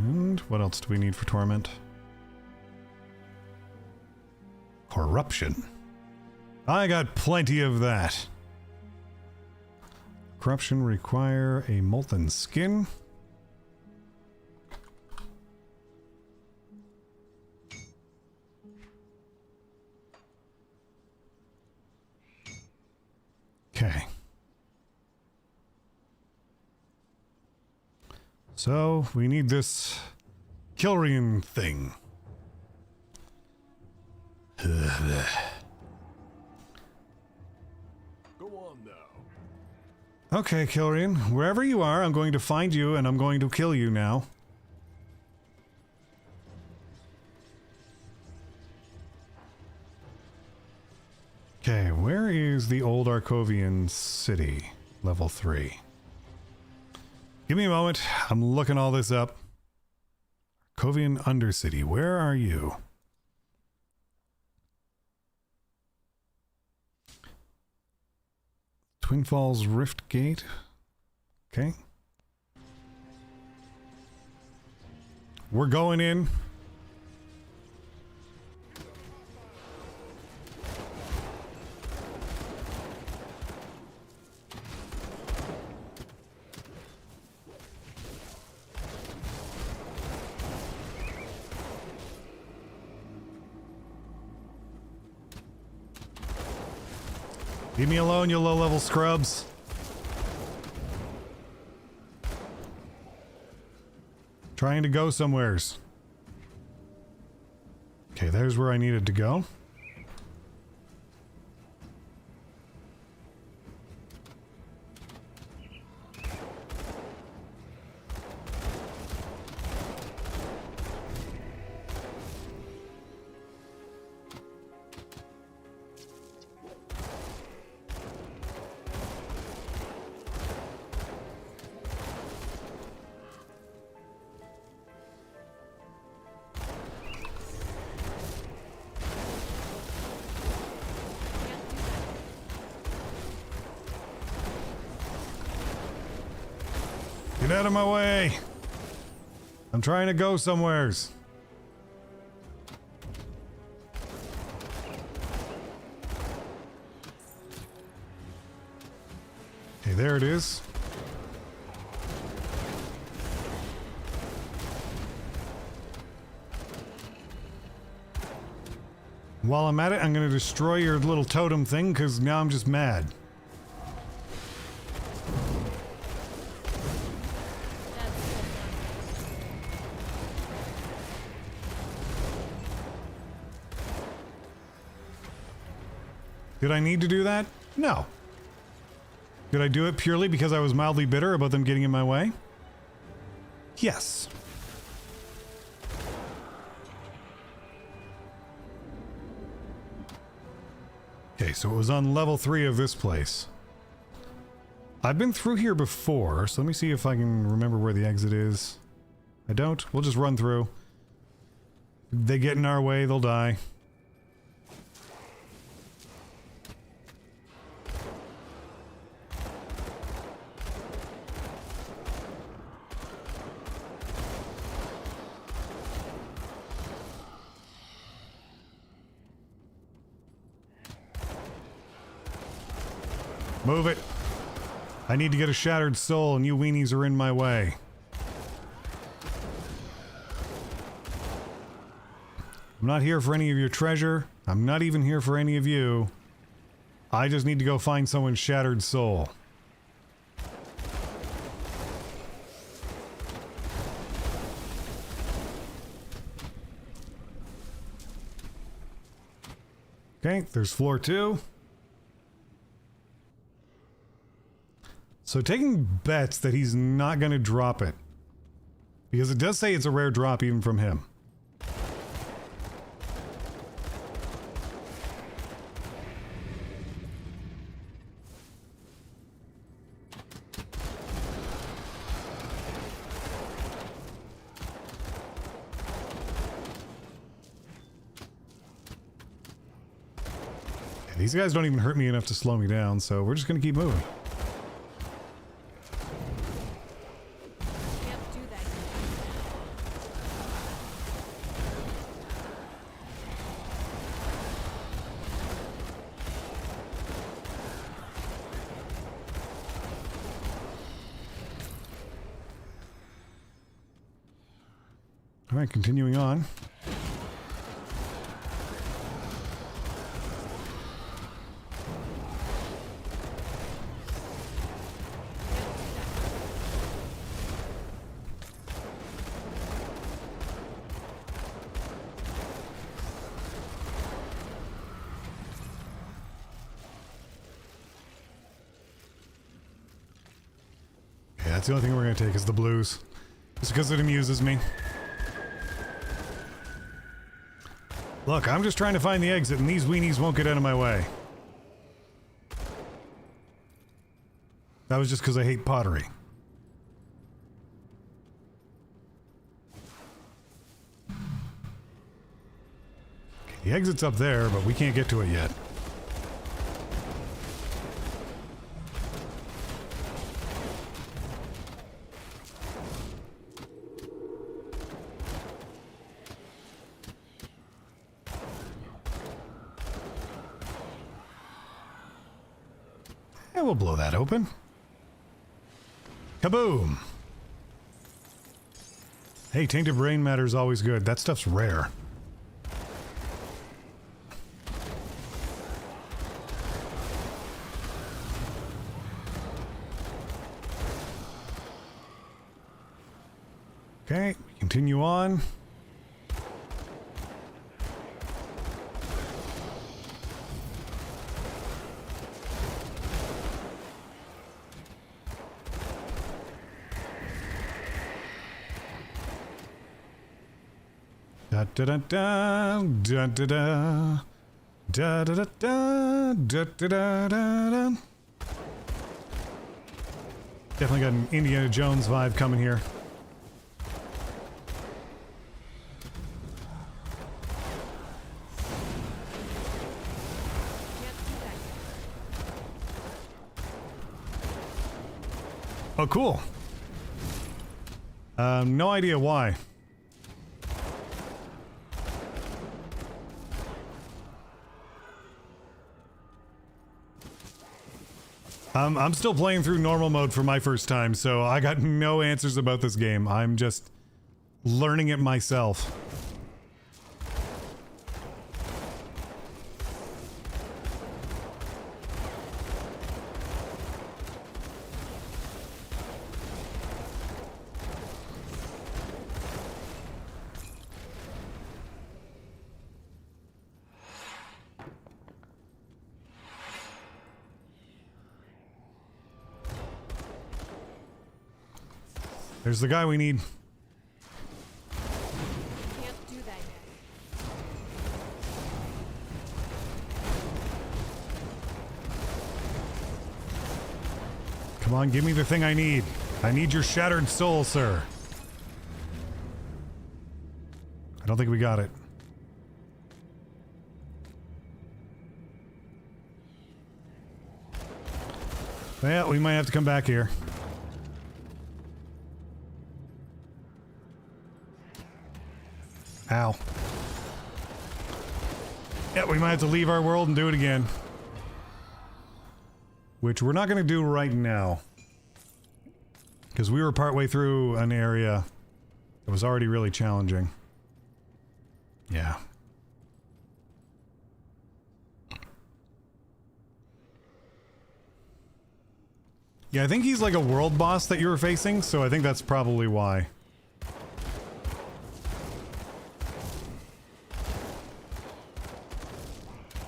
And what else do we need for Torment? Corruption. I got plenty of that. Corruption require a molten skin. So, we need this Kilrian thing. Go on now. Okay, Kilrian, wherever you are, I'm going to find you and I'm going to kill you now. Okay, where is the old Arkovian city? Level 3. Give me a moment. I'm looking all this up. Arkovian Undercity, where are you? Twin Falls Rift Gate. Okay. We're going in. Leave me alone, you low-level scrubs. Trying to go somewheres. Okay, there's where I needed to go. Get out of my way! I'm trying to go somewheres. Okay, there it is. While I'm at it, I'm going to destroy your little totem thing, because now I'm just mad. Did I need to do that? No. Did I do it purely because I was mildly bitter about them getting in my way? Yes. Okay, so it was on level 3 of this place. I've been through here before, so let me see if I can remember where the exit is. I don't. We'll just run through. They get in our way, they'll die. Move it. I need to get a shattered soul and you weenies are in my way. I'm not here for any of your treasure. I'm not even here for any of you. I just need to go find someone's shattered soul. Okay, there's floor 2. So taking bets that he's not going to drop it. Because it does say it's a rare drop even from him. Yeah, these guys don't even hurt me enough to slow me down, so we're just going to keep moving. All right, continuing on. it's the only thing we're gonna take is the blues. Just because it amuses me. Look, I'm just trying to find the exit, and these weenies won't get out of my way. That was just because I hate pottery. Okay, the exit's up there, but we can't get to it yet. And we'll blow that open. Kaboom! Hey, tainted brain matter is always good. That stuff's rare. Okay, continue on. Da da da da da da da da da da da da da da. Definitely got an Indiana Jones vibe coming here. Oh, cool. No idea why. I'm still playing through normal mode for my first time, so I got no answers about this game. I'm just learning it myself. There's the guy we need. Can't do that yet. Come on, give me the thing I need. I need your shattered soul, sir. I don't think we got it. Well, we might have to come back here. Ow. Yeah, we might have to leave our world and do it again. Which we're not going to do right now. Because we were partway through an area that was already really challenging. Yeah. Yeah, I think he's like a world boss that you were facing, so I think that's probably why.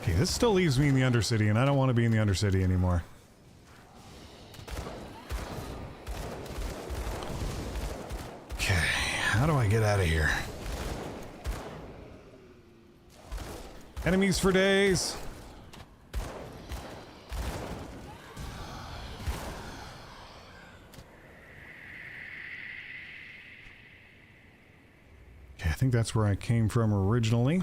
Okay, this still leaves me in the Undercity, and I don't want to be in the Undercity anymore. Okay, how do I get out of here? Enemies for days! Okay, I think that's where I came from originally.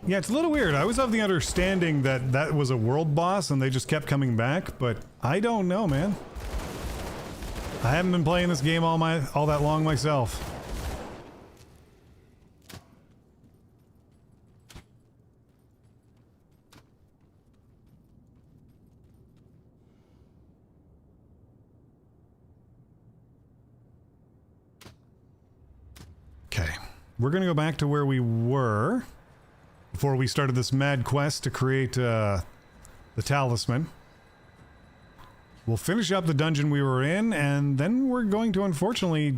Yeah, it's a little weird. I was of the understanding that that was a world boss and they just kept coming back, but I don't know, man. I haven't been playing this game all that long myself. Okay, we're gonna go back to where we were before we started this mad quest to create the talisman. We'll finish up the dungeon we were in, and then we're going to unfortunately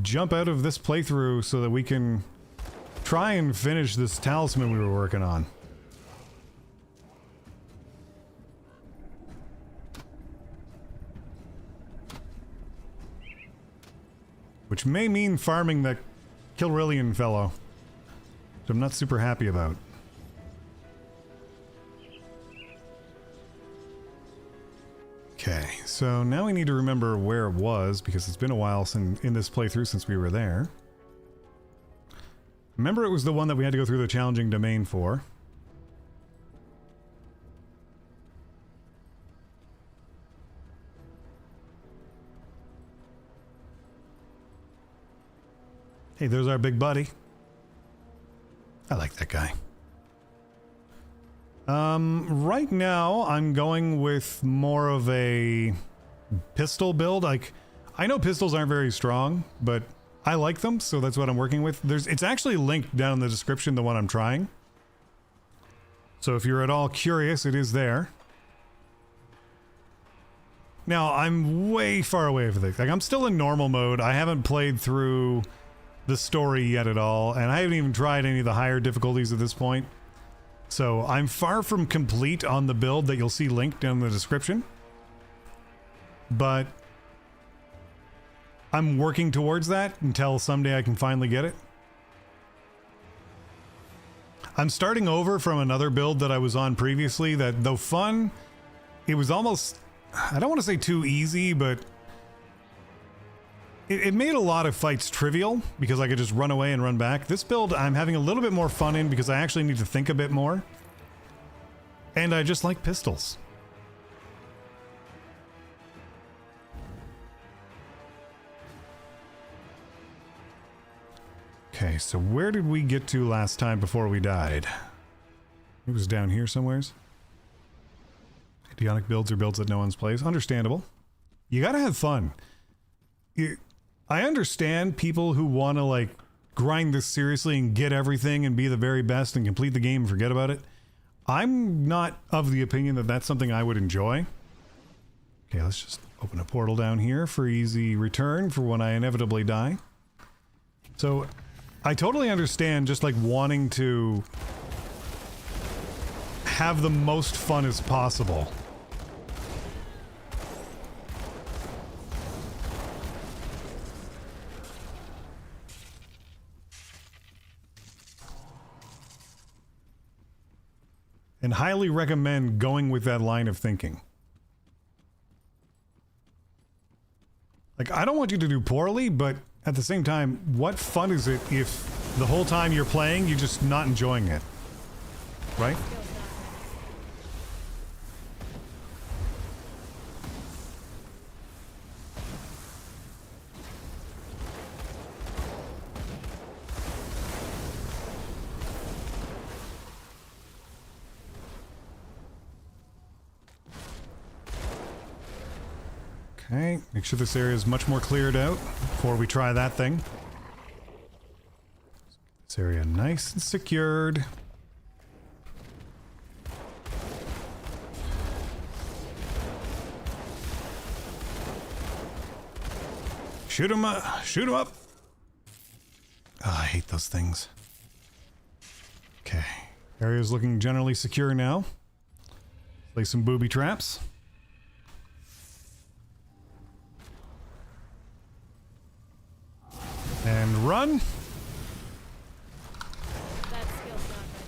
jump out of this playthrough so that we can try and finish this talisman we were working on. Which may mean farming that Kilrillian fellow, which I'm not super happy about. Okay, so now we need to remember where it was, because it's been a while in this playthrough since we were there. Remember, it was the one that we had to go through the challenging domain for. Hey, there's our big buddy. I like that guy. Right now, I'm going with more of a pistol build. Like, I know pistols aren't very strong, but I like them, so that's what I'm working with. It's actually linked down in the description, the one I'm trying. So if you're at all curious, it is there. Now, I'm way far away from this. Like, I'm still in normal mode. I haven't played through the story yet at all, and I haven't even tried any of the higher difficulties at this point. So I'm far from complete on the build that you'll see linked down in the description. But I'm working towards that until someday I can finally get it. I'm starting over from another build that I was on previously that, though fun, it was almost, I don't want to say too easy, but it made a lot of fights trivial because I could just run away and run back. This build I'm having a little bit more fun in because I actually need to think a bit more. And I just like pistols. Okay, so where did we get to last time before we died? It was down here somewheres. Idiotic builds are builds that no one's plays. Understandable. You gotta have fun. I understand people who want to, like, grind this seriously and get everything and be the very best and complete the game and forget about it. I'm not of the opinion that that's something I would enjoy. Okay, let's just open a portal down here for easy return for when I inevitably die. So, I totally understand just, like, wanting to have the most fun as possible. And highly recommend going with that line of thinking. Like, I don't want you to do poorly, but at the same time, what fun is it if the whole time you're playing, you're just not enjoying it? Right? Okay, make sure this area is much more cleared out before we try that thing. This area nice and secured. Shoot him up! Shoot him up! Oh, I hate those things. Okay, area's looking generally secure now. Play some booby traps. And run. That skill's not ready.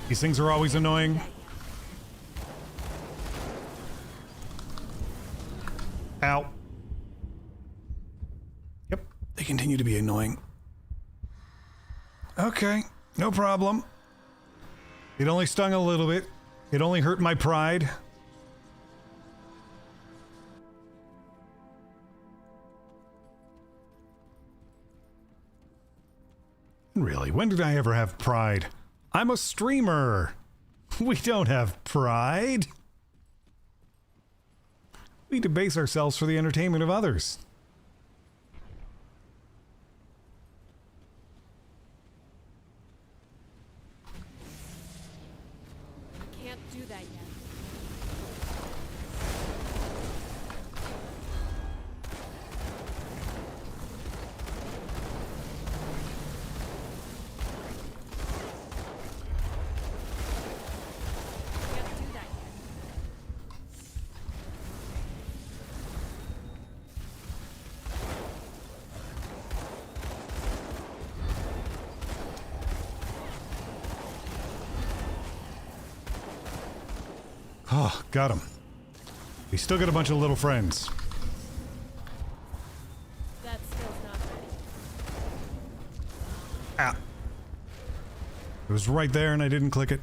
These things are always annoying. Ow. Yep, they continue to be annoying. Okay, no problem. It only stung a little bit. It only hurt my pride. Really, when did I ever have pride? I'm a streamer. We don't have pride. We debase ourselves for the entertainment of others. Can't do that yet. Oh, got him. We still got a bunch of little friends. That skill's not ready. Ah. It was right there and I didn't click it.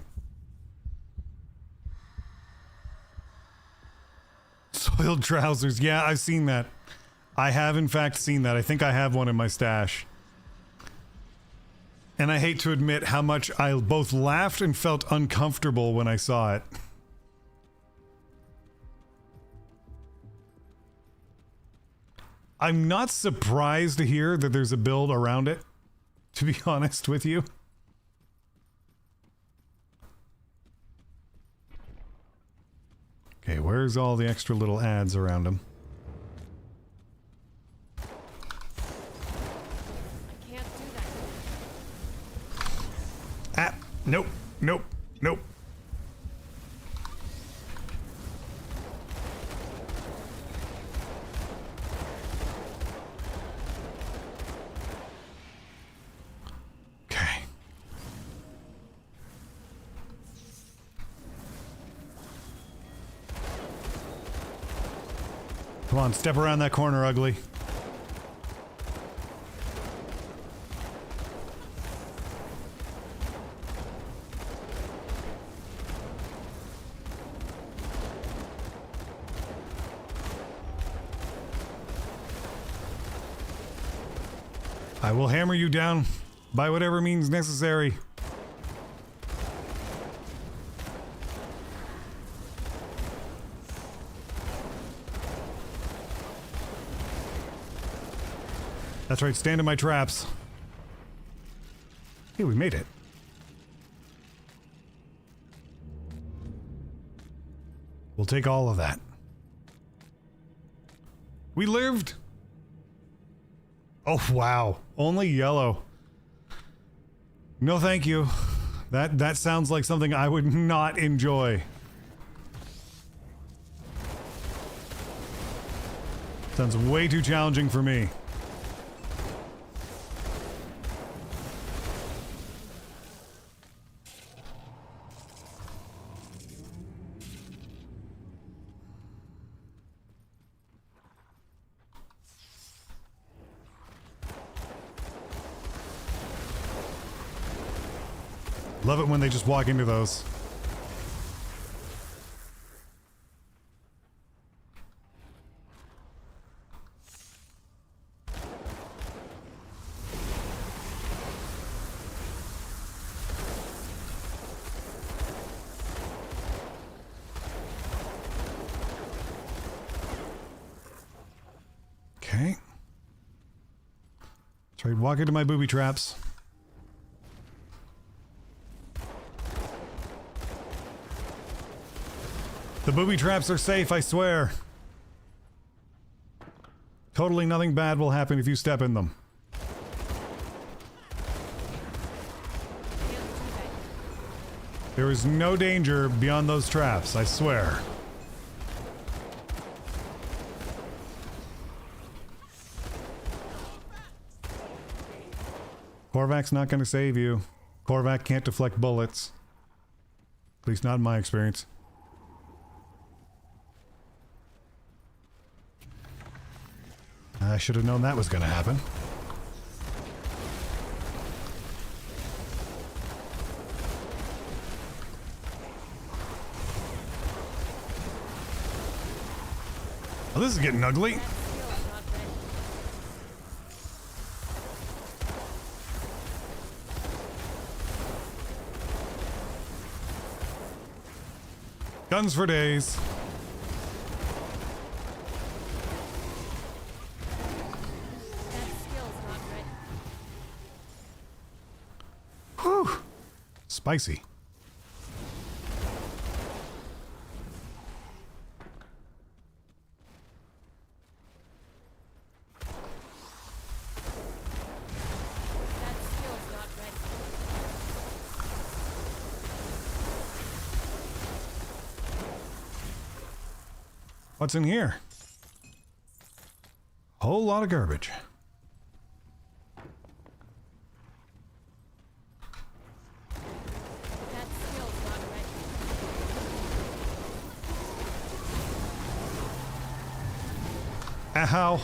Soiled trousers. Yeah, I've seen that. I have in fact seen that. I think I have one in my stash. And I hate to admit how much I both laughed and felt uncomfortable when I saw it. I'm not surprised to hear that there's a build around it, to be honest with you. Okay, where's all the extra little ads around them? I can't do that. Ah, nope, nope, nope. Okay. Come on, step around that corner, ugly. I will hammer you down by whatever means necessary. That's right, stand in my traps. Hey, we made it. We'll take all of that. We lived! Oh, wow. Only yellow. No, thank you. That sounds like something I would not enjoy. Sounds way too challenging for me. Love it when they just walk into those. Okay. Try to walk into my booby traps. The booby traps are safe, I swear. Totally nothing bad will happen if you step in them. There is no danger beyond those traps, I swear. Korvac's not going to save you. Korvac can't deflect bullets. At least not in my experience. I should have known that was going to happen. Oh, this is getting ugly. That skill's not ready. Guns for days. That skill's not ready. Whew. Spicy. That skill's not ready. What's in here? Whole lot of garbage. That skill's not ready. Ow.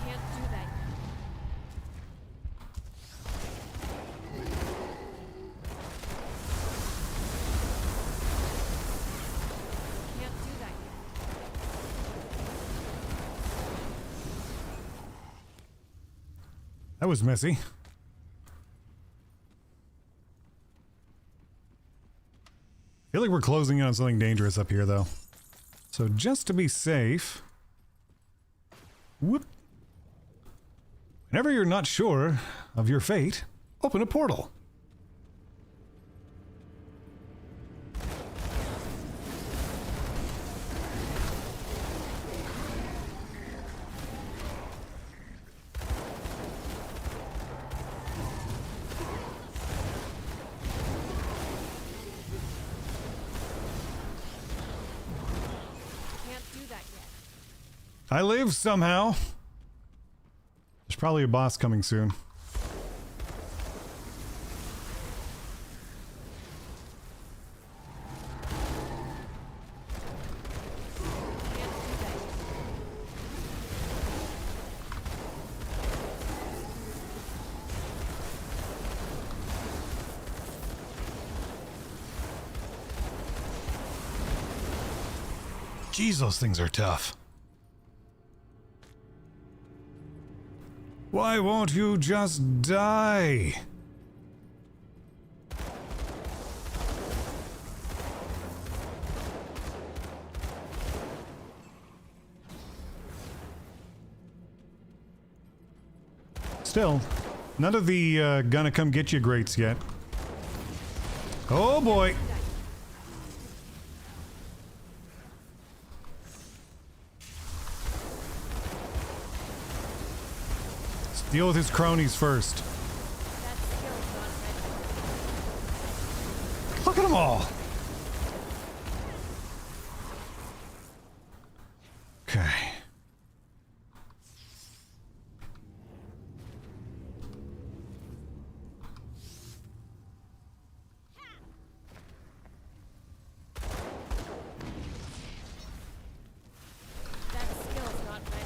Can't do that. Can't do that yet. That was messy. I feel like we're closing in on something dangerous up here, though. So just to be safe... Whoop. Whenever you're not sure of your fate, open a portal. Can't do that yet. I live somehow. There's probably a boss coming soon. Can't do that yet. Jeez, those things are tough. Why won't you just die? Still, none of the gonna come get you greats yet. Oh boy. Let's deal with his cronies first. That skill's not ready. Look at them all. Okay. That skill's not ready.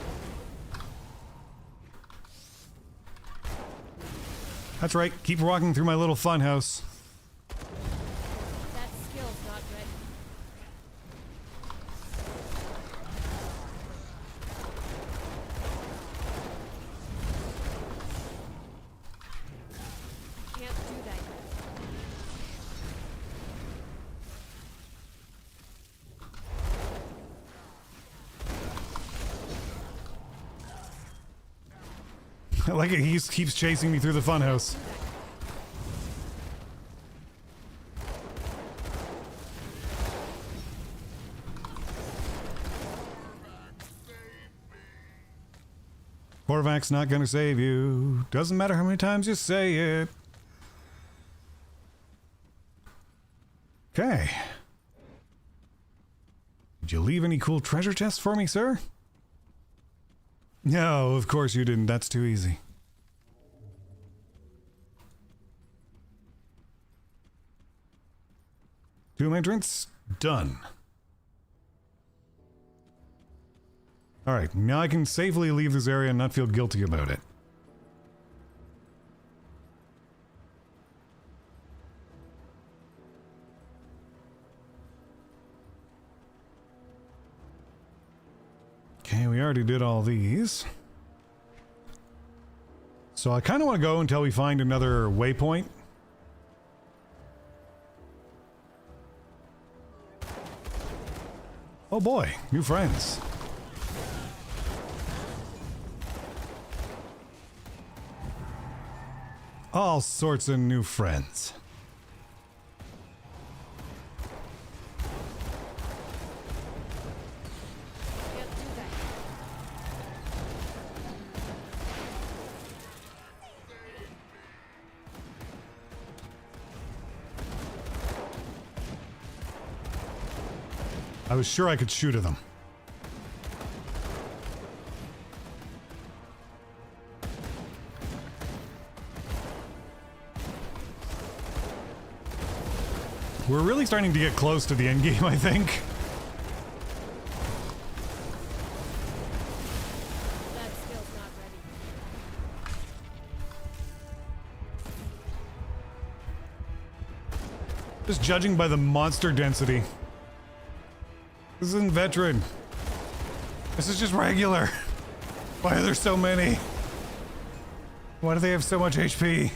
That's right. Keep walking through my little fun house. That skill's not ready. Can't do that yet. I like it. He just keeps chasing me through the fun house. Korvac's not gonna save you. Doesn't matter how many times you say it. Okay. Did you leave any cool treasure chests for me, sir? No, of course you didn't. That's too easy. Tomb entrance? Done. Alright, now I can safely leave this area and not feel guilty about it. Okay, we already did all these. So I kind of want to go until we find another waypoint. Oh boy, new friends. All sorts of new friends. Can't do that. I was sure I could shoot at them. We're really starting to get close to the end game, I think. That skill's not ready. Just judging by the monster density. This isn't veteran. This is just regular. Why are there so many? Why do they have so much HP?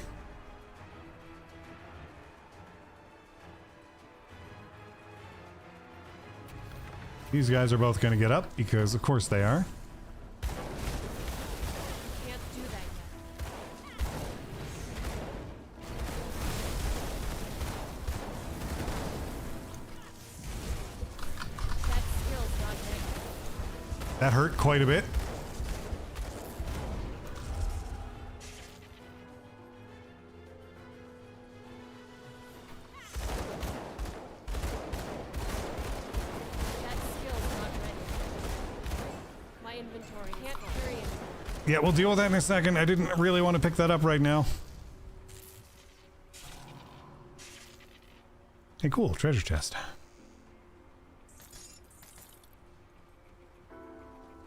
These guys are both going to get up because of course they are. Can't do that yet. That skill's not ready. That hurt quite a bit. That skill's not ready. My inventory can't carry anymore. Yeah, we'll deal with that in a second. I didn't really want to pick that up right now. Hey, cool. Treasure chest.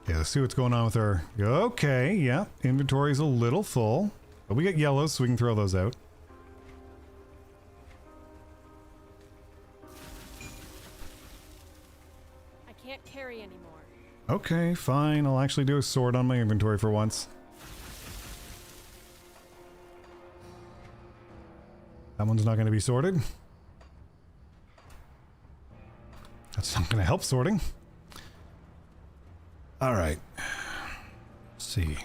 Yeah, let's see what's going on with our... Okay, yeah. Inventory's a little full. But we get yellows, so we can throw those out. I can't carry anymore. Okay, fine. I'll actually do a sort on my inventory for once. That one's not going to be sorted. That's not going to help sorting. Alright. Let's see.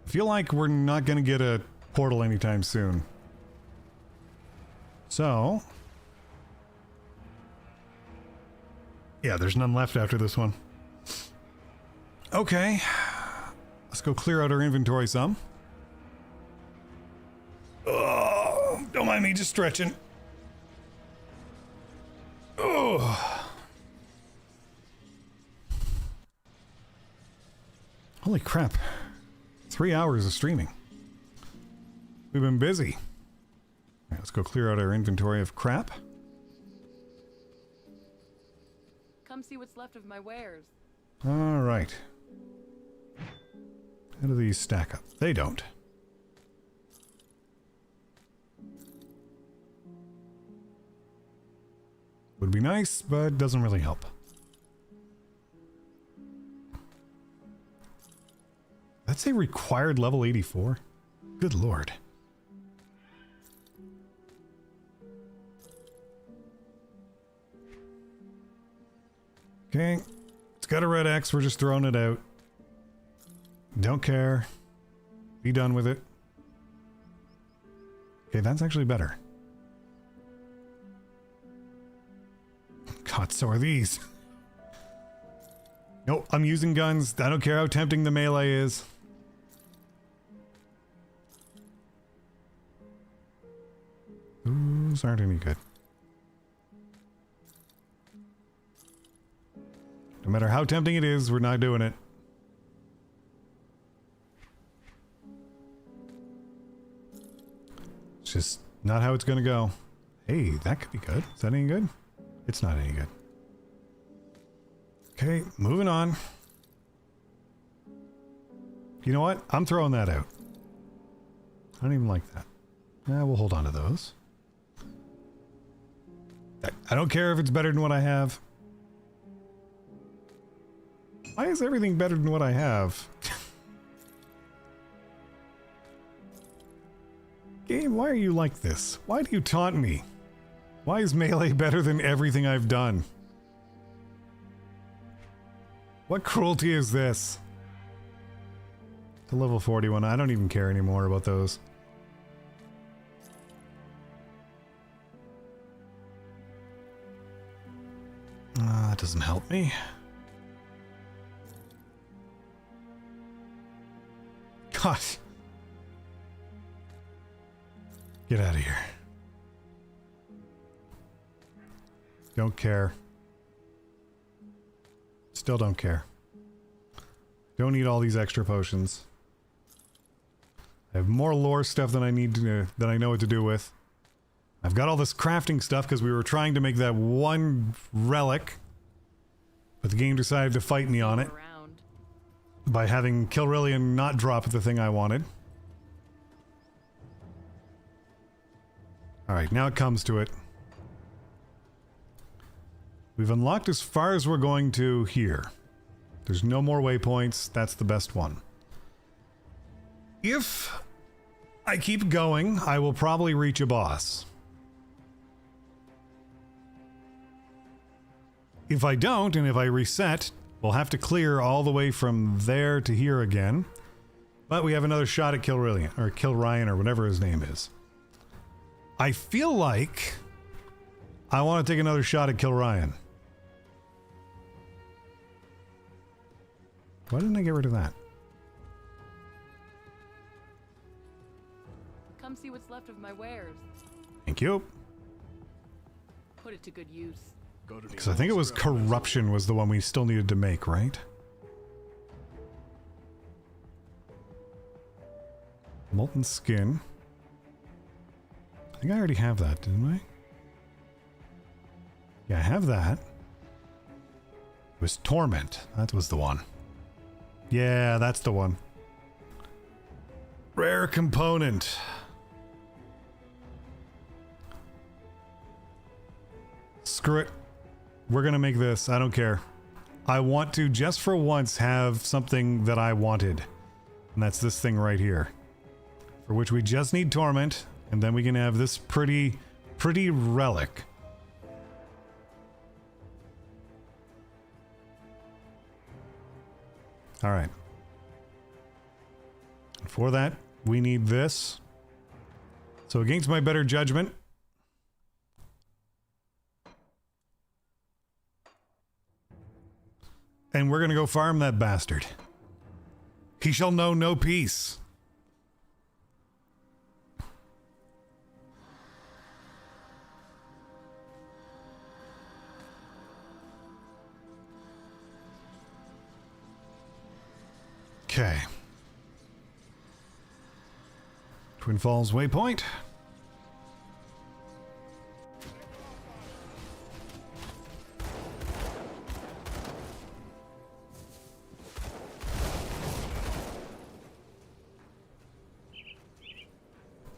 I feel like we're not going to get a portal anytime soon. So... yeah, there's none left after this one. Okay. Let's go clear out our inventory some. Oh, don't mind me just stretching. Oh. Holy crap. 3 hours of streaming. We've been busy. All right, let's go clear out our inventory of crap. Come see what's left of my wares. All right. How do these stack up? They don't. Would be nice, but doesn't really help. Let's say required level 84. Good lord. Okay, it's got a red X, we're just throwing it out. Don't care. Be done with it. Okay, that's actually better. God, so are these. Nope, I'm using guns. I don't care how tempting the melee is. Those aren't any good. No matter how tempting it is, we're not doing it. It's just not how it's gonna go. Hey, that could be good. Is that any good? It's not any good. Okay, moving on. You know what? I'm throwing that out. I don't even like that. We'll hold on to those. I don't care if it's better than what I have. Why is everything better than what I have? Game, why are you like this? Why do you taunt me? Why is melee better than everything I've done? What cruelty is this? The level 41, I don't even care anymore about those. That doesn't help me. God. Get out of here. Don't care. Still don't care. Don't need all these extra potions. I have more lore stuff than I need to, than I know what to do with. I've got all this crafting stuff because we were trying to make that one relic, but the game decided to fight me on it Around. by having Kilrillian not drop the thing I wanted. Alright, now it comes to it. We've unlocked as far as we're going to here. There's no more waypoints. That's the best one. If I keep going, I will probably reach a boss. If I don't, and if I reset, we'll have to clear all the way from there to here again. But we have another shot at Kilrillian, or Kilryan, or whatever his name is. I feel like I want to take another shot at Kilryan. Why didn't I get rid of that? Come see what's left of my wares. Thank you. Put it to good use. Because I think it was corruption was the one we still needed to make, right? Molten skin. I think I already have that, didn't I? Yeah, I have that. It was torment. That was the one. Yeah, that's the one. Rare component. Screw it. We're gonna make this. I don't care. I want to, just for once, have something that I wanted. And that's this thing right here. For which we just need torment. And then we can have this pretty relic. Alright. For that, we need this. So against my better judgment, and we're gonna go farm that bastard. He shall know no peace. Okay. Twin Falls waypoint.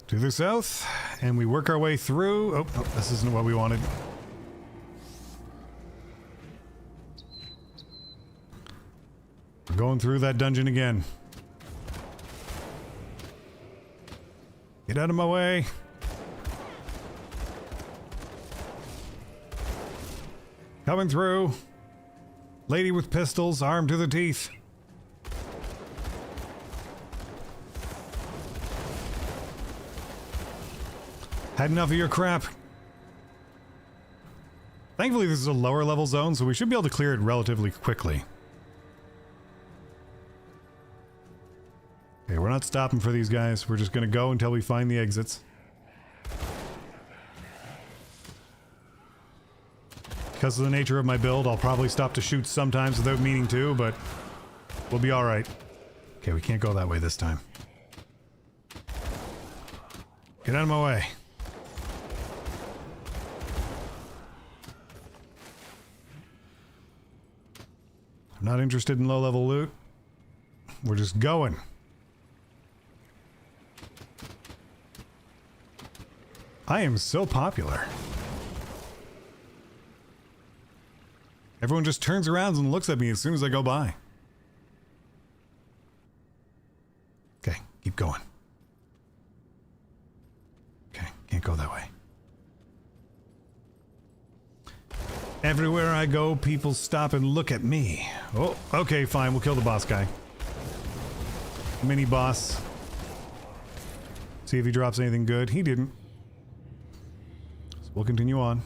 To the south, and we work our way through. Oh, this isn't what we wanted. We're going through that dungeon again. Get out of my way. Coming through. Lady with pistols, armed to the teeth. Had enough of your crap. Thankfully, this is a lower level zone, so we should be able to clear it relatively quickly. Okay, we're not stopping for these guys. We're just gonna go until we find the exits. Because of the nature of my build, I'll probably stop to shoot sometimes without meaning to, but we'll be alright. Okay, we can't go that way this time. Get out of my way. I'm not interested in low-level loot. We're just going. I am so popular. Everyone just turns around and looks at me as soon as I go by. Okay, keep going. Okay, can't go that way. Everywhere I go, people stop and look at me. Oh, okay, fine, we'll kill the boss guy. Mini boss. See if he drops anything good. He didn't. So we'll continue on.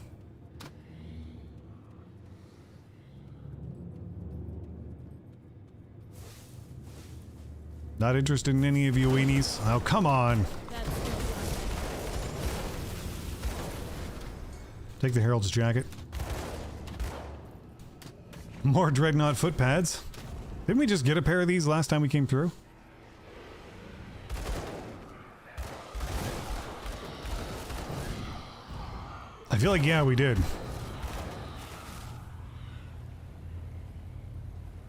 Not interested in any of you weenies. Oh, come on. Take the Herald's jacket. More Dreadnought foot pads. Didn't we just get a pair of these last time we came through? feel like, yeah, we did.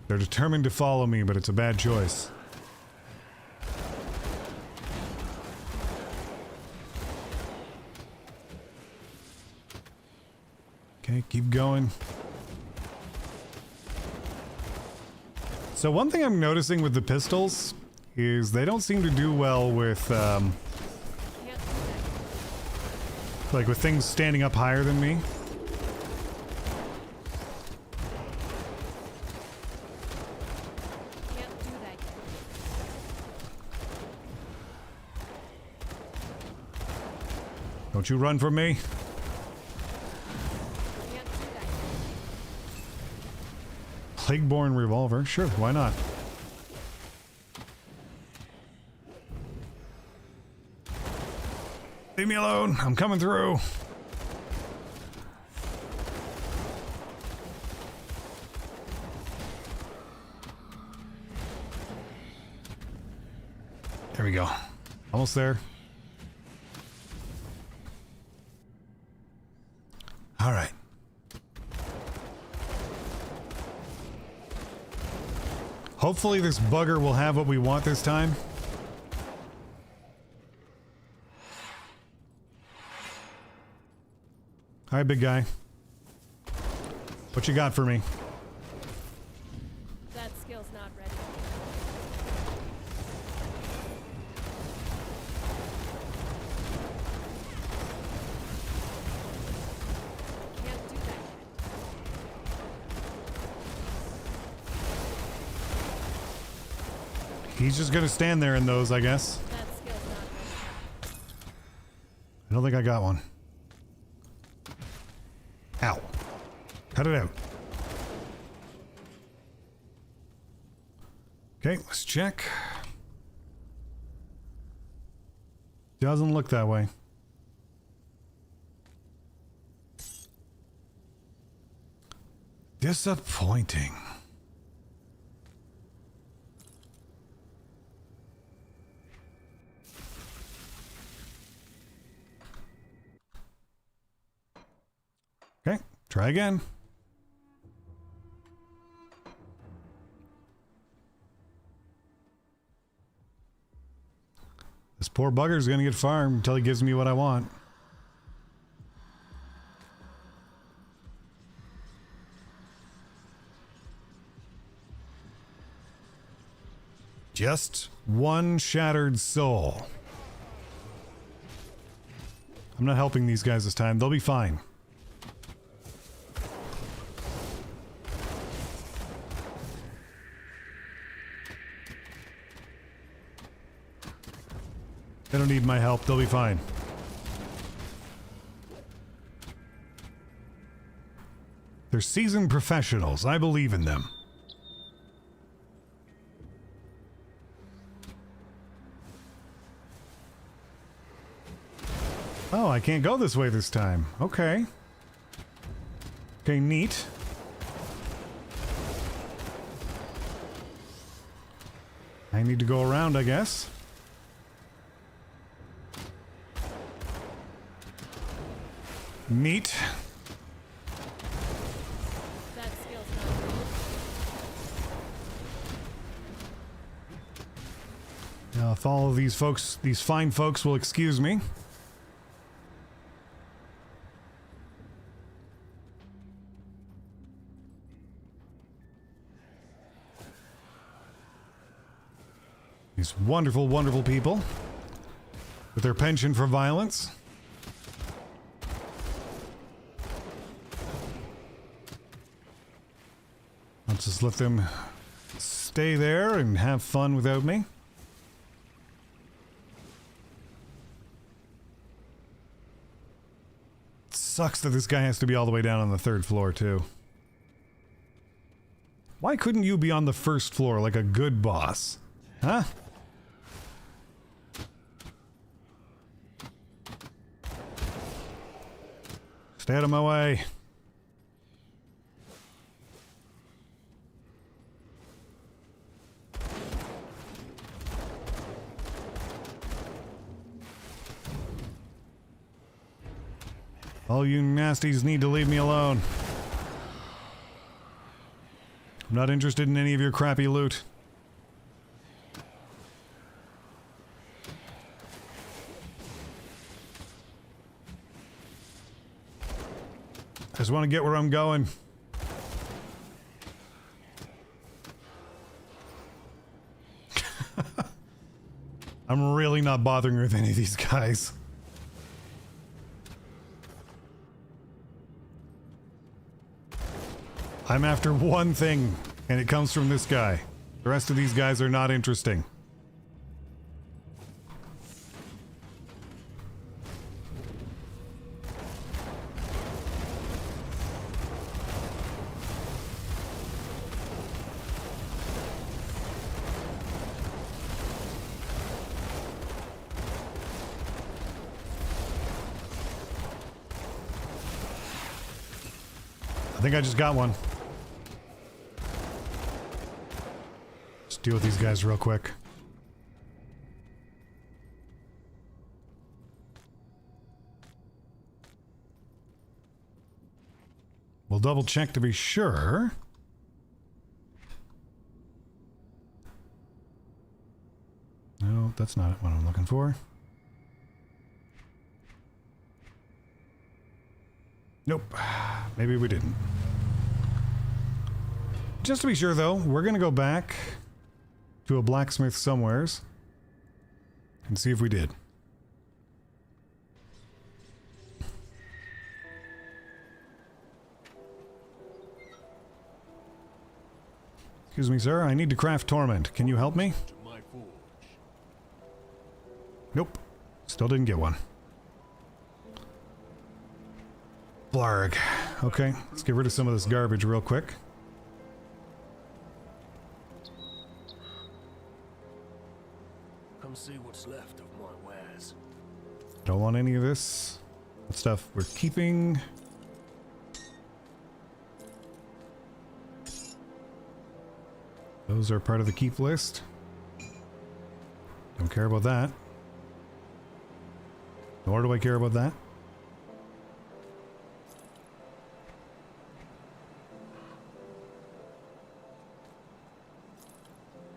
They're determined to follow me, but it's a bad choice. Okay, keep going. So one thing I'm noticing with the pistols is they don't seem to do well with, Can't do that. like with things standing up higher than me. Can't do that. Don't you run from me. Can't do that. Plagueborn revolver, sure, why not? Leave me alone, I'm coming through. There we go. Almost there. All right. Hopefully this bugger will have what we want this time. Hi, big guy. What you got for me? That skill's not ready. Can't do that. He's just gonna stand there in those, I guess. That skill's not ready. I don't think I got one. Ow. Cut it out. Okay, let's check. Doesn't look that way. Disappointing. Okay, try again. This poor bugger's gonna get farmed until he gives me what I want. Just one shattered soul. I'm not helping these guys this time. They'll be fine. They don't need my help. They'll be fine. They're seasoned professionals. I believe in them. Oh, I can't go this way this time. Okay. Okay, neat. I need to go around, I guess. Neat. That skill's not ready. Now, if all of these folks, these fine folks will excuse me. These wonderful, wonderful people with their penchant for violence. I'll just let them stay there and have fun without me. It sucks that this guy has to be all the way down on the 3rd floor, too. Why couldn't you be on the 1st floor like a good boss? Huh? Stay out of my way. All you nasties need to leave me alone. I'm not interested in any of your crappy loot. I just want to get where I'm going. I'm really not bothering with any of these guys. I'm after one thing, and it comes from this guy. The rest of these guys are not interesting. I think I just got one. Let's deal with these guys real quick. We'll double check to be sure. No, that's not what I'm looking for. Nope. Maybe we didn't. Just to be sure, though, we're going to go back to a blacksmith somewheres and see if we did. Excuse me, sir. I need to craft torment. Can you help me? To my forge. Nope. Still didn't get one. Blarg. Okay, let's get rid of some of this garbage real quick. Come see what's left of my wares. Don't want any of this. That stuff we're keeping. Those are part of the keep list. Don't care about that. Nor do I care about that.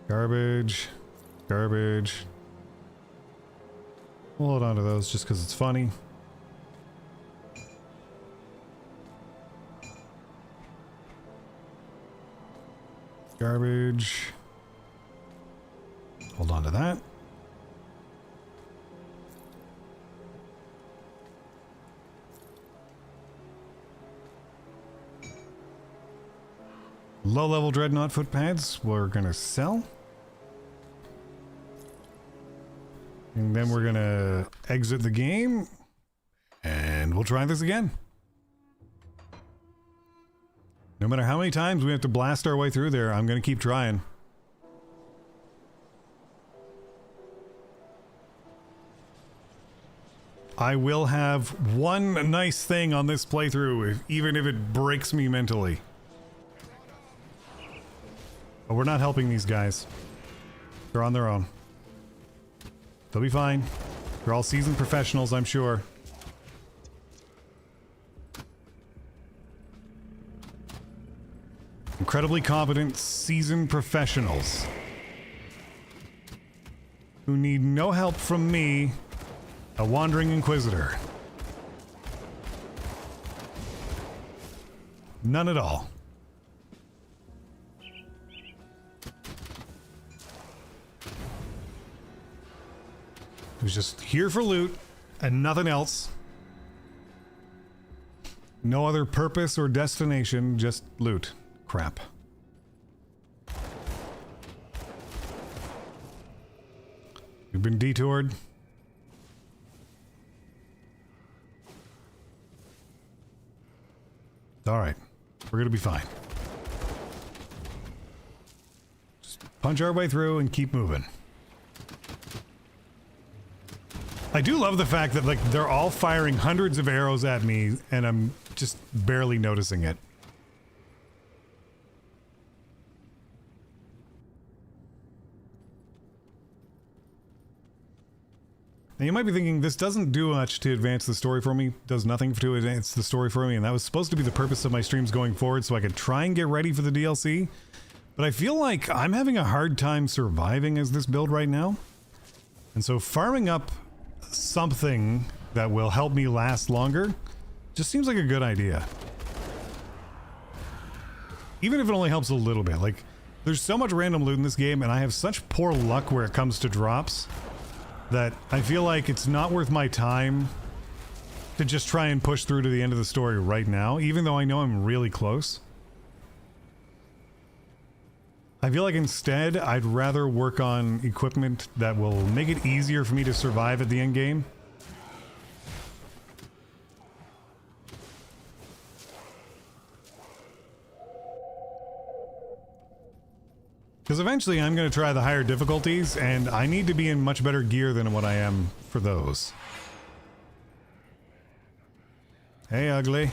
Garbage. Garbage. We'll hold on to those just because it's funny. Garbage. Hold on to that. Low-level dreadnought footpads we're gonna sell. And then we're gonna exit the game. And we'll try this again. No matter how many times we have to blast our way through there, I'm gonna keep trying. I will have one nice thing on this playthrough, even if it breaks me mentally. But we're not helping these guys. They're on their own. They'll be fine. They're all seasoned professionals, I'm sure. Incredibly competent, seasoned professionals. Who need no help from me, a wandering inquisitor. None at all. Who's just here for loot and nothing else. No other purpose or destination, just loot. Crap. We've been detoured. Alright. We're gonna be fine. Just punch our way through and keep moving. I do love the fact that, like, they're all firing hundreds of arrows at me, and I'm just barely noticing it. Now you might be thinking, this doesn't do much to advance the story for me, does nothing to advance the story for me, and that was supposed to be the purpose of my streams going forward so I could try and get ready for the DLC. But I feel like I'm having a hard time surviving as this build right now. And so farming up something that will help me last longer just seems like a good idea. Even if it only helps a little bit. Like, there's so much random loot in this game, and I have such poor luck where it comes to drops that I feel like it's not worth my time to just try and push through to the end of the story right now, even though I know I'm really close. I feel like instead I'd rather work on equipment that will make it easier for me to survive at the end game. Because eventually I'm going to try the higher difficulties, and I need to be in much better gear than what I am for those. Hey, ugly.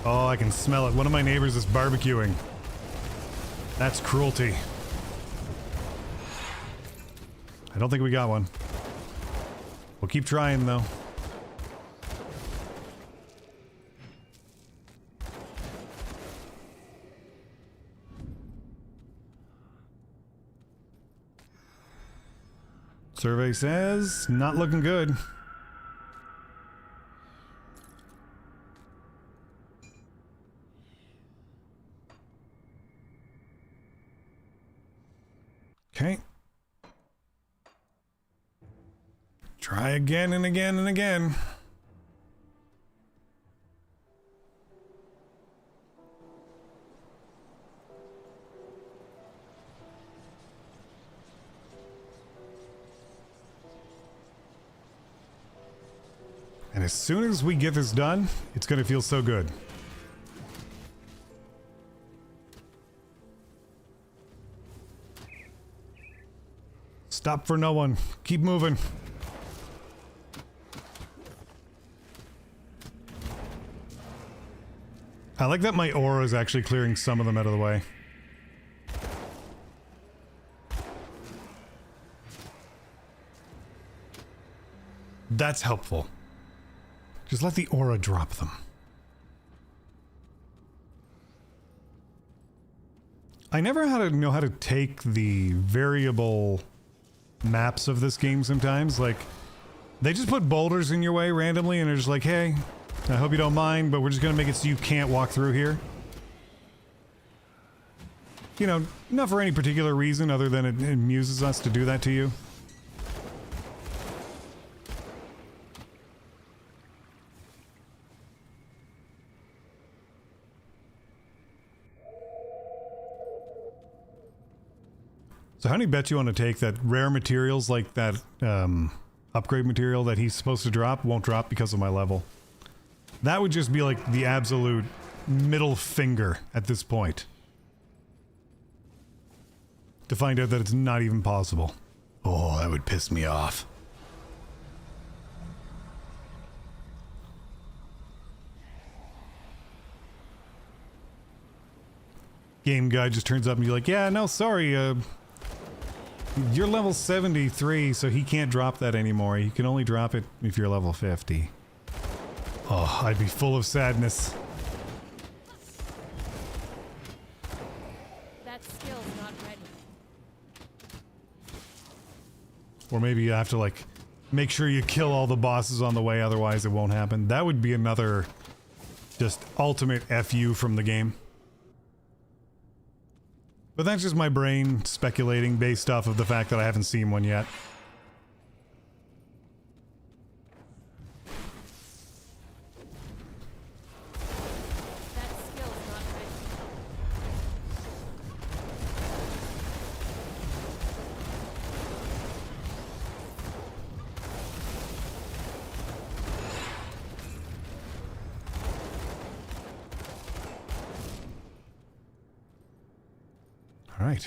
Oh, I can smell it. One of my neighbors is barbecuing. That's cruelty. I don't think we got one. We'll keep trying, though. Survey says, not looking good. Okay. Try again and again and again. And as soon as we get this done, it's going to feel so good. Stop for no one. Keep moving. I like that my aura is actually clearing some of them out of the way. That's helpful. Just let the aura drop them. I never know how to take the variable maps of this game sometimes. Like, they just put boulders in your way randomly and they're just like, hey, I hope you don't mind, but we're just gonna make it so you can't walk through here. You know, not for any particular reason other than it amuses us to do that to you. So how many bets you want to take that rare materials like that upgrade material that he's supposed to drop won't drop because of my level? That would just be like the absolute middle finger at this point. To find out that it's not even possible. Oh, that would piss me off. Game guy just turns up and you're like, yeah, no, sorry, you're level 73, so he can't drop that anymore. You can only drop it if you're level 50. Oh, I'd be full of sadness. That skill's not ready. Or maybe you have to, like, make sure you kill all the bosses on the way, otherwise it won't happen. That would be another just ultimate FU from the game. But that's just my brain speculating based off of the fact that I haven't seen one yet. That skill's not ready. All right.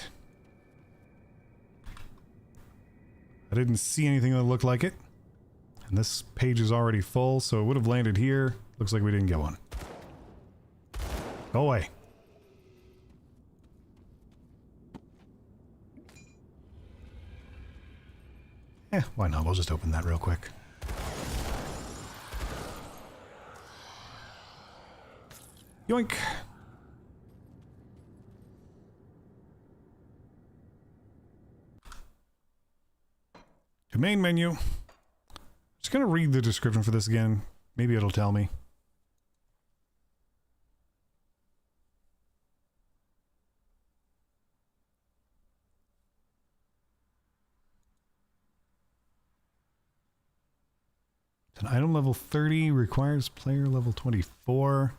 I didn't see anything that looked like it. And this page is already full, so it would have landed here. Looks like we didn't get one. Go away. Why not? We'll just open that real quick. Yoink. To main menu. Just gonna read the description for this again. Maybe it'll tell me. An item level 30 requires player level 24.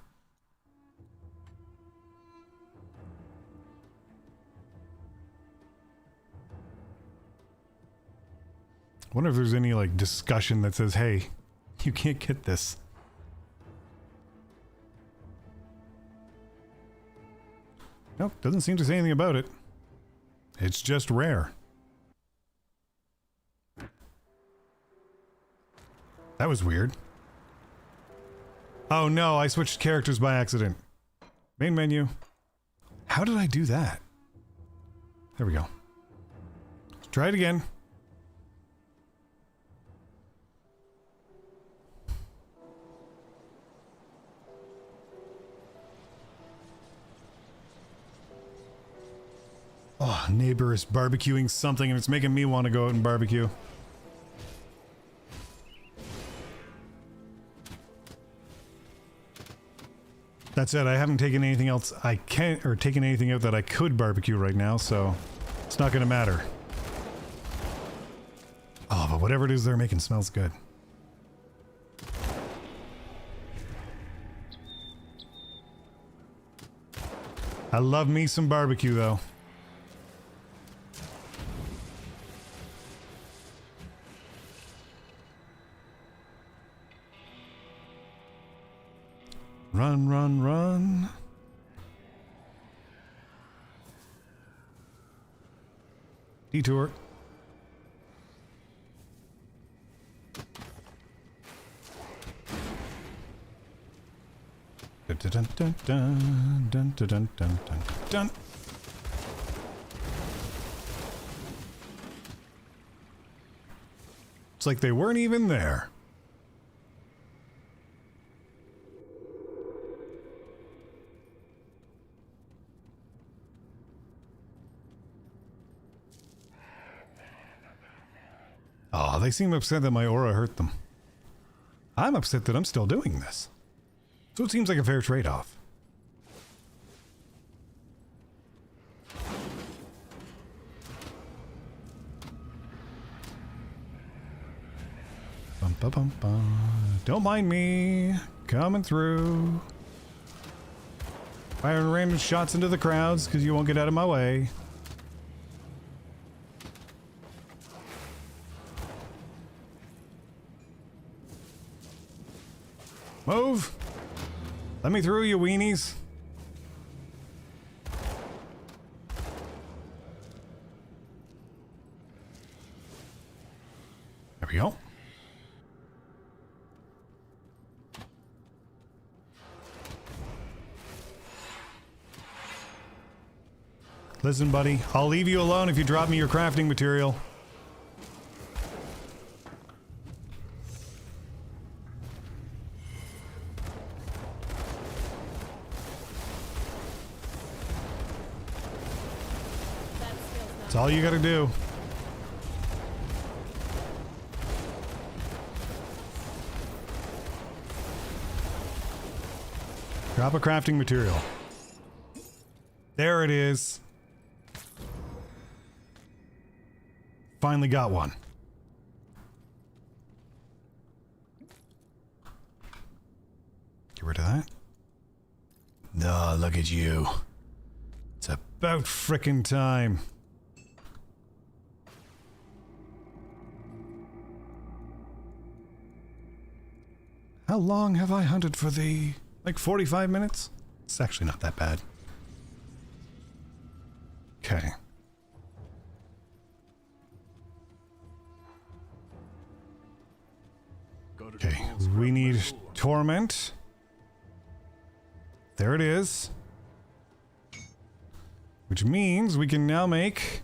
I wonder if there's any like discussion that says, hey, you can't get this. Nope, doesn't seem to say anything about it. It's just rare. That was weird. Oh no, I switched characters by accident. Main menu. How did I do that? There we go. Let's try it again. Oh, neighbor is barbecuing something and it's making me want to go out and barbecue. That said, I haven't taken anything else I can, or taken anything out that I could barbecue right now, so it's not gonna matter. Oh, but whatever it is they're making smells good. I love me some barbecue, though. Run, run, run. Detour. Dun, dun, dun, dun, dun, dun, dun, dun, dun, dun. It's like they weren't even there. Oh, they seem upset that my aura hurt them. I'm upset that I'm still doing this. So it seems like a fair trade-off. Bum, bum, bum, bum. Don't mind me. Coming through. Firing random shots into the crowds because you won't get out of my way. Move! Let me through, you weenies. There we go. Listen, buddy, I'll leave you alone if you drop me your crafting material. That's all you gotta do. Drop a crafting material. There it is. Finally got one. Get rid of that. No, look at you. It's about frickin' time. How long have I hunted for thee? Like 45 minutes? It's actually not that bad. Okay. Okay, we need Torment. There it is. Which means we can now make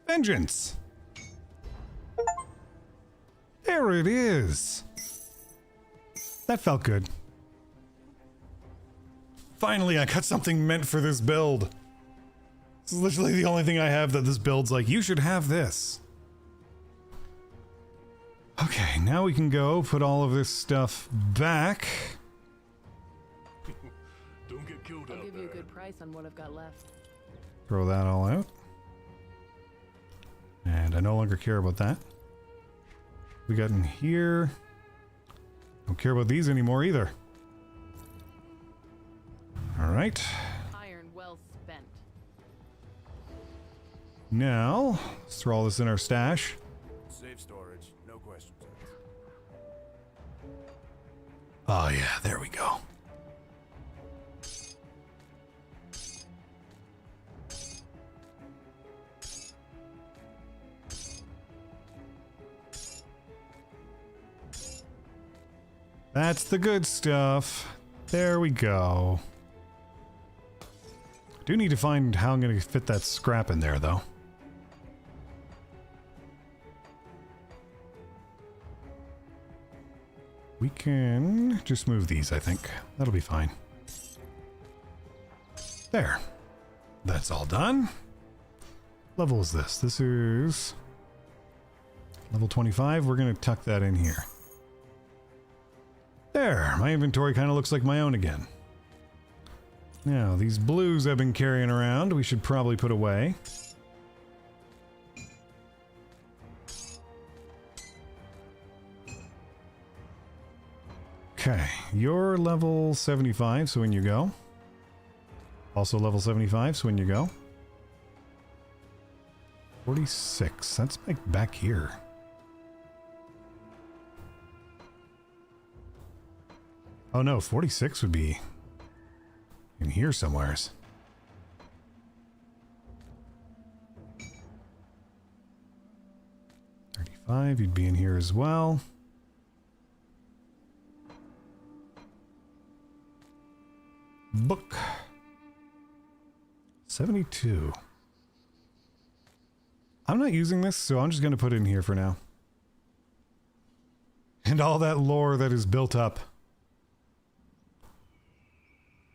Vengeance. There it is. That felt good. Finally, I got something meant for this build. This is literally the only thing I have that this build's like, you should have this. Okay, now we can go put all of this stuff back. Don't get killed I'll out give you a there. good price on what I've got left. Throw that all out. And I no longer care about that. We got in here. Don't care about these anymore either. Alright. Iron well spent. Now, let's throw all this in our stash. Safe storage, no questions asked. Oh yeah, there we go. That's the good stuff. There we go. Do need to find how I'm going to fit that scrap in there, though. We can just move these, I think. That'll be fine. There. That's all done. Level is this? This is level 25. We're going to tuck that in here. There, my inventory kind of looks like my own again. Now, these blues I've been carrying around, we should probably put away. Okay, you're level 75, so in you go. Also level 75, so in you go. 46, that's like back here. Oh no, 46 would be in here somewheres. You'd be in here as well. Book 72. I'm not using this, so I'm just going to put it in here for now. And all that lore that is built up.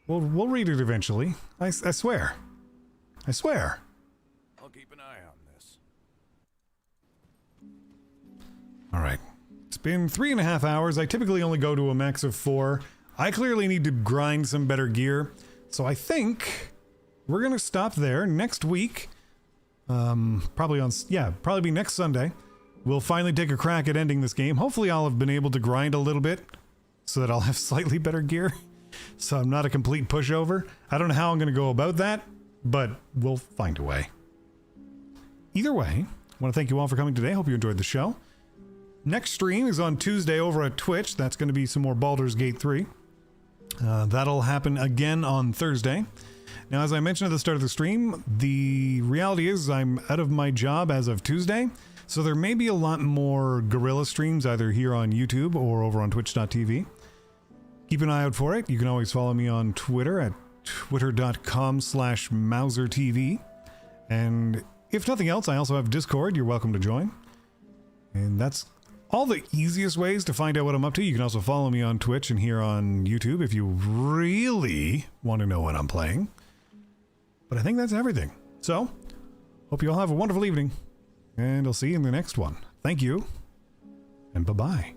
We'll read it eventually. I swear. I swear. I'll keep an eye on this. Alright. It's been 3.5 hours. I typically only go to a max of 4. I clearly need to grind some better gear. So I think we're going to stop there. Next week, probably be next Sunday, we'll finally take a crack at ending this game. Hopefully I'll have been able to grind a little bit so that I'll have slightly better gear. So I'm not a complete pushover. I don't know how I'm going to go about that, but we'll find a way. Either way, I want to thank you all for coming today. Hope you enjoyed the show. Next stream is on Tuesday over at Twitch. That's going to be some more Baldur's Gate 3. That'll happen again on Thursday. Now, as I mentioned at the start of the stream, the reality is I'm out of my job as of Tuesday, so there may be a lot more guerrilla streams either here on YouTube or over on twitch.tv. Keep an eye out for it. You can always follow me on Twitter at twitter.com/MauserTV. And if nothing else, I also have Discord. You're welcome to join. And that's all the easiest ways to find out what I'm up to. You can also follow me on Twitch and here on YouTube if you really want to know what I'm playing. But I think that's everything. So, hope you all have a wonderful evening. And I'll see you in the next one. Thank you. And bye-bye.